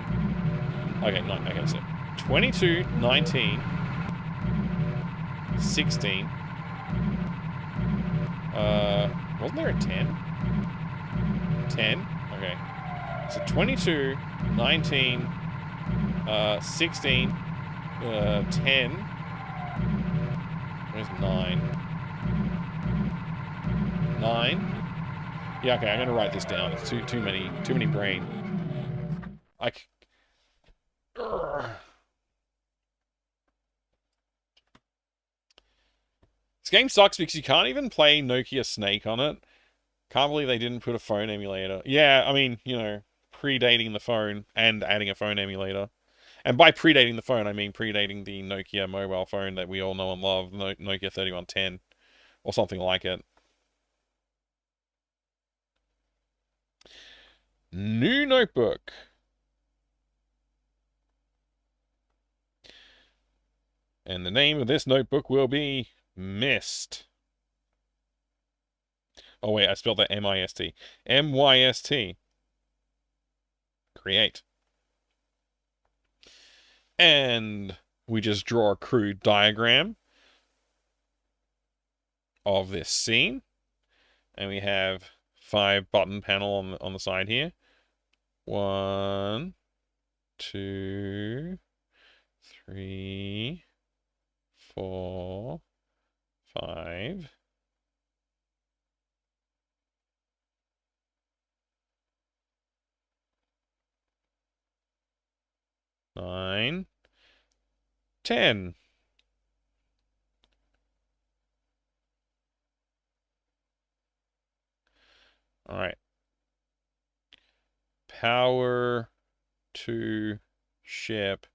Okay, no, okay, so 22, 19, 16. Wasn't there a 10? 10? Okay. So 22, 19, 16, 10. Where's 9? 9. Yeah, okay, I'm gonna write this down. It's too many brain. This game sucks because you can't even play Nokia Snake on it. Can't believe they didn't put a phone emulator. Yeah, I mean, you know, predating the phone and adding a phone emulator. And by predating the phone, I mean predating the Nokia mobile phone that we all know and love, Nokia 3110, or something like it. New notebook. And the name of this notebook will be Myst. Oh wait, I spelled that M-I-S-T. M-Y-S-T. Create. And we just draw a crude diagram of this scene. And we have 5 button panel on the side here. 1, 2, 3, 4, 5. 9, 10. All right. Power to ship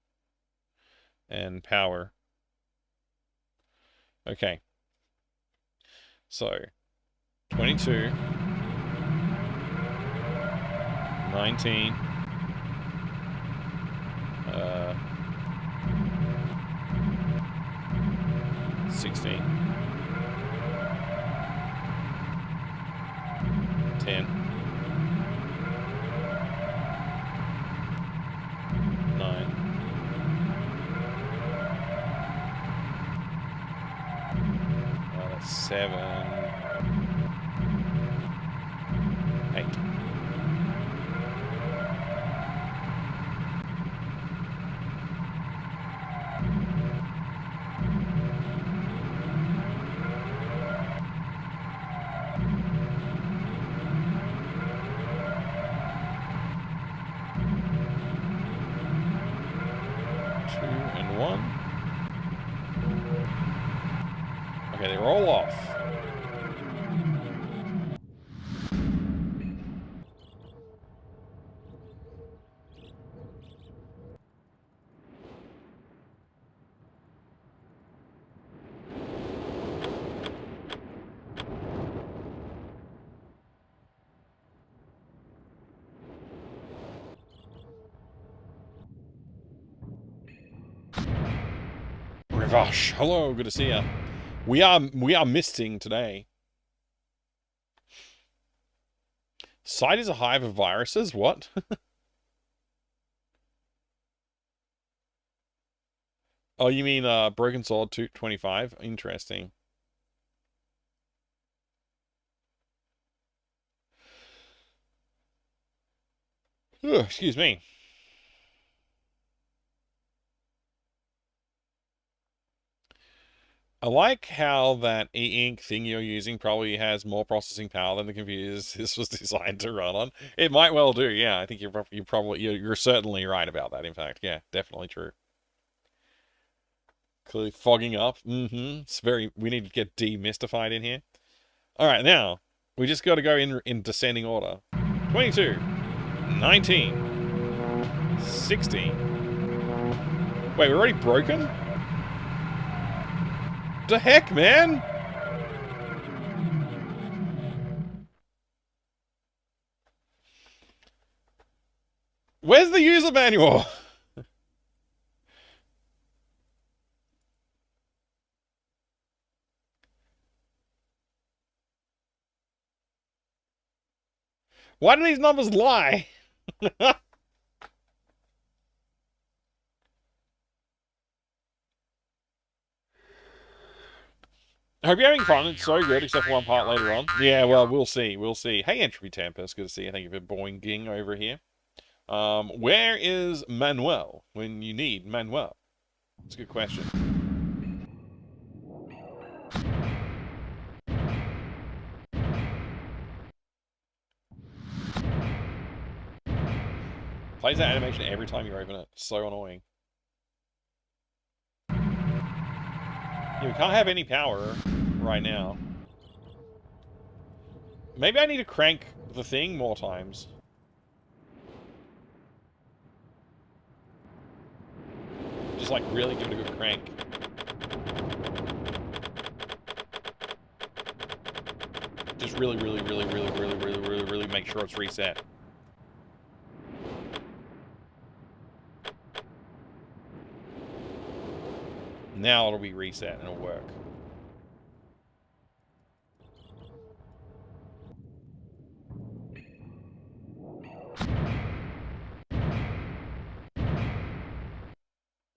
and power. Okay. So 22, 19, 16, 10, 9, 7, 8. And 1. Okay, they're all off. Gosh, hello, good to see you. We are misting today. Site is a hive of viruses? What? Oh, you mean Broken Sword 225? Interesting. Ugh, excuse me. I like how that e-ink thing you're using probably has more processing power than the computers this was designed to run on. It might well do, yeah. I think you're certainly right about that. In fact, yeah, definitely true. Clearly fogging up. It's very. We need to get demystified in here. All right, now we just got to go in descending order. 22, 19, 16. Wait, we're already broken? The heck, man? Where's the user manual? Why do these numbers lie? I hope you're having fun. It's so good, except for one part later on. Yeah, well, we'll see. We'll see. Hey, Entropy Tempest. Good to see you. Thank you for boinging over here. Where is Manuel when you need Manuel? It's a good question. Plays that animation every time you open it. So annoying. Yeah, we can't have any power right now. Maybe I need to crank the thing more times. Just like really give it a good crank. Just really make sure it's reset. Now it'll be reset and it'll work.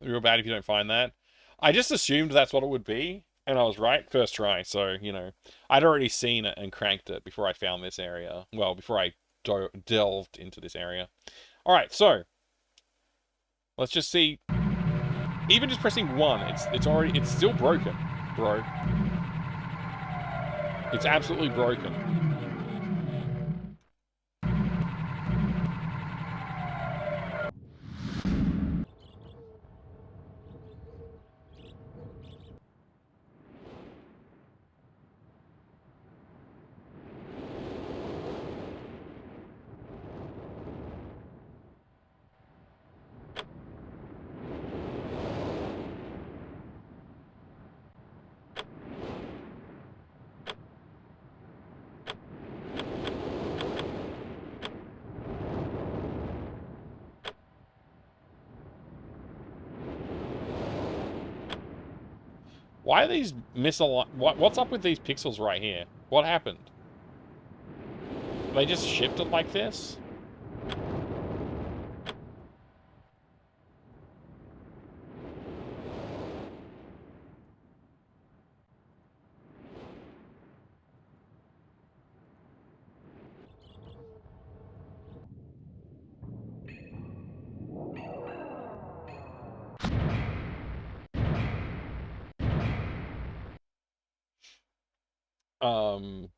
Real bad if you don't find that. I just assumed that's what it would be, and I was right first try. So, you know, I'd already seen it and cranked it before I found this area. Well, before I delved into this area. All right, so let's just see. Even just pressing 1, it's still broken, bro. It's absolutely broken. Why are these misaligned? What's up with these pixels right here? What happened? They just shipped it like this? Um...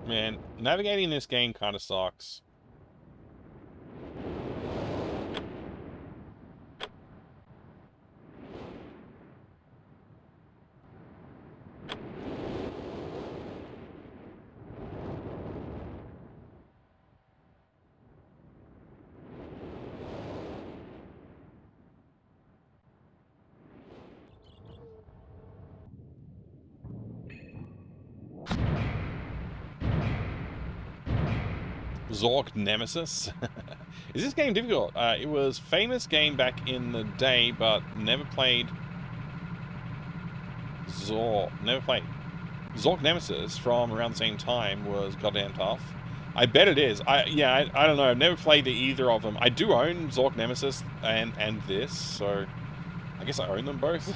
Man, navigating this game kind of sucks. Zork Nemesis. Is this game difficult? It was famous game back in the day, but never played Never played. Zork Nemesis from around the same time was goddamn tough. I bet it is. I don't know. I've never played either of them. I do own Zork Nemesis and this, so I guess I own them both.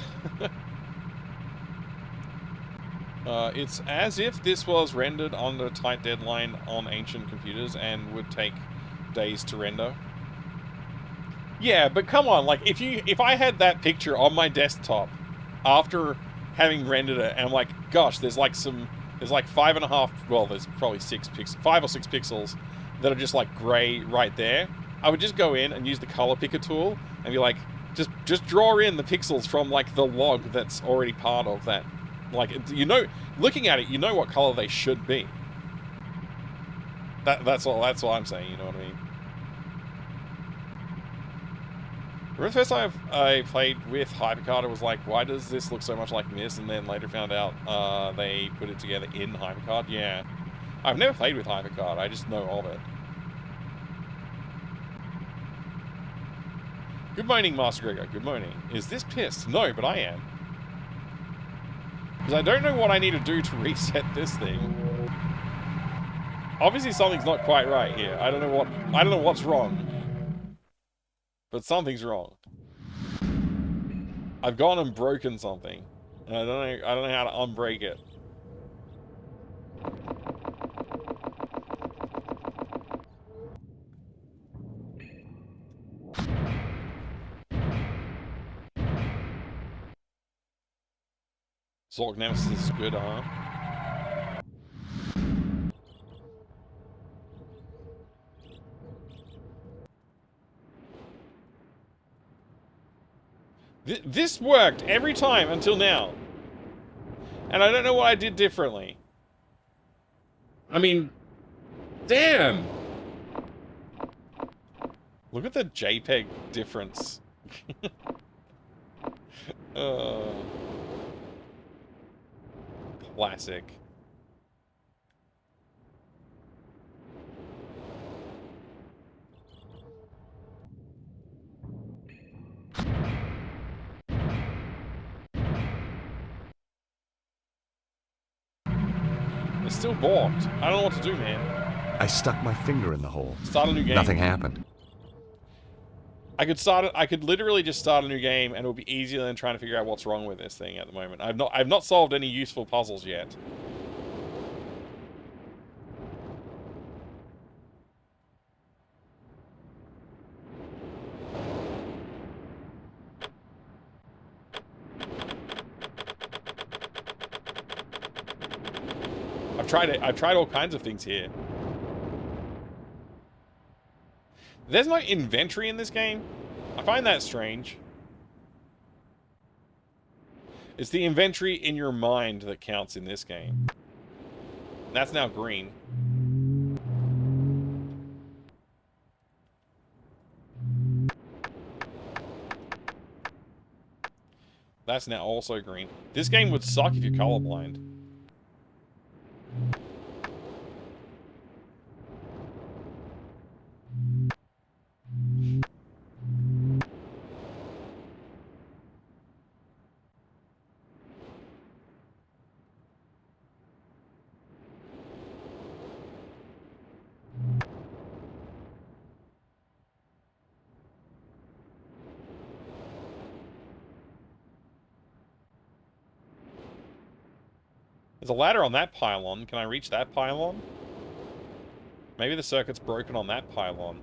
It's as if this was rendered under a tight deadline on ancient computers and would take days to render. Yeah, but come on, like if I had that picture on my desktop after having rendered it, and I'm like, gosh, there's like 5.5, well, there's probably 5 or 6 pixels that are just like gray right there. I would just go in and use the color picker tool and be like, just draw in the pixels from like the log that's already part of that. Like, you know, looking at it, you know what color they should be. That's all I'm saying, you know what I mean? Remember the first time I played with Hypercard, it was like, why does this look so much like Myst? And then later found out they put it together in Hypercard. Yeah. I've never played with Hypercard, I just know of it. Good morning, Master Gregor. Good morning. Is this pissed? No, but I am. Because I don't know what I need to do to reset this thing. Obviously something's not quite right here. I don't know what's wrong. But something's wrong. I've gone and broken something. And I don't know how to unbreak it. Zork Nemesis is good, huh? This worked every time until now. And I don't know what I did differently. I mean, damn. Look at the JPEG difference. Classic. It's still balked. I don't know what to do, man. I stuck my finger in the hole. Start a new game. Nothing happened. I could literally just start a new game, and it would be easier than trying to figure out what's wrong with this thing at the moment. I've not solved any useful puzzles yet. I've tried all kinds of things here. There's no inventory in this game. I find that strange. It's the inventory in your mind that counts in this game. That's now green. That's now also green. This game would suck if you're colorblind. There's a ladder on that pylon. Can I reach that pylon? Maybe the circuit's broken on that pylon.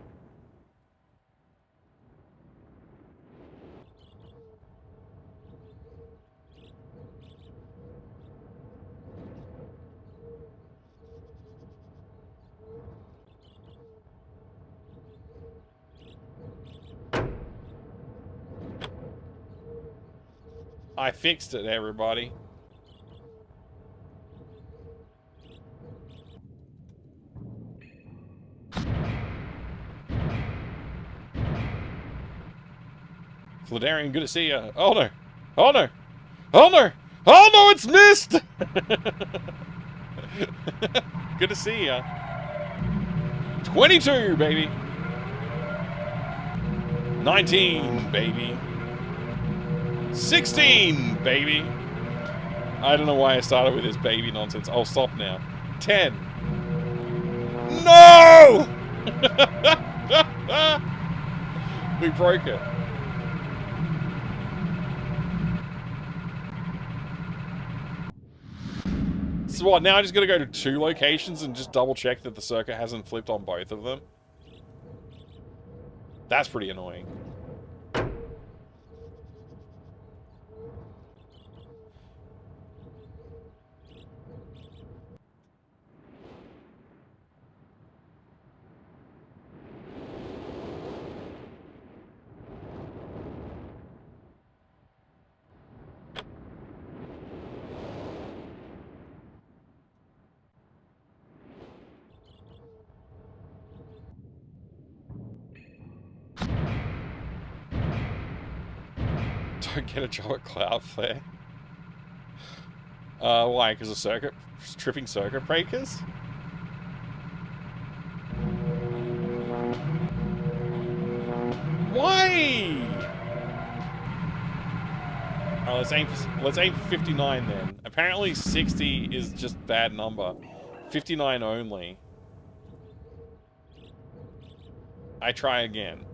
I fixed it, everybody. Fladarian, good to see you. Oh no! Oh no! Oh no! Oh no! It's Myst! Good to see ya. 22, baby. 19, baby. 16, baby. I don't know why I started with this baby nonsense. I'll stop now. 10. No! We broke it. So what, now I just gotta go to 2 locations and just double check that the circuit hasn't flipped on both of them? That's pretty annoying. Don't get a job at Cloudflare. Why? Because of tripping circuit breakers? Why? Oh, let's aim for 59 then. Apparently 60 is just bad number. 59 only. I try again.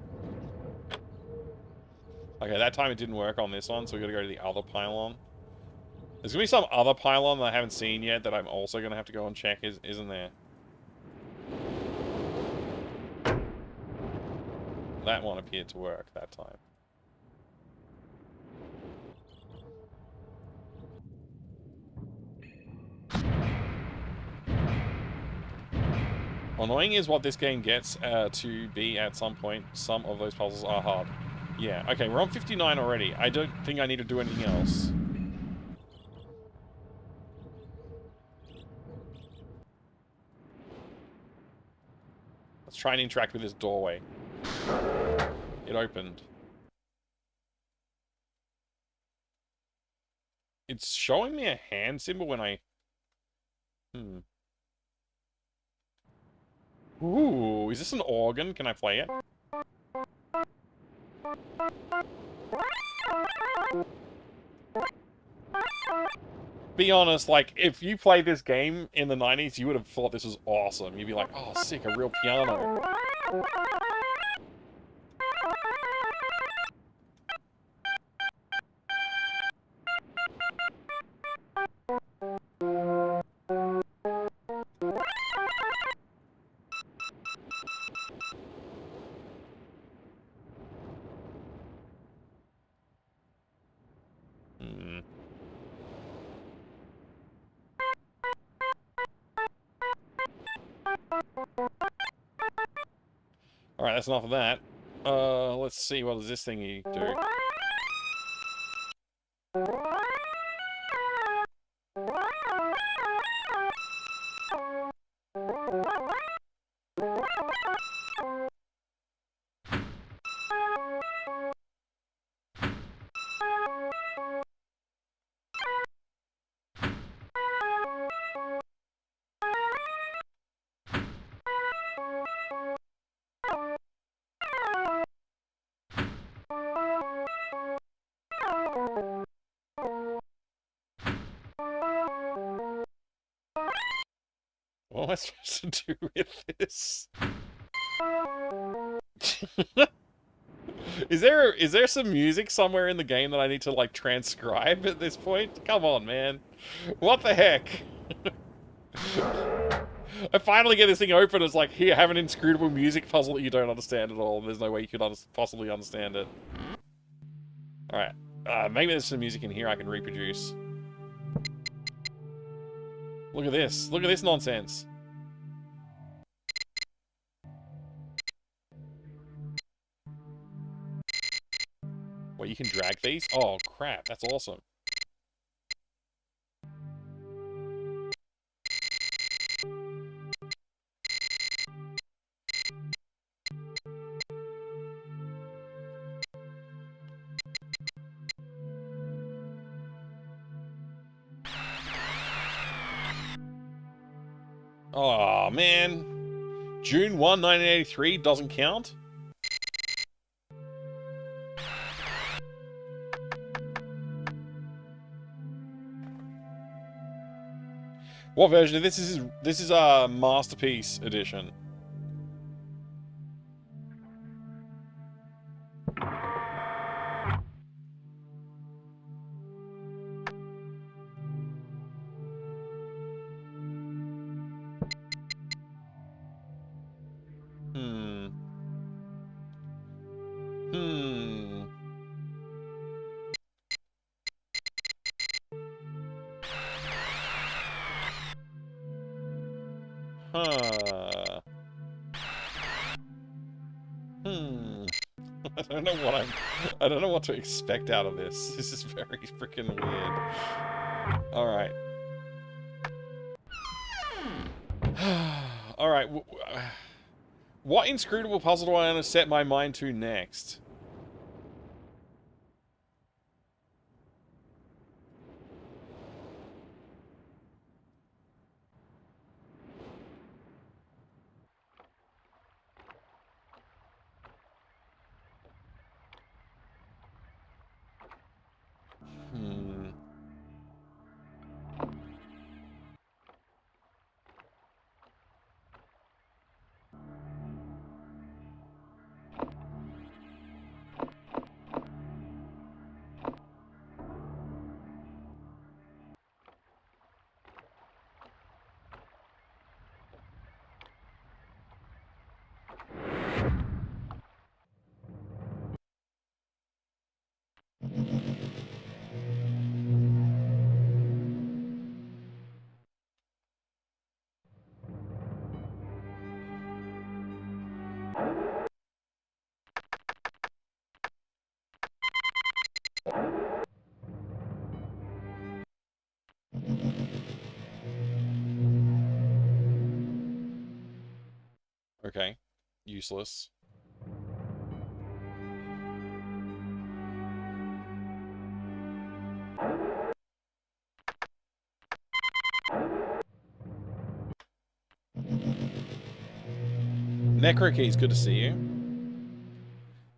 Okay, that time it didn't work on this one, so we gotta go to the other pylon. There's gonna be some other pylon that I haven't seen yet that I'm also gonna have to go and check, isn't there? That one appeared to work that time. Annoying is what this game gets to be at some point. Some of those puzzles are hard. Yeah, okay, we're on 59 already. I don't think I need to do anything else. Let's try and interact with this doorway. It opened. It's showing me a hand symbol when I... Ooh, is this an organ? Can I play it? Be honest, like, if you played this game in the 90s, you would have thought this was awesome. You'd be like, oh, sick, a real piano. Alright, that's enough of that. Let's see, what does this thingy do? What am I supposed to do with this? Is there some music somewhere in the game that I need to, like, transcribe at this point? Come on, man. What the heck? I finally get this thing open, it's like, here, have an inscrutable music puzzle that you don't understand at all, and there's no way you could possibly understand it. Alright. Maybe there's some music in here I can reproduce. Look at this. Look at this nonsense. Wait, you can drag these? Oh, crap. That's awesome. Oh, man. June 1, 1983 doesn't count? What version of this is? This is a Masterpiece edition. I don't know what to expect out of this. This is very freaking weird. Alright. Alright. What inscrutable puzzle do I want to set my mind to next? Okay. Useless. Necrokeys, good to see you. It'd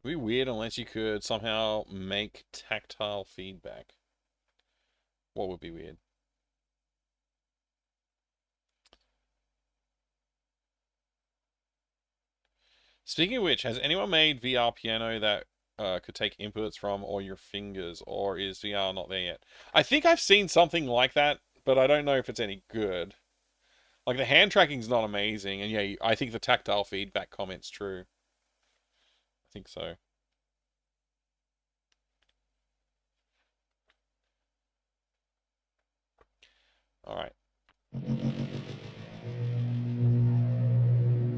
be weird unless you could somehow make tactile feedback. What would be weird? Speaking of which, has anyone made VR piano that could take inputs from all your fingers, or is VR not there yet? I think I've seen something like that, but I don't know if it's any good. Like, the hand tracking's not amazing, and yeah, I think the tactile feedback comment's true. I think so. Alright.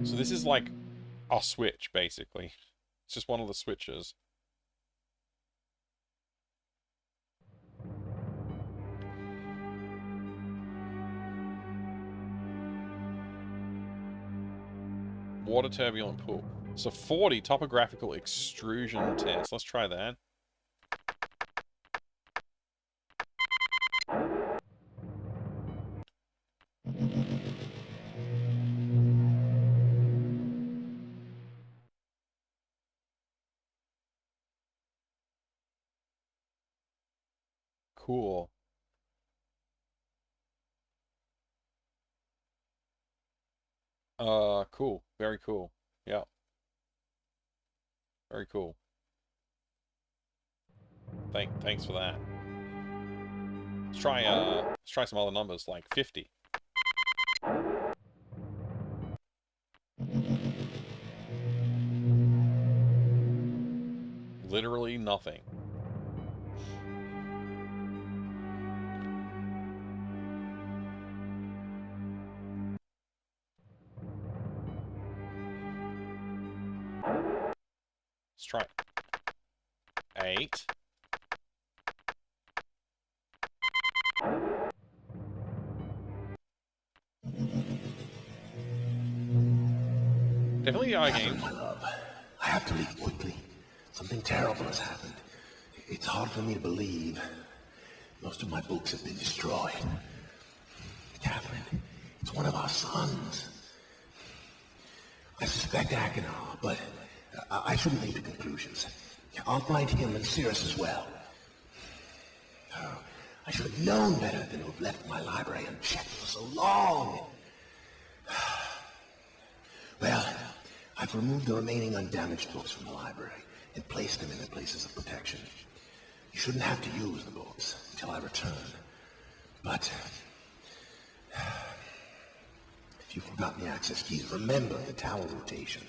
So this is like a switch, basically. It's just one of the switches. Water turbulent pool. So 40 topographical extrusion test. Let's try that. Cool. Cool. Very cool. Yeah. Very cool. Thanks for that. Let's try some other numbers, like 50. Literally nothing. Let's try it. 8. Definitely the game. My love, I have to leave quickly. Something terrible has happened. It's hard for me to believe. Most of my books have been destroyed. Catherine, it's one of our sons. I suspect Achenar, but I shouldn't leap to conclusions. I'll find him and Cirrus as well. Oh, I should have known better than to have left my library unchecked for so long. Well, I've removed the remaining undamaged books from the library and placed them in their places of protection. You shouldn't have to use the books until I return. But if you've forgotten the access keys, remember the tower rotation.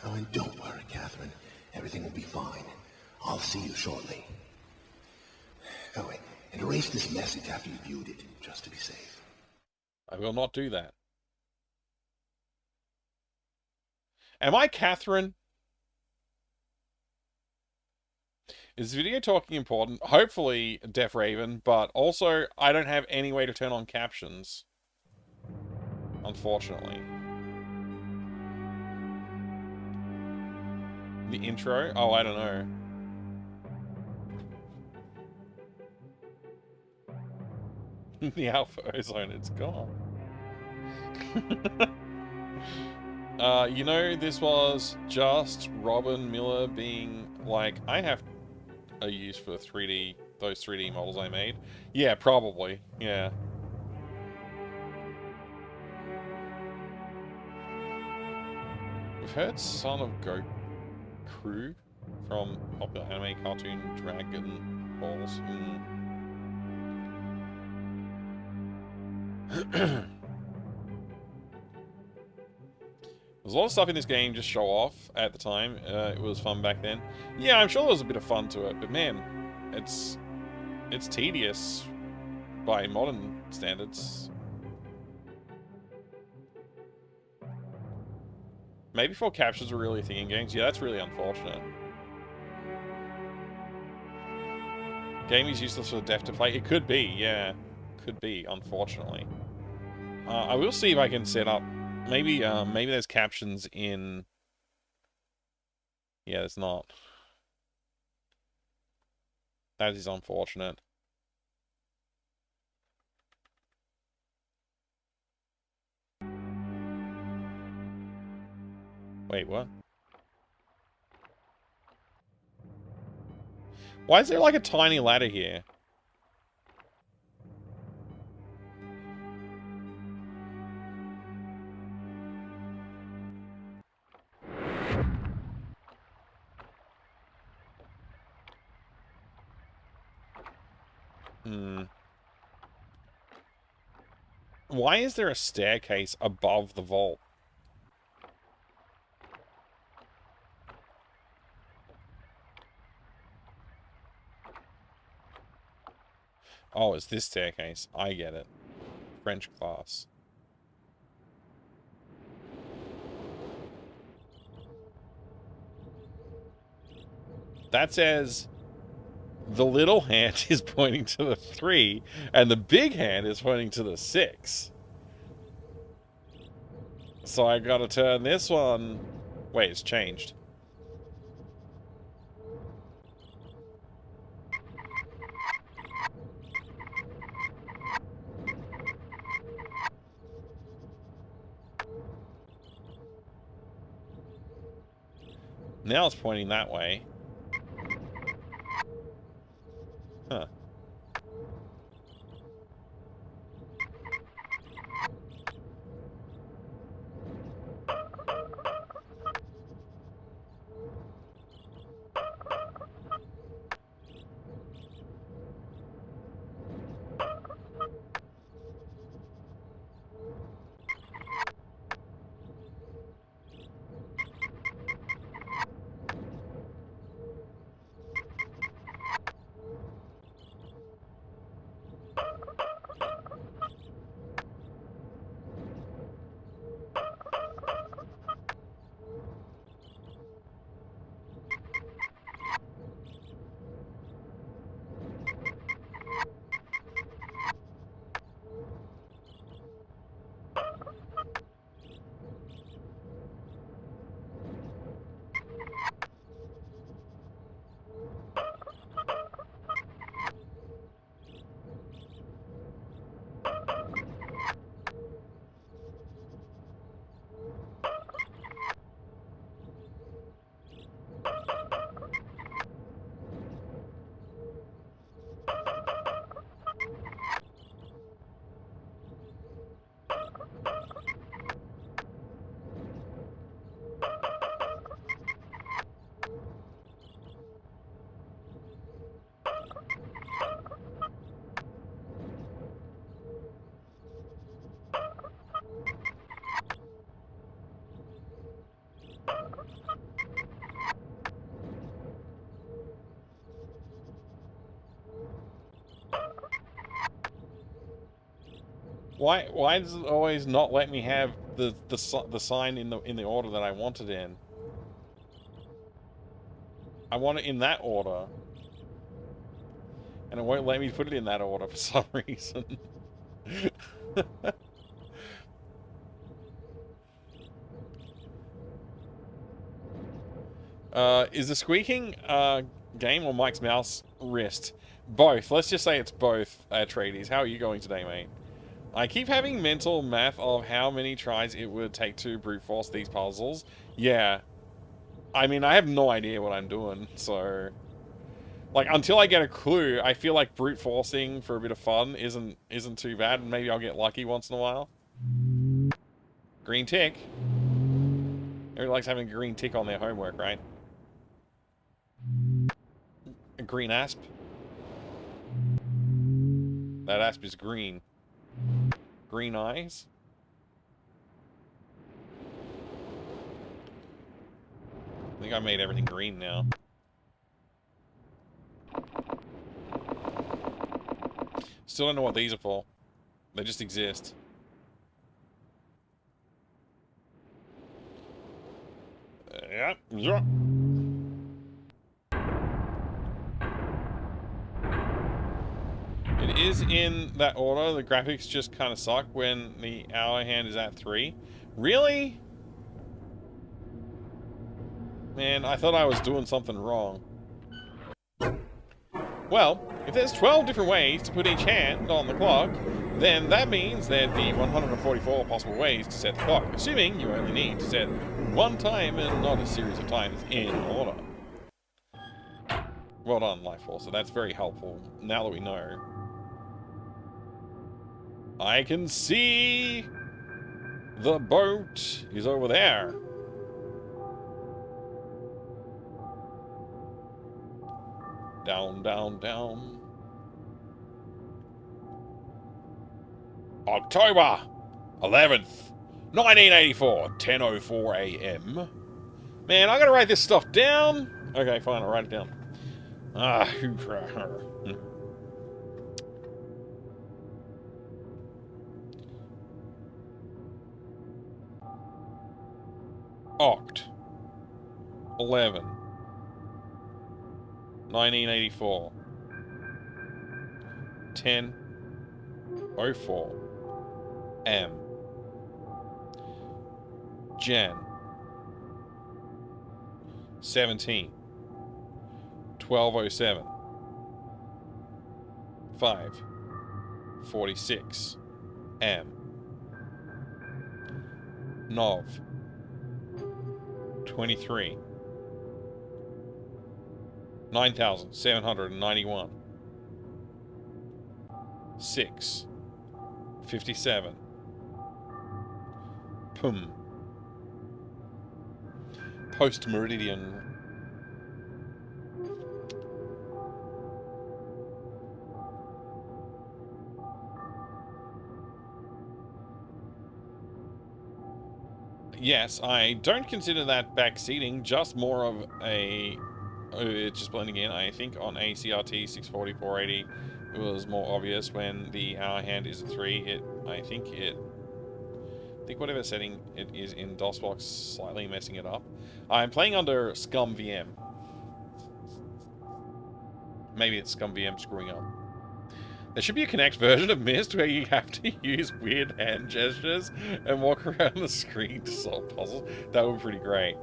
Oh, and don't worry, Catherine. Everything will be fine. I'll see you shortly. Oh, wait, and erase this message after you viewed it, just to be safe. I will not do that. Am I Catherine? Is video talking important? Hopefully, Deaf Raven, but also I don't have any way to turn on captions. Unfortunately. The intro? Oh, I don't know. The alpha ozone, it's gone. You know, this was just Robin Miller being like, I have a use for those 3D models I made. Yeah, probably. Yeah. We've heard Son of Goku from popular anime cartoon Dragon Balls. There's a lot of stuff in this game just show off at the time. It was fun back then. Yeah, I'm sure there was a bit of fun to it, but man, it's tedious by modern standards. Maybe before captions were really a thing in games. Yeah, that's really unfortunate. Game is useless for the deaf to play. It could be, yeah. Could be, unfortunately. I will see if I can set up... Maybe there's captions in... Yeah, there's not. That is unfortunate. Wait, what? Why is there like a tiny ladder here? Why is there a staircase above the vault? Oh, it's this staircase. I get it. French class. That says the little hand is pointing to the 3, and the big hand is pointing to the 6. So I gotta turn this one... Wait, it's changed. Now it's pointing that way. Huh. Why does it always not let me have the sign in the order that I want it in? I want it in that order. And it won't let me put it in that order for some reason. Is the squeaking game or Mike's mouse wrist? Both. Let's just say it's both, Atreides. How are you going today, mate? I keep having mental math of how many tries it would take to brute force these puzzles. Yeah. I mean, I have no idea what I'm doing, so... Like, until I get a clue, I feel like brute forcing for a bit of fun isn't too bad, and maybe I'll get lucky once in a while. Green tick. Everyone likes having a green tick on their homework, right? A green asp. That asp is green. Green eyes. I think I made everything green now. Still don't know what these are for. They just exist. Yeah. It is in that order. The graphics just kind of suck when the hour hand is at 3. Really? Man, I thought I was doing something wrong. Well, if there's 12 different ways to put each hand on the clock, then that means there'd be 144 possible ways to set the clock, assuming you only need to set one time and not a series of times in order. Well done, Life Force. So that's very helpful, now that we know. I can see the boat is over there. Down, down, down. October 11th, 1984, 10:04 a.m. Man, I gotta write this stuff down. Okay, fine, I'll write it down. Oct 11 1984 10:04 M Jan 17 12:07 5:46 M Nov 23 9,791 6:57 Pum Post Meridian. Yes, I don't consider that backseating, just more of a... it's just blending in. I think on a CRT 640, 480, it was more obvious when the hour hand is a 3. I think whatever setting it is in DOSBox slightly messing it up. I'm playing under Scum VM. Maybe it's Scum VM screwing up. There should be a Kinect version of Myst where you have to use weird hand gestures and walk around the screen to solve puzzles. That would be pretty great.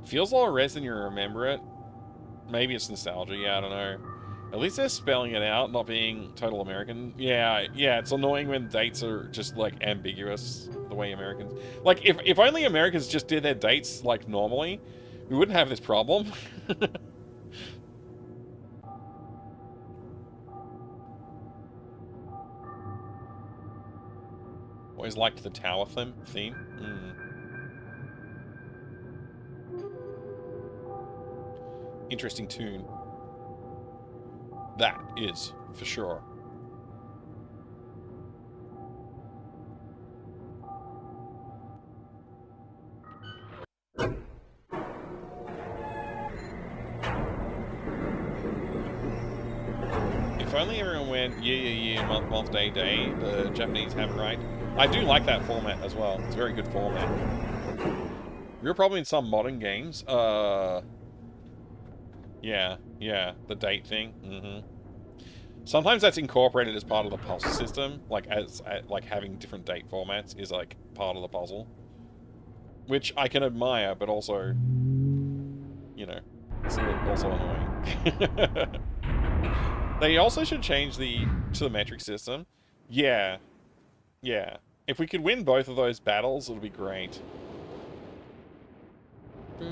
Feels a lot less than you remember it. Maybe it's nostalgia, yeah, I don't know. At least they're spelling it out, not being total American. Yeah, it's annoying when dates are just, like, ambiguous, the way Americans... Like, if only Americans just did their dates, like, normally, we wouldn't have this problem. Always liked the tower theme. Interesting tune. That is for sure. if only everyone went year, month, day, the Japanese have it right. I do like that format as well. It's a very good format. Real problem in some modern games. Yeah, the date thing. Sometimes that's incorporated as part of the puzzle system, like having different date formats is like part of the puzzle, which I can admire, but also, you know, it's also annoying. They also should change to the metric system. Yeah. If we could win both of those battles, it would be great. I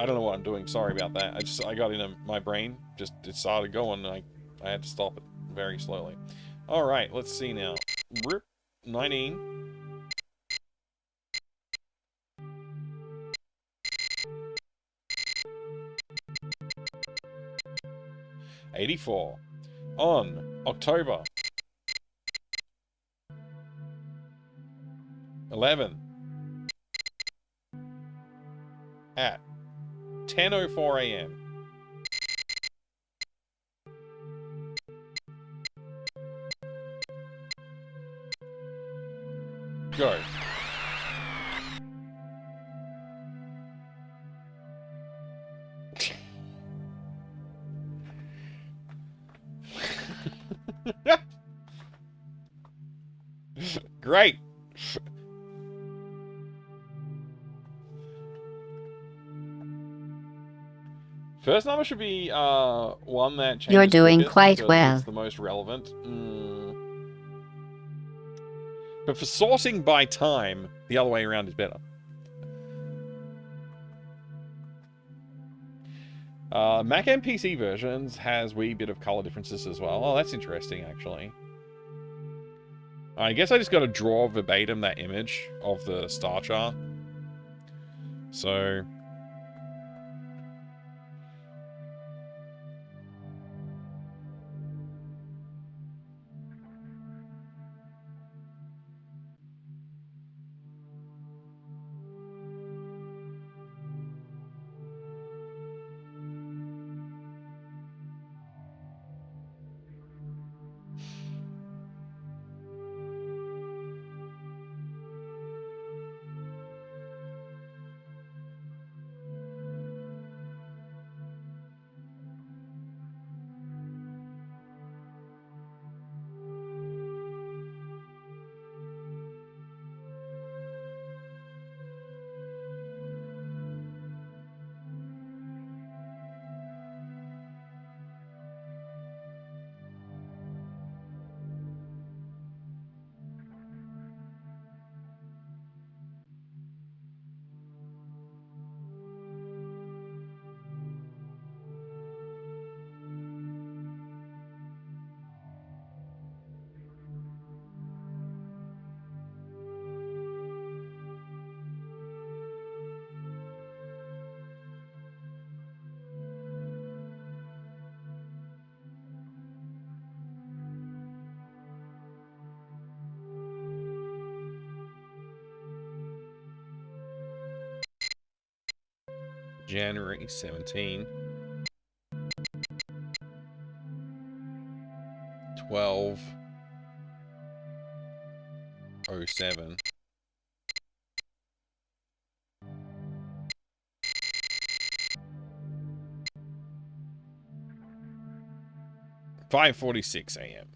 don't know what I'm doing. Sorry about that. I got into my brain. Just it started going, and I had to stop it very slowly. All right, let's see now. 19. '84 on October 11 at 10:04 a.m. Go. Great. First number should be one that changes. You're doing quickest quite because well. it's the most relevant. But for sorting by time, the other way around is better. Mac and PC versions has wee bit of color differences as well. Oh, that's interesting, actually. I guess I just got to draw verbatim that image of the star chart. So... January 17. 12:07. $5:46 a.m.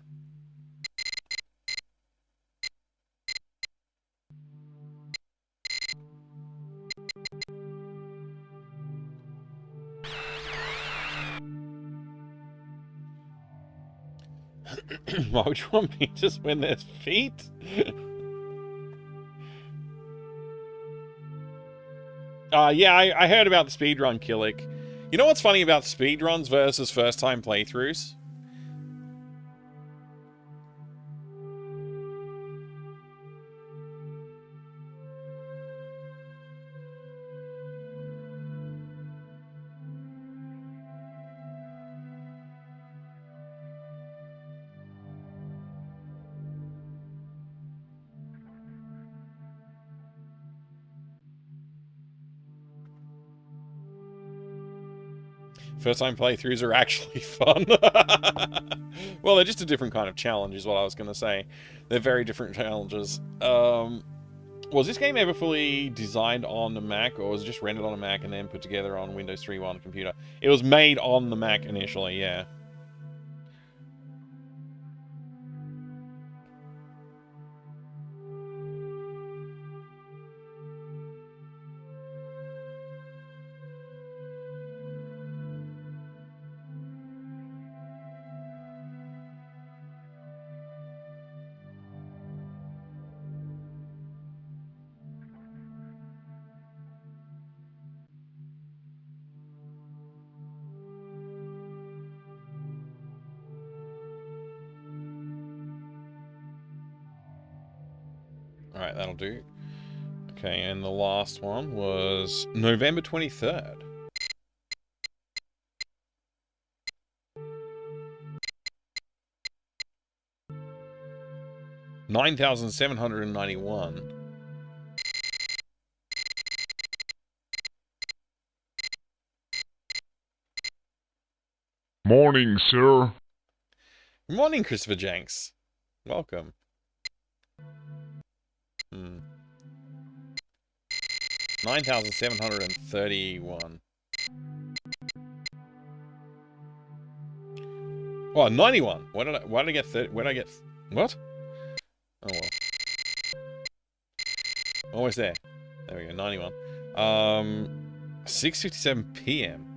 Why would you want me to win their feet? Yeah, I heard about the speedrun, Killick. You know what's funny about speedruns versus first-time playthroughs? First time playthroughs are actually fun. Well, they're just a different kind of challenge, is what I was going to say. They're very different challenges. Was this game ever fully designed on the Mac, or was it just rendered on a Mac and then put together on Windows 3.1 computer? It was made on the Mac initially, yeah. Alright, that'll do. Okay, and the last one was November 23rd. $9,791. Morning, sir. Good morning, Christopher Jenks. Welcome. 9,731. Well, 91. Why did I get 30? Where did I get? What? Oh well. Almost there. There we go. 91. 6:57 p.m.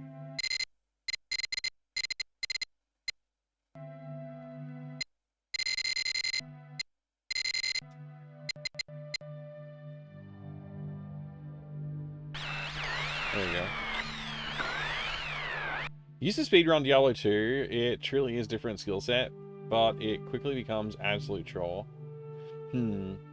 There we go. Used to speedrun Diablo 2, it truly is different skill set, but it quickly becomes absolute chore.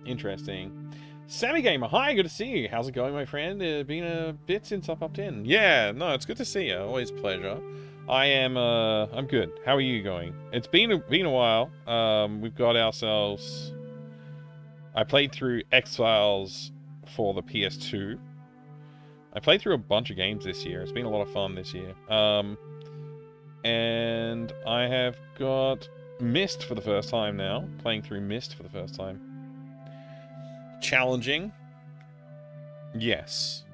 Interesting. Sammy Gamer, hi, good to see you. How's it going, my friend? It's been a bit since I popped in. Yeah, no, it's good to see you. Always a pleasure. I'm good. How are you going? It's been a while. We've got ourselves... I played through X-Files for the PS2. I played through a bunch of games this year. It's been a lot of fun this year. And I have got Myst for the first time now. Playing through Myst for the first time. Challenging? Yes.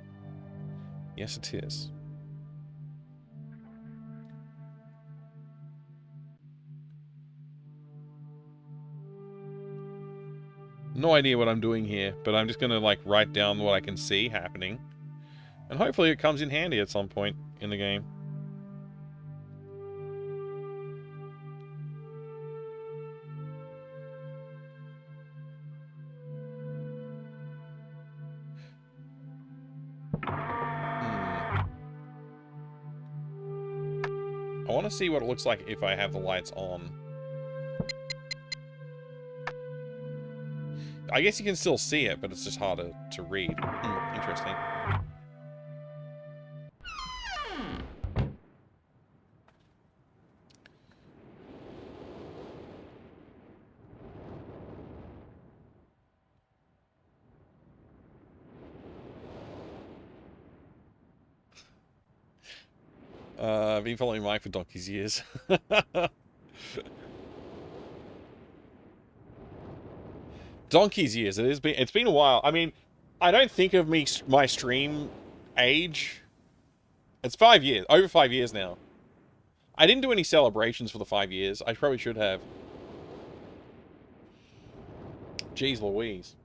Yes, it is. No idea what I'm doing here, but I'm just gonna, like, write down what I can see happening. And hopefully it comes in handy at some point in the game. I want to see what it looks like if I have the lights on. I guess you can still see it, but it's just harder to read. Interesting. I've been following Mike for donkey's years. Donkey's years. It's been a while. I mean, I don't think of my stream age. It's 5 years. Over 5 years now. I didn't do any celebrations for the 5 years. I probably should have. Jeez Louise.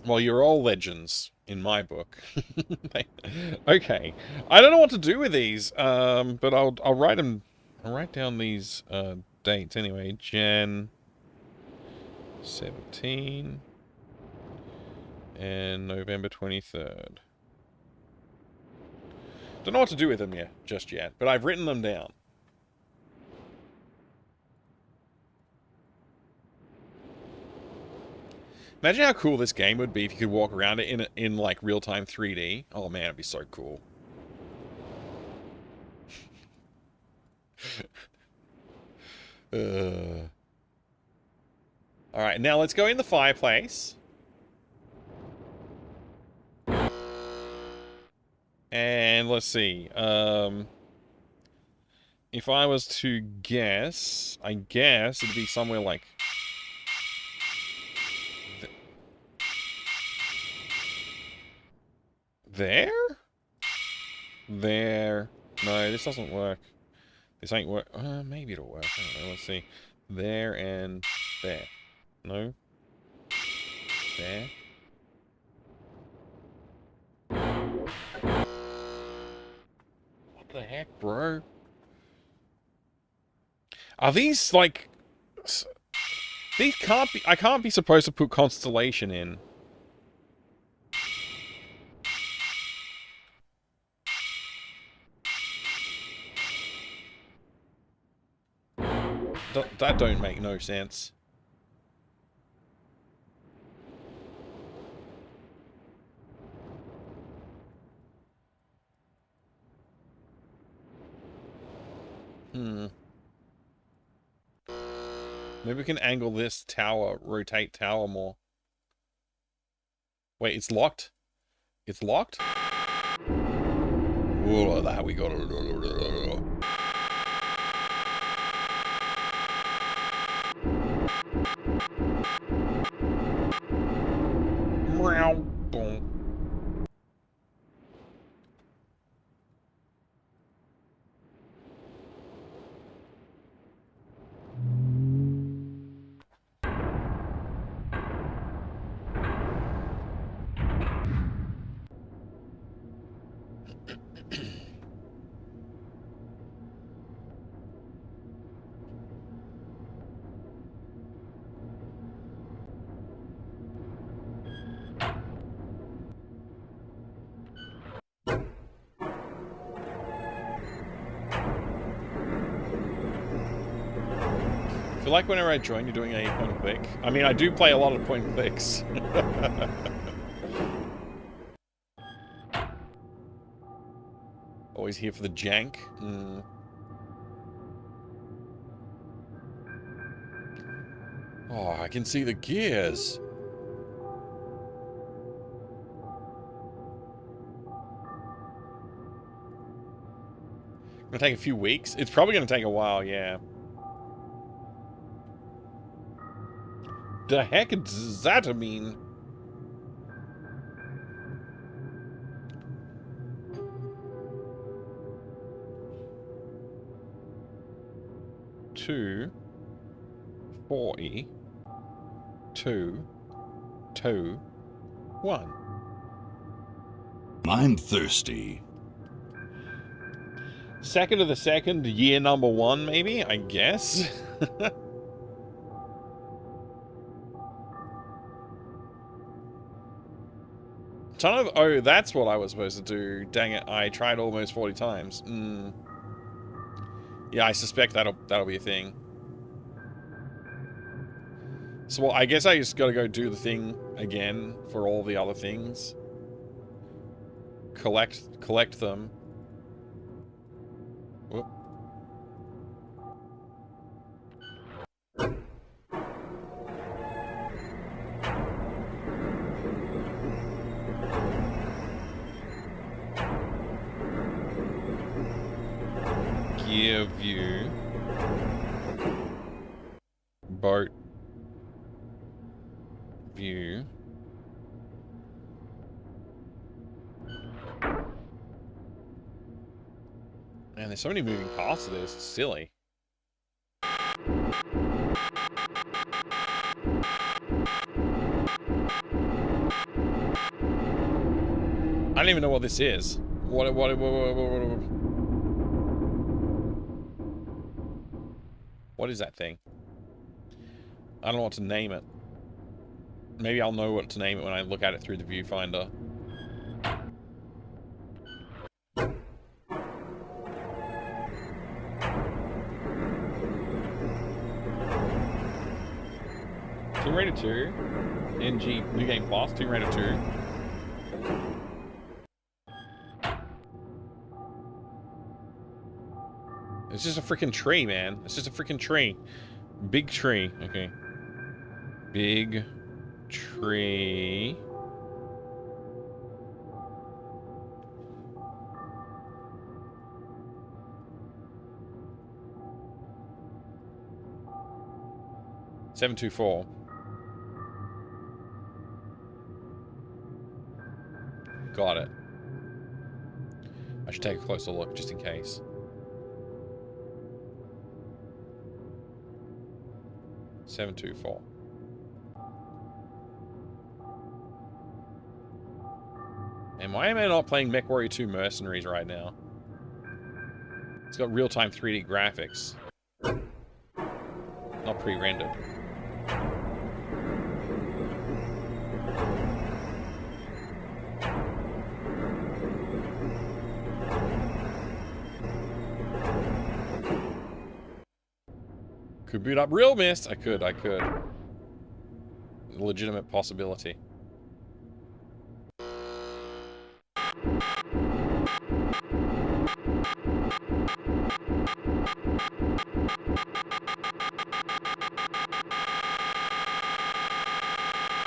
Well, you're all legends in my book. Okay, I don't know what to do with these, but I'll write them. I'll write down these dates anyway. Jan 17 and November 23rd. Don't know what to do with them just yet, but I've written them down. Imagine how cool this game would be if you could walk around it in like real-time 3D. Oh man, it'd be so cool. Alright, now let's go in the fireplace. And let's see. If I was to guess, I guess it'd be somewhere like... There? There. No, this doesn't work. This ain't work. Maybe it'll work. I don't know. Let's see. There and there. No. There. What the heck, bro? Are these, like... These can't be... I can't be supposed to put constellation in. That don't make no sense. Maybe we can angle this tower, rotate tower more. Wait, it's locked? It's locked? Whoa, that we got it. Boom. I feel like whenever I join, you're doing a point and click. I mean, I do play a lot of point and clicks. Always here for the jank. Oh, I can see the gears. Gonna take a few weeks. It's probably gonna take a while, yeah. The heck does that mean? Two 40 2 2 1. I'm thirsty. Second of the second, year number 1, maybe, I guess. Ton of... Oh, that's what I was supposed to do. Dang it, I tried almost 40 times. Yeah, I suspect that'll be a thing. So, well, I guess I just gotta go do the thing again for all the other things. Collect them. Whoop. Gear view. Boat view. Man, there's so many moving parts to this. It's silly. I don't even know what this is. What is that thing? I don't know what to name it. Maybe I'll know what to name it when I look at it through the viewfinder. Tomb Raider 2, NG New Game Plus, Tomb Raider 2. It's just a freaking tree, man. It's just a freaking tree. Big tree. Okay. Big tree. $724. Got it. I should take a closer look just in case. $724. And why am I not playing MechWarrior 2 Mercenaries right now? It's got real-time 3D graphics. Not pre-rendered. Could boot up real Myst. I could. Legitimate possibility.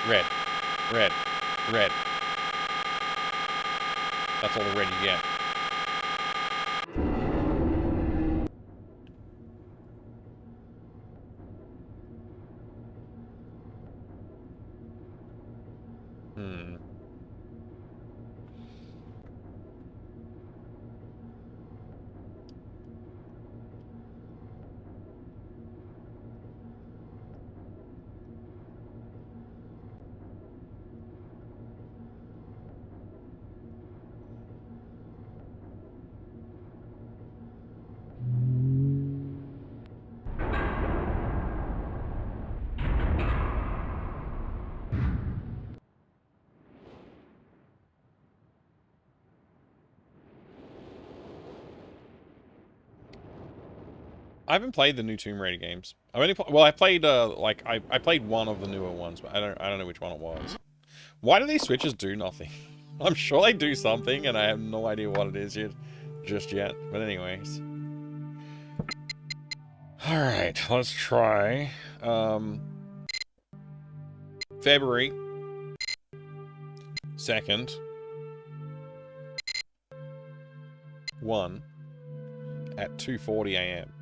Red. Red. Red. That's all the red you get. I haven't played the new Tomb Raider games. I've only well, I played like I played one of the newer ones, but I don't know which one it was. Why do these switches do nothing? I'm sure they do something, and I have no idea what it is just yet. But anyways, all right, let's try February 2nd, 1 at 2:40 a.m.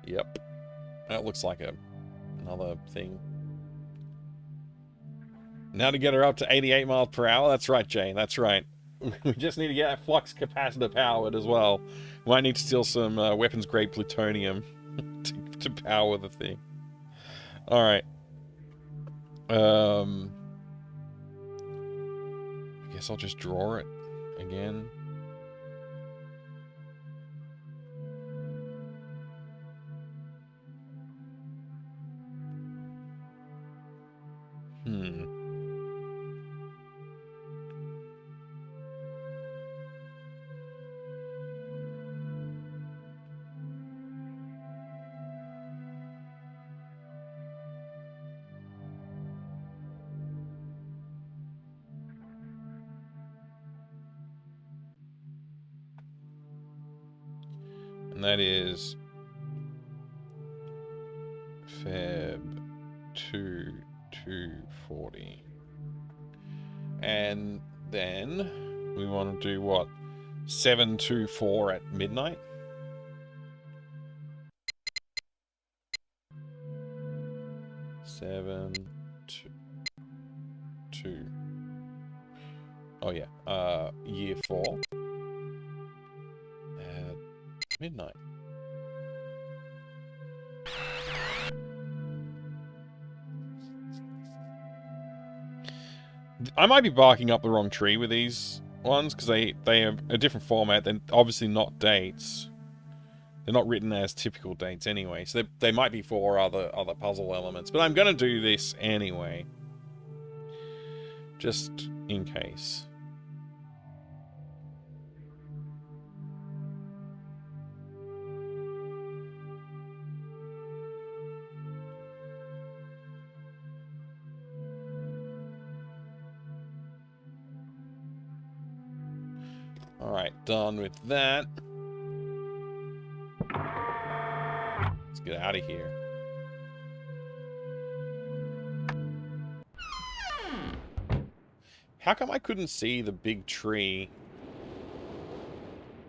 Yep. That looks like another thing. Now to get her up to 88 miles per hour. That's right, Jane. That's right. We just need to get that flux capacitor powered as well. We might need to steal some weapons-grade plutonium to power the thing. Alright. I guess I'll just draw it again. And that is Feb 2/2/40. And then we want to do what? 7/2/4 at midnight? Seven, two. Oh yeah. Year 4. At midnight. I might be barking up the wrong tree with these ones because they have a different format. They're obviously not dates. They're not written as typical dates anyway, so they might be for other puzzle elements. But I'm gonna do this anyway, just in case. Alright, done with that. Let's get out of here. How come I couldn't see the big tree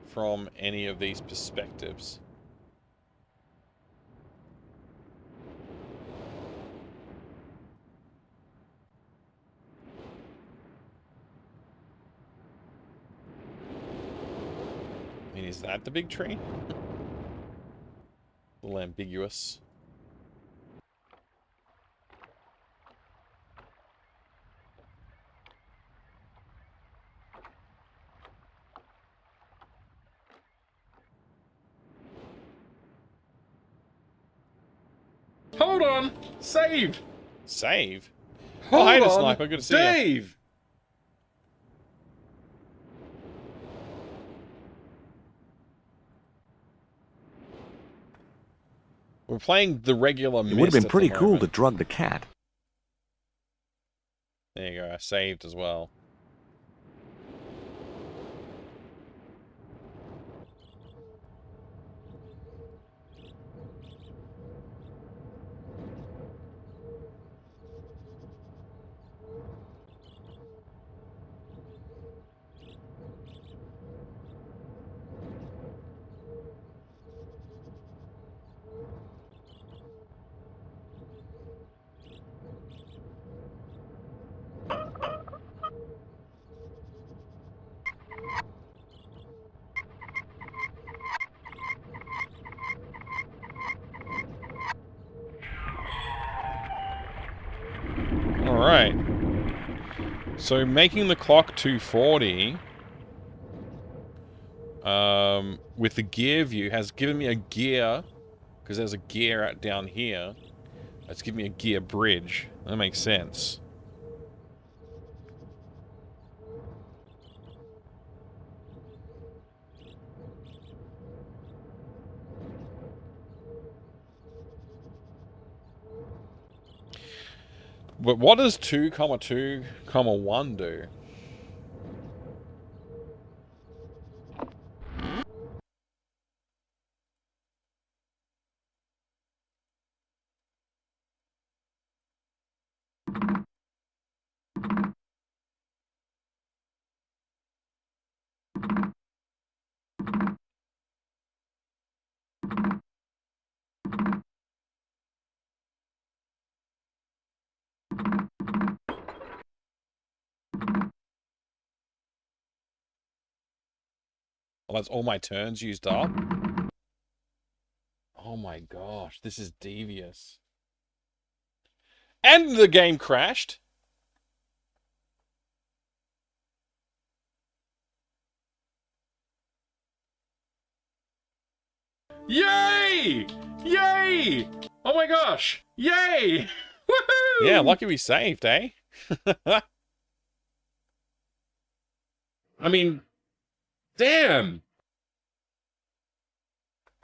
from any of these perspectives? I mean, is that the big tree? A little ambiguous. Hold on! Save! Save? Hold Oh, hi, on! Sniper. Good to see you. Dave! We're playing the regular Myst. It would have been at pretty the cool to moment. drug the cat. There you go. I saved as well. Alright. So making the clock 240 with the gear view has given me a gear, because there's a gear out down here. It's given me a gear bridge. That makes sense. But what does 2, 2, 1 do? Well, that's all my turns used up. Oh my gosh, this is devious. And the game crashed. Yay! Yay! Oh my gosh! Yay! Woohoo! Yeah, lucky we saved, eh? I mean, damn!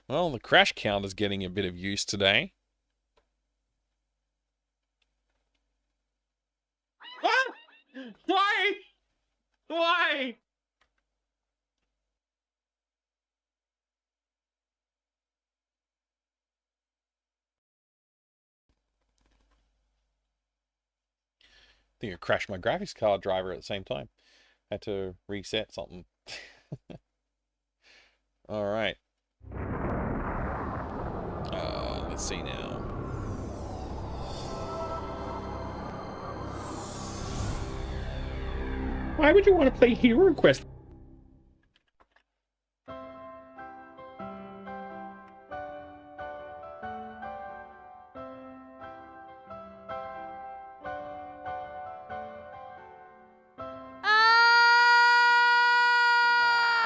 Well, the crash count is getting a bit of use today. Ah! Why? Why? I think I crashed my graphics card driver at the same time. Had to reset something. Alright. Let's see now. Why would you want to play Hero Quest?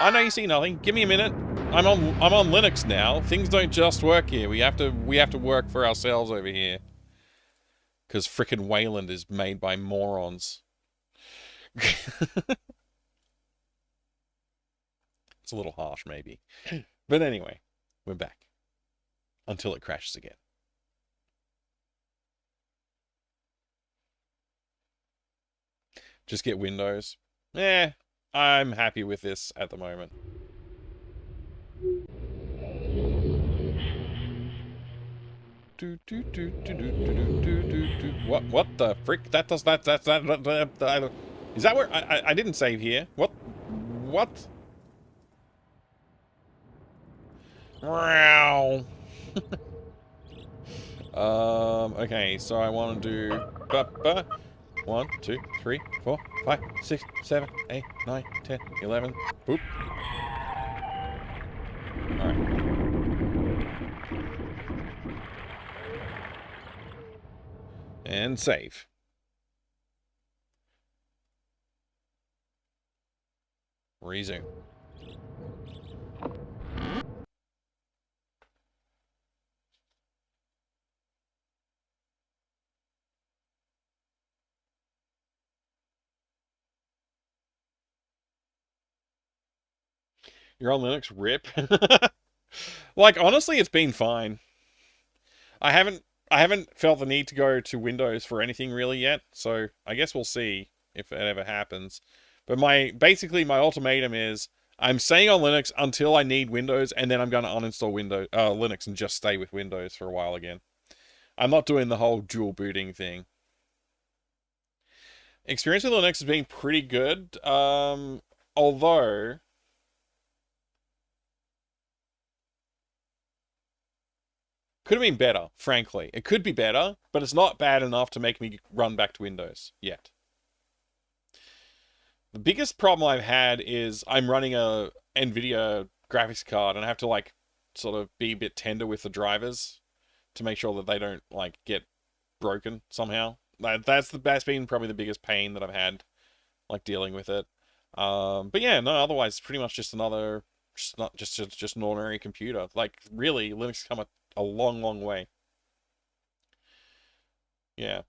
I know you see nothing. Give me a minute. I'm on Linux now. Things don't just work here. We have to work for ourselves over here. Because frickin' Wayland is made by morons. It's a little harsh, maybe. But anyway, we're back. Until it crashes again. Just get Windows. Eh, I'm happy with this at the moment. What the frick? That does that is that where I didn't save here? What? Wow. Okay, so I want to do 1, 2, 3, 4, 5, 6, 7, 8, 9, 10, 11. Boop. Alright. And save. Resume. You're on Linux? RIP. Like, honestly, it's been fine. I haven't felt the need to go to Windows for anything really yet, so I guess we'll see if it ever happens. But basically my ultimatum is I'm staying on Linux until I need Windows, and then I'm going to uninstall Linux and just stay with Windows for a while again. I'm not doing the whole dual booting thing. Experience with Linux has been pretty good, although could have been better, frankly. It could be better, but it's not bad enough to make me run back to Windows yet. The biggest problem I've had is I'm running a NVIDIA graphics card, and I have to, like, sort of be a bit tender with the drivers to make sure that they don't, like, get broken somehow. That's been probably the biggest pain that I've had, like, dealing with it. But yeah, no, otherwise it's pretty much just another, just an ordinary computer. Like, really, Linux has come a long, long way. Yeah.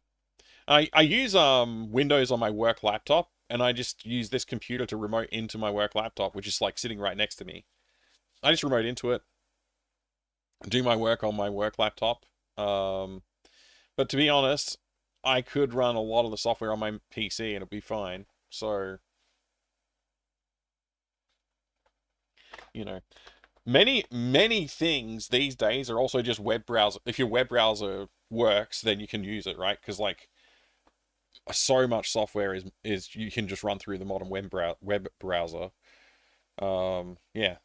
I use Windows on my work laptop, and I just use this computer to remote into my work laptop, which is like sitting right next to me. I just remote into it, do my work on my work laptop. But to be honest, I could run a lot of the software on my PC and it'd be fine. So, you know, many things these days are also just web browser. If your web browser works, then you can use it, right? Because, like, so much software is you can just run through the modern web browser. Yeah.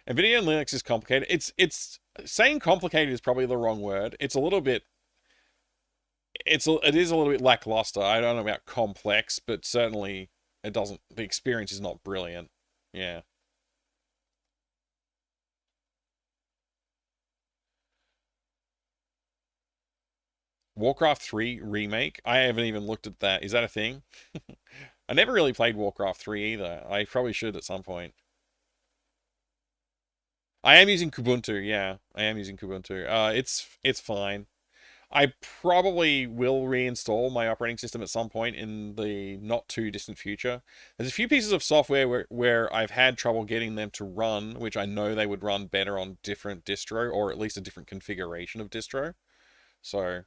NVIDIA and Linux is complicated. It's saying complicated is probably the wrong word. It's a little bit. It is a little bit lackluster. I don't know about complex, but certainly it doesn't. The experience is not brilliant. Yeah. Warcraft 3 remake. I haven't even looked at that. Is that a thing? I never really played Warcraft 3 either. I probably should at some point. I am using Kubuntu, yeah. I am using Kubuntu. It's fine. I probably will reinstall my operating system at some point in the not too distant future. There's a few pieces of software where I've had trouble getting them to run, which I know they would run better on different distro, or at least a different configuration of distro. So,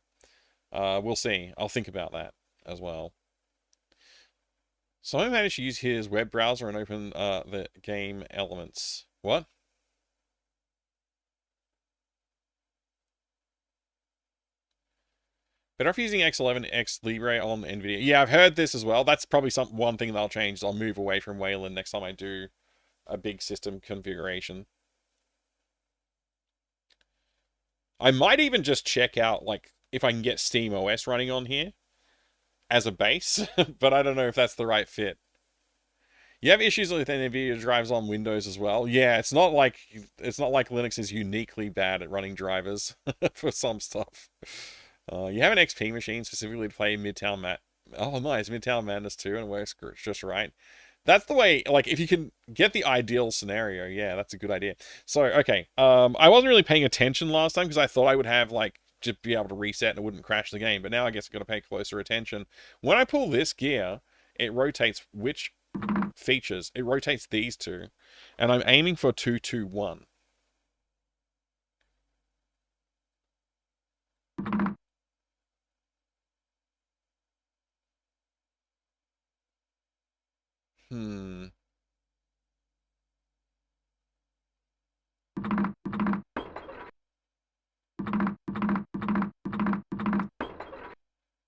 we'll see. I'll think about that as well. Someone managed to use his web browser and open the game elements. What? Better off using X11 X Libre on NVIDIA. Yeah, I've heard this as well. That's probably one thing that I'll change. I'll move away from Wayland next time I do a big system configuration. I might even just check out, like, if I can get Steam OS running on here as a base, but I don't know if that's the right fit. You have issues with NVIDIA drives on Windows as well. Yeah, it's not like Linux is uniquely bad at running drivers for some stuff. You have an XP machine specifically to play Midtown Oh, nice, Midtown Madness 2, and it works just right. That's the way, like, if you can get the ideal scenario, yeah, that's a good idea. So, okay, I wasn't really paying attention last time because I thought I would have, like, just be able to reset and it wouldn't crash the game, but now I guess I've got to pay closer attention. When I pull this gear, it rotates which features? It rotates these two, and I'm aiming for 221. Hmm.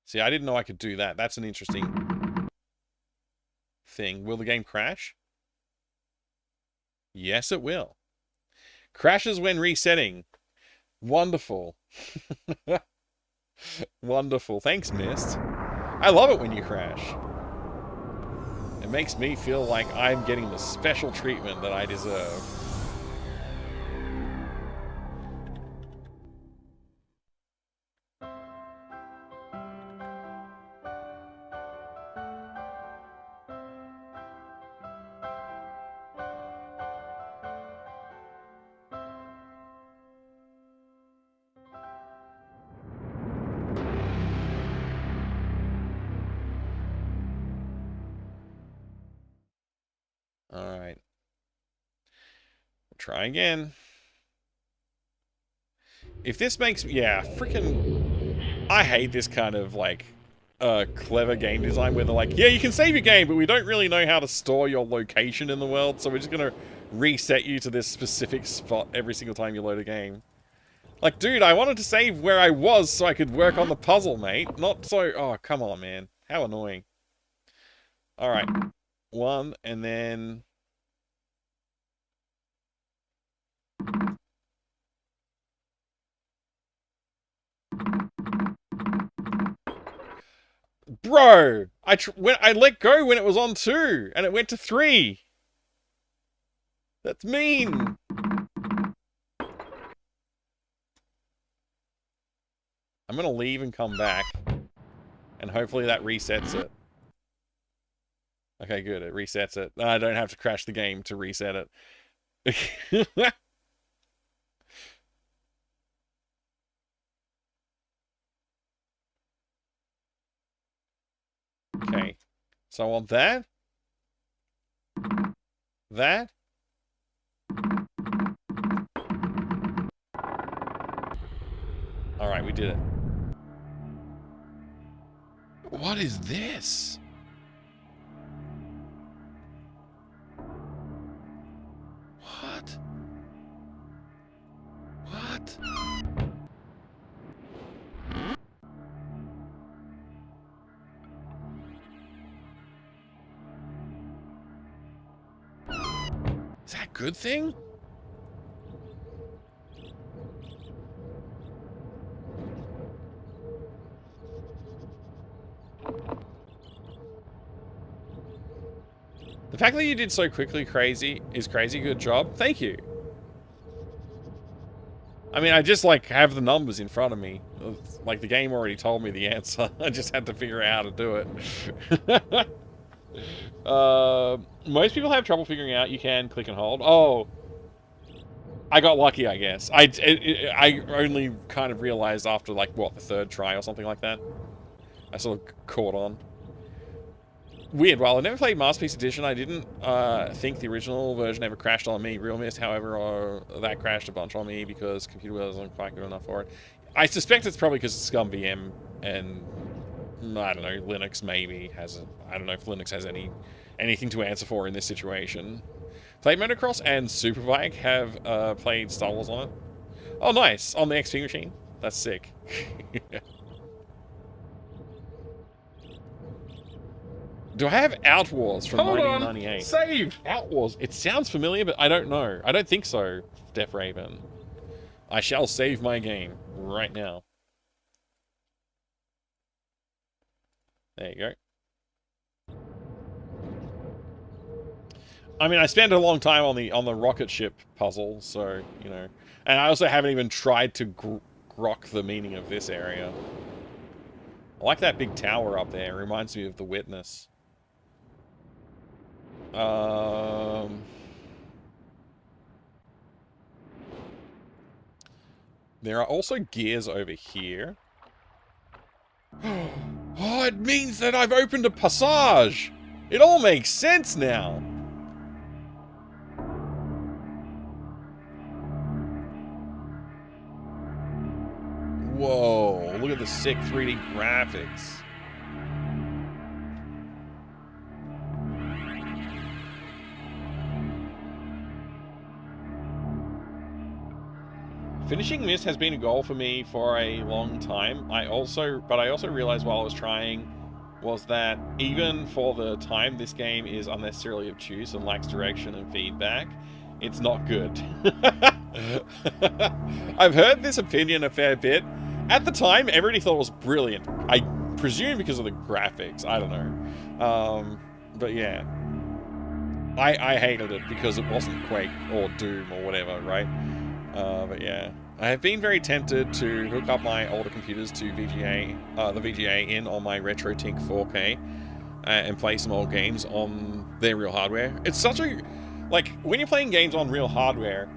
See, I didn't know I could do that. That's an interesting thing. Will the game crash? Yes, it will. Crashes when resetting. Wonderful. Wonderful. Thanks, Myst. I love it when you crash. It makes me feel like I'm getting the special treatment that I deserve. Alright. We'll try again. If this makes... Yeah, freaking... I hate this kind of, like, clever game design where they're like, yeah, you can save your game, but we don't really know how to store your location in the world, so we're just gonna reset you to this specific spot every single time you load a game. Like, dude, I wanted to save where I was so I could work on the puzzle, mate. Not so... Oh, come on, man. How annoying. Alright. 1, and then... Bro! I let go when it was on 2, and it went to 3. That's mean. I'm gonna leave and come back, and hopefully that resets it. Okay, good. It resets it. I don't have to crash the game to reset it. Okay. So I want that. That. Alright, we did it. What is this? What? What? Is that a good thing? The fact that you did so quickly is crazy. Good job. Thank you. I mean, I just, like, have the numbers in front of me. Like, the game already told me the answer. I just had to figure out how to do it. Most people have trouble figuring out you can click and hold. Oh. I got lucky, I guess. I only kind of realized after, like, what, the 3rd try or something like that? I sort of caught on. Weird. While I never played Masterpiece Edition, I didn't think the original version ever crashed on me. Real Myst, however, that crashed a bunch on me because computer wasn't quite good enough for it. I suspect it's probably because it's Scum VM and I don't know, Linux maybe has I don't know if Linux has anything to answer for in this situation. Played Motocross and Superbike, have played Star Wars on it. Oh, nice. On the XP machine. That's sick. Do I have Outwars from 1998? Save! Outwars. It sounds familiar, but I don't know. I don't think so, Death Raven. I shall save my game right now. There you go. I mean, I spent a long time on the rocket ship puzzle, so, you know. And I also haven't even tried to grok the meaning of this area. I like that big tower up there. It reminds me of The Witness. There are also gears over here. Oh, it means that I've opened a passage! It all makes sense now! Whoa, look at the sick 3D graphics. Finishing Myst has been a goal for me for a long time. I also realized while I was trying was that even for the time this game is unnecessarily obtuse and lacks direction and feedback, it's not good. I've heard this opinion a fair bit. At the time, everybody thought it was brilliant. I presume because of the graphics. I don't know. But yeah. I hated it because it wasn't Quake or Doom or whatever, right? But yeah. I have been very tempted to hook up my older computers to VGA, the VGA in on my RetroTink 4K and play some old games on their real hardware. It's such a... Like, when you're playing games on real hardware,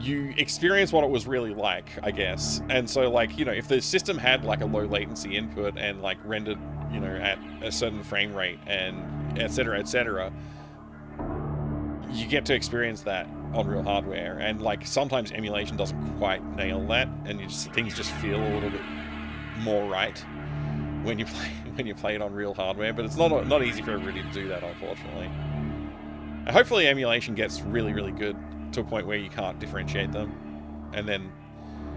you experience what it was really like, I guess. And so, like, you know, if the system had, like, a low latency input and, like, rendered, you know, at a certain frame rate and etc., you get to experience that on real hardware. And, like, sometimes emulation doesn't quite nail that, and things just feel a little bit more right when you play it on real hardware. But it's not easy for everybody to do that, unfortunately. And hopefully emulation gets really, really good to a point where you can't differentiate them. And then,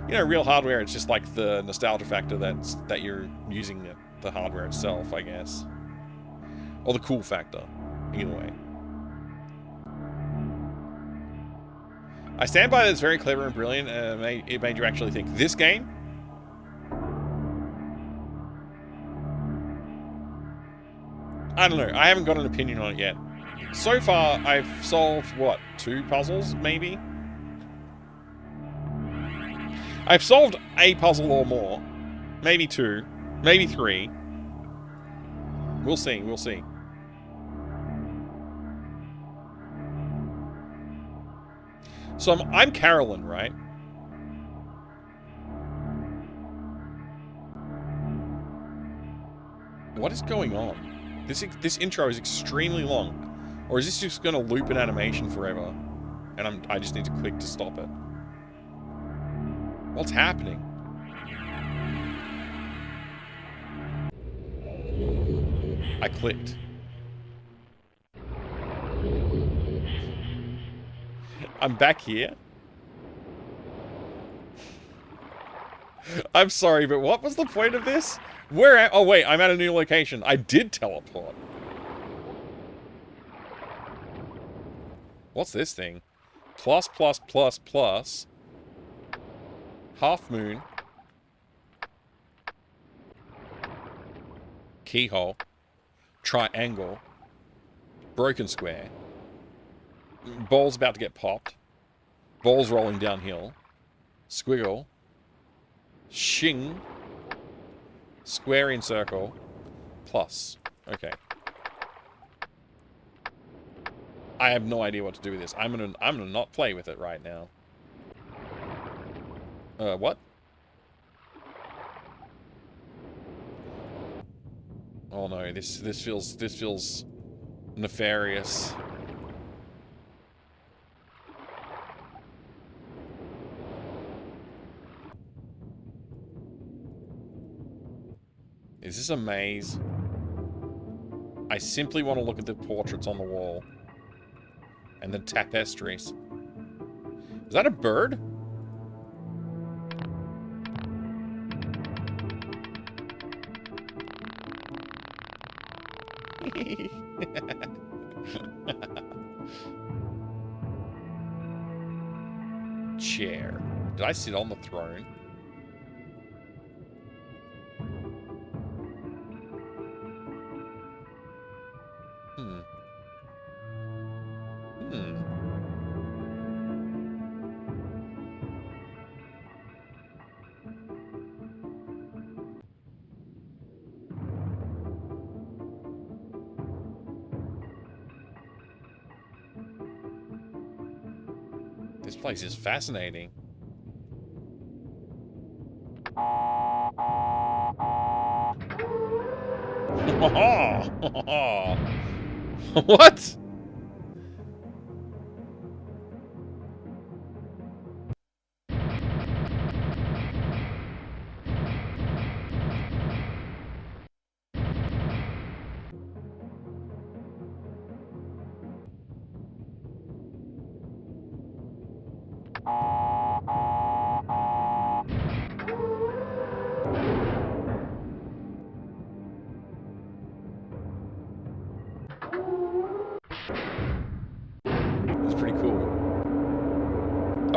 you know, real hardware, it's just like the nostalgia factor that you're using the hardware itself, I guess. Or the cool factor, either way. I stand by that it's very clever and brilliant, and it made you actually think, this game? I don't know, I haven't got an opinion on it yet. So far, I've solved, what, 2 puzzles, maybe? I've solved a puzzle or more. Maybe 2. Maybe 3. We'll see, we'll see. So I'm Carolyn, right? What is going on? This intro is extremely long. Or is this just going to loop an animation forever? And I just need to click to stop it. What's happening? I clicked. I'm back here. I'm sorry, but what was the point of this? Oh wait, I'm at a new location. I did teleport. What's this thing? Plus, plus, plus, plus. Half moon. Keyhole. Triangle. Broken square. Ball's about to get popped. Ball's rolling downhill. Squiggle. Shing. Square in circle. Plus. Okay. I have no idea what to do with this. I'm gonna not play with it right now. What? Oh no, this feels nefarious. Is this a maze? I simply want to look at the portraits on the wall. And the tapestries. Is that a bird? Chair. Did I sit on the throne? This place is fascinating. What?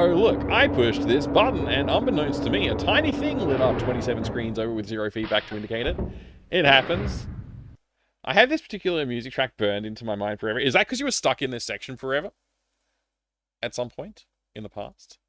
Oh look, I pushed this button and unbeknownst to me, a tiny thing lit up 27 screens over with 0 feedback to indicate it. It happens. I had this particular music track burned into my mind forever. Is that because you were stuck in this section forever? At some point in the past?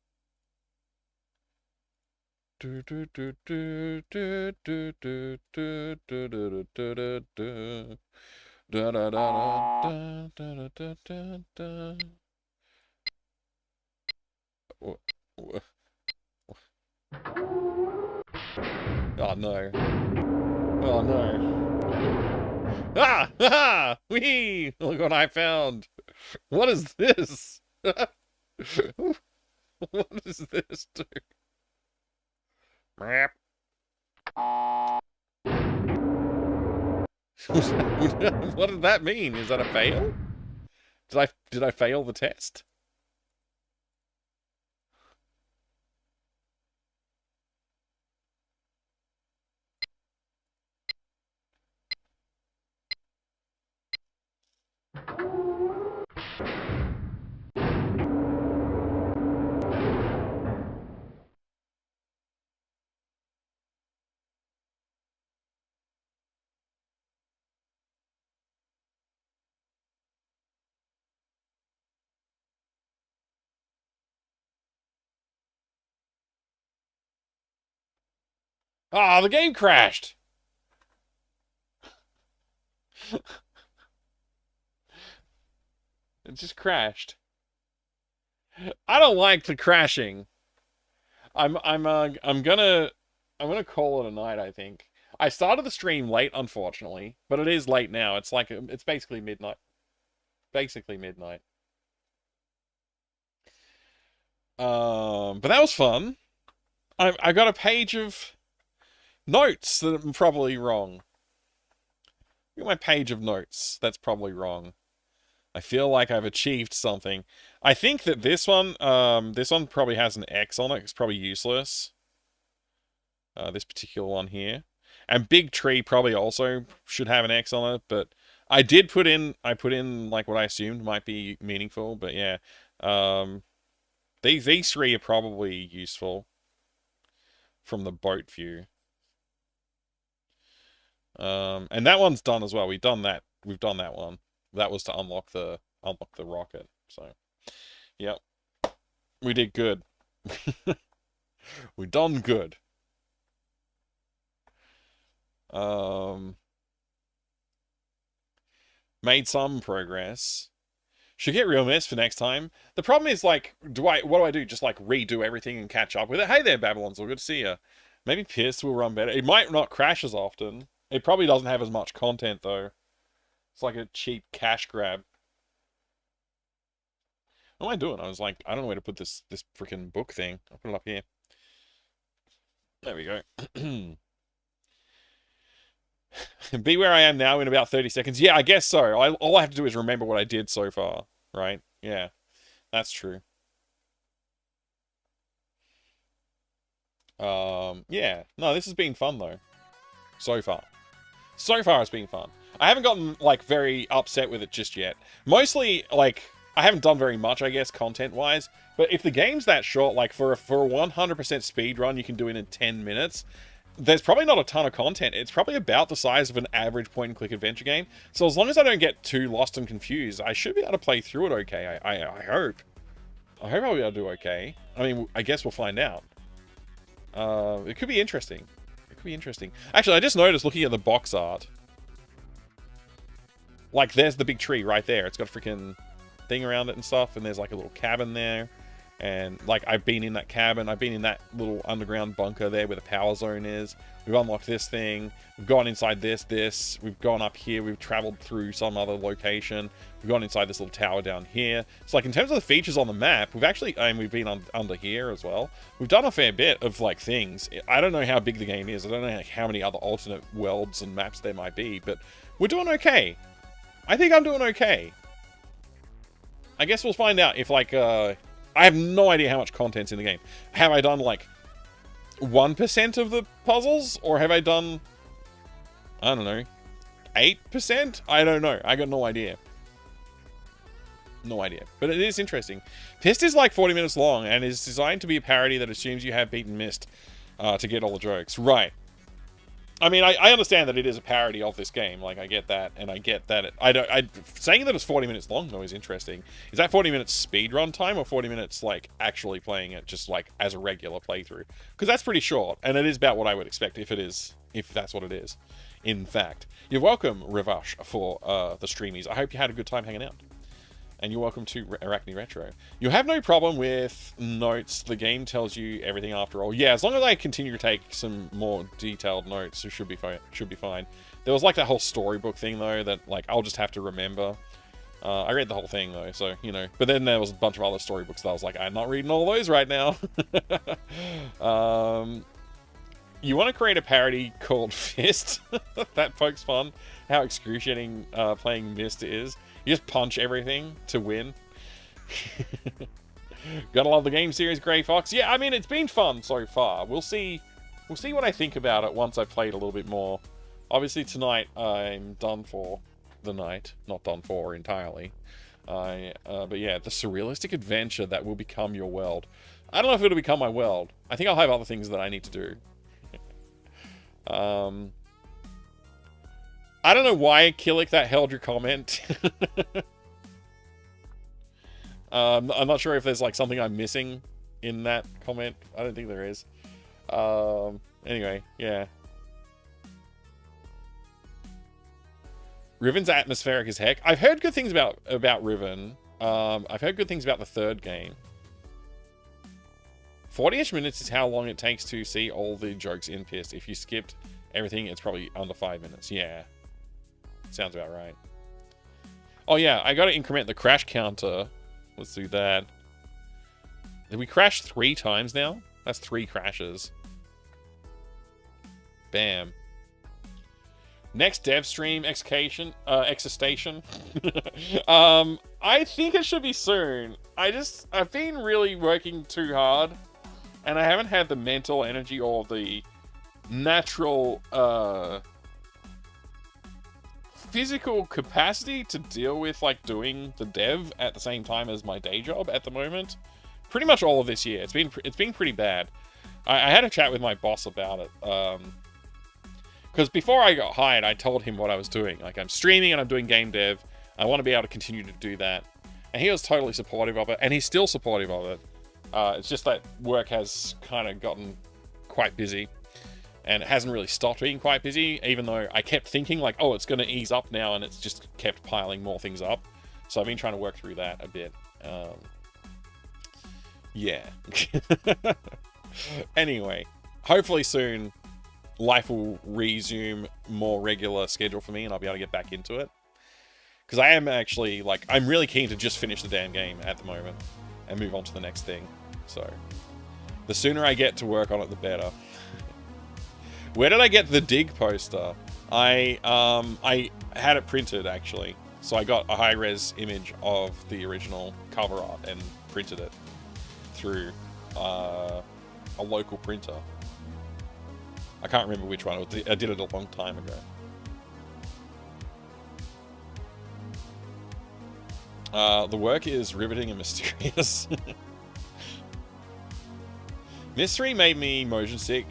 Oh no. Oh no. Ah! Ha! Whee! Look what I found! What is this? What is this, dude? What did that mean? Is that a fail? Did I fail the test? Ah, the game crashed! It just crashed. I don't like the crashing. I'm gonna call it a night, I think. I started the stream late, unfortunately, but it is late now. It's like it's basically midnight. Basically midnight. But that was fun. I got a page of notes that are probably wrong. Look at my page of notes. That's probably wrong. I feel like I've achieved something. I think that this one probably has an X on it. It's probably useless. This particular one here. And Big Tree probably also should have an X on it, but I put in like what I assumed might be meaningful, but yeah. These three are probably useful from the boat view. And that one's done as well. We've done that one. That was to unlock the rocket. So, yep. We did good. We done good. Made some progress. Should get real mess for next time. The problem is, like, what do I do? Just, like, redo everything and catch up with it? Hey there, Babylon's all good to see you. Maybe Pierce will run better. It might not crash as often. It probably doesn't have as much content, though. It's like a cheap cash grab. What am I doing? I was like, I don't know where to put this freaking book thing. I'll put it up here. There we go. Be where I am now in about 30 seconds. Yeah, I guess so. All I have to do is remember what I did so far, right? Yeah, that's true. Yeah. No, this has been fun, though. So far. So far, it's been fun. I haven't gotten, like, very upset with it just yet. Mostly, like, I haven't done very much, I guess, content-wise. But if the game's that short, like, for a 100% speed run you can do it in 10 minutes, there's probably not a ton of content. It's probably about the size of an average point-and-click adventure game. So as long as I don't get too lost and confused, I should be able to play through it okay. I hope. I hope I'll be able to do okay. I mean, I guess we'll find out. It could be interesting. It could be interesting. Actually, I just noticed looking at the box art. Like, there's the big tree right there. It's got a freaking thing around it and stuff. And there's, like, a little cabin there. And, like, I've been in that cabin. I've been in that little underground bunker there where the power zone is. We've unlocked this thing. We've gone inside this. We've gone up here. We've traveled through some other location. We've gone inside this little tower down here. So, like, in terms of the features on the map, we've actually, I mean, we've been under here as well. We've done a fair bit of, like, things. I don't know how big the game is. I don't know like, how many other alternate worlds and maps there might be. But we're doing okay. I think I'm doing okay. I guess we'll find out if, like, I have no idea how much content's in the game. Have I done, like, 1% of the puzzles? Or have I done, I don't know, 8%? I don't know. I got no idea. No idea. But it is interesting. Myst is like 40 minutes long and is designed to be a parody that assumes you have beaten Myst to get all the jokes. Right. I mean, I understand that it is a parody of this game. Like, I get that, and I get that. Saying that it's 40 minutes long, though, is interesting. Is that 40 minutes speedrun time, or 40 minutes, like, actually playing it just, like, as a regular playthrough? Because that's pretty short, and it is about what I would expect if that's what it is. In fact. You're welcome, Rivash, for the streamies. I hope you had a good time hanging out. And you're welcome to Arachne Retro. You have no problem with notes. The game tells you everything after all. Yeah, as long as I continue to take some more detailed notes, it should be fine. There was like that whole storybook thing, though, that like I'll just have to remember. I read the whole thing, though, so, you know. But then there was a bunch of other storybooks that I was like, I'm not reading all those right now. You want to create a parody called Fist? That pokes fun. How excruciating playing Myst is. You just punch everything to win. Gotta love the game series, Grey Fox. Yeah, I mean, it's been fun so far. We'll see what I think about it once I've played a little bit more. Obviously, tonight I'm done for the night. Not done for entirely. But yeah, the surrealistic adventure that will become your world. I don't know if it'll become my world. I think I'll have other things that I need to do. I don't know why, Killick, that held your comment. I'm not sure if there's like something I'm missing in that comment. I don't think there is. Anyway, yeah. Riven's atmospheric as heck. I've heard good things about Riven. I've heard good things about the third game. 40-ish minutes is how long it takes to see all the jokes in Myst. If you skipped everything, it's probably under 5 minutes. Yeah. Sounds about right. Oh yeah, I gotta increment the crash counter. Let's do that. Did we crash 3 times now? That's 3 crashes. Bam. Next dev stream, excitation. I think it should be soon. I've been really working too hard, and I haven't had the mental energy or the natural, physical capacity to deal with like doing the dev at the same time as my day job at the moment. Pretty much all of this year. It's been pretty bad. I had a chat with my boss about it. Because before I got hired, I told him what I was doing. Like, I'm streaming and I'm doing game dev. I want to be able to continue to do that. And he was totally supportive of it, and he's still supportive of it. It's just that work has kind of gotten quite busy. And it hasn't really stopped being quite busy, even though I kept thinking, like, oh, it's going to ease up now, and it's just kept piling more things up. So I've been trying to work through that a bit. Yeah. Anyway, hopefully soon, life will resume more regular schedule for me, and I'll be able to get back into it. Because I am actually, like, I'm really keen to just finish the damn game at the moment and move on to the next thing. So, the sooner I get to work on it, the better. Where did I get the dig poster? I had it printed, actually. So I got a high-res image of the original cover art and printed it through a local printer. I can't remember which one. I did it a long time ago. The work is riveting and mysterious. Myst-ery made me motion sick.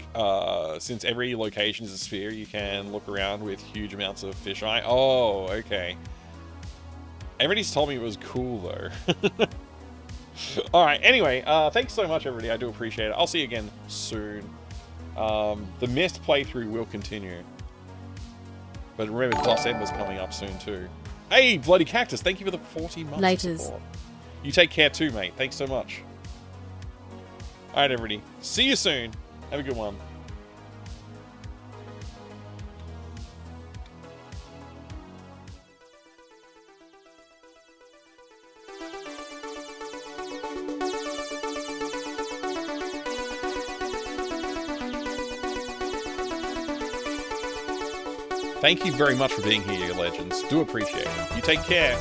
Since every location is a sphere, you can look around with huge amounts of fisheye. Oh, okay. Everybody's told me it was cool, though. Alright, anyway, thanks so much, everybody. I do appreciate it. I'll see you again soon. The Myst playthrough will continue. But remember, DOS Ed was coming up soon, too. Hey, Bloody Cactus, thank you for the 40 months of support. You take care, too, mate. Thanks so much. Alright, everybody. See you soon. Have a good one. Thank you very much for being here, you legends. Do appreciate it. You take care.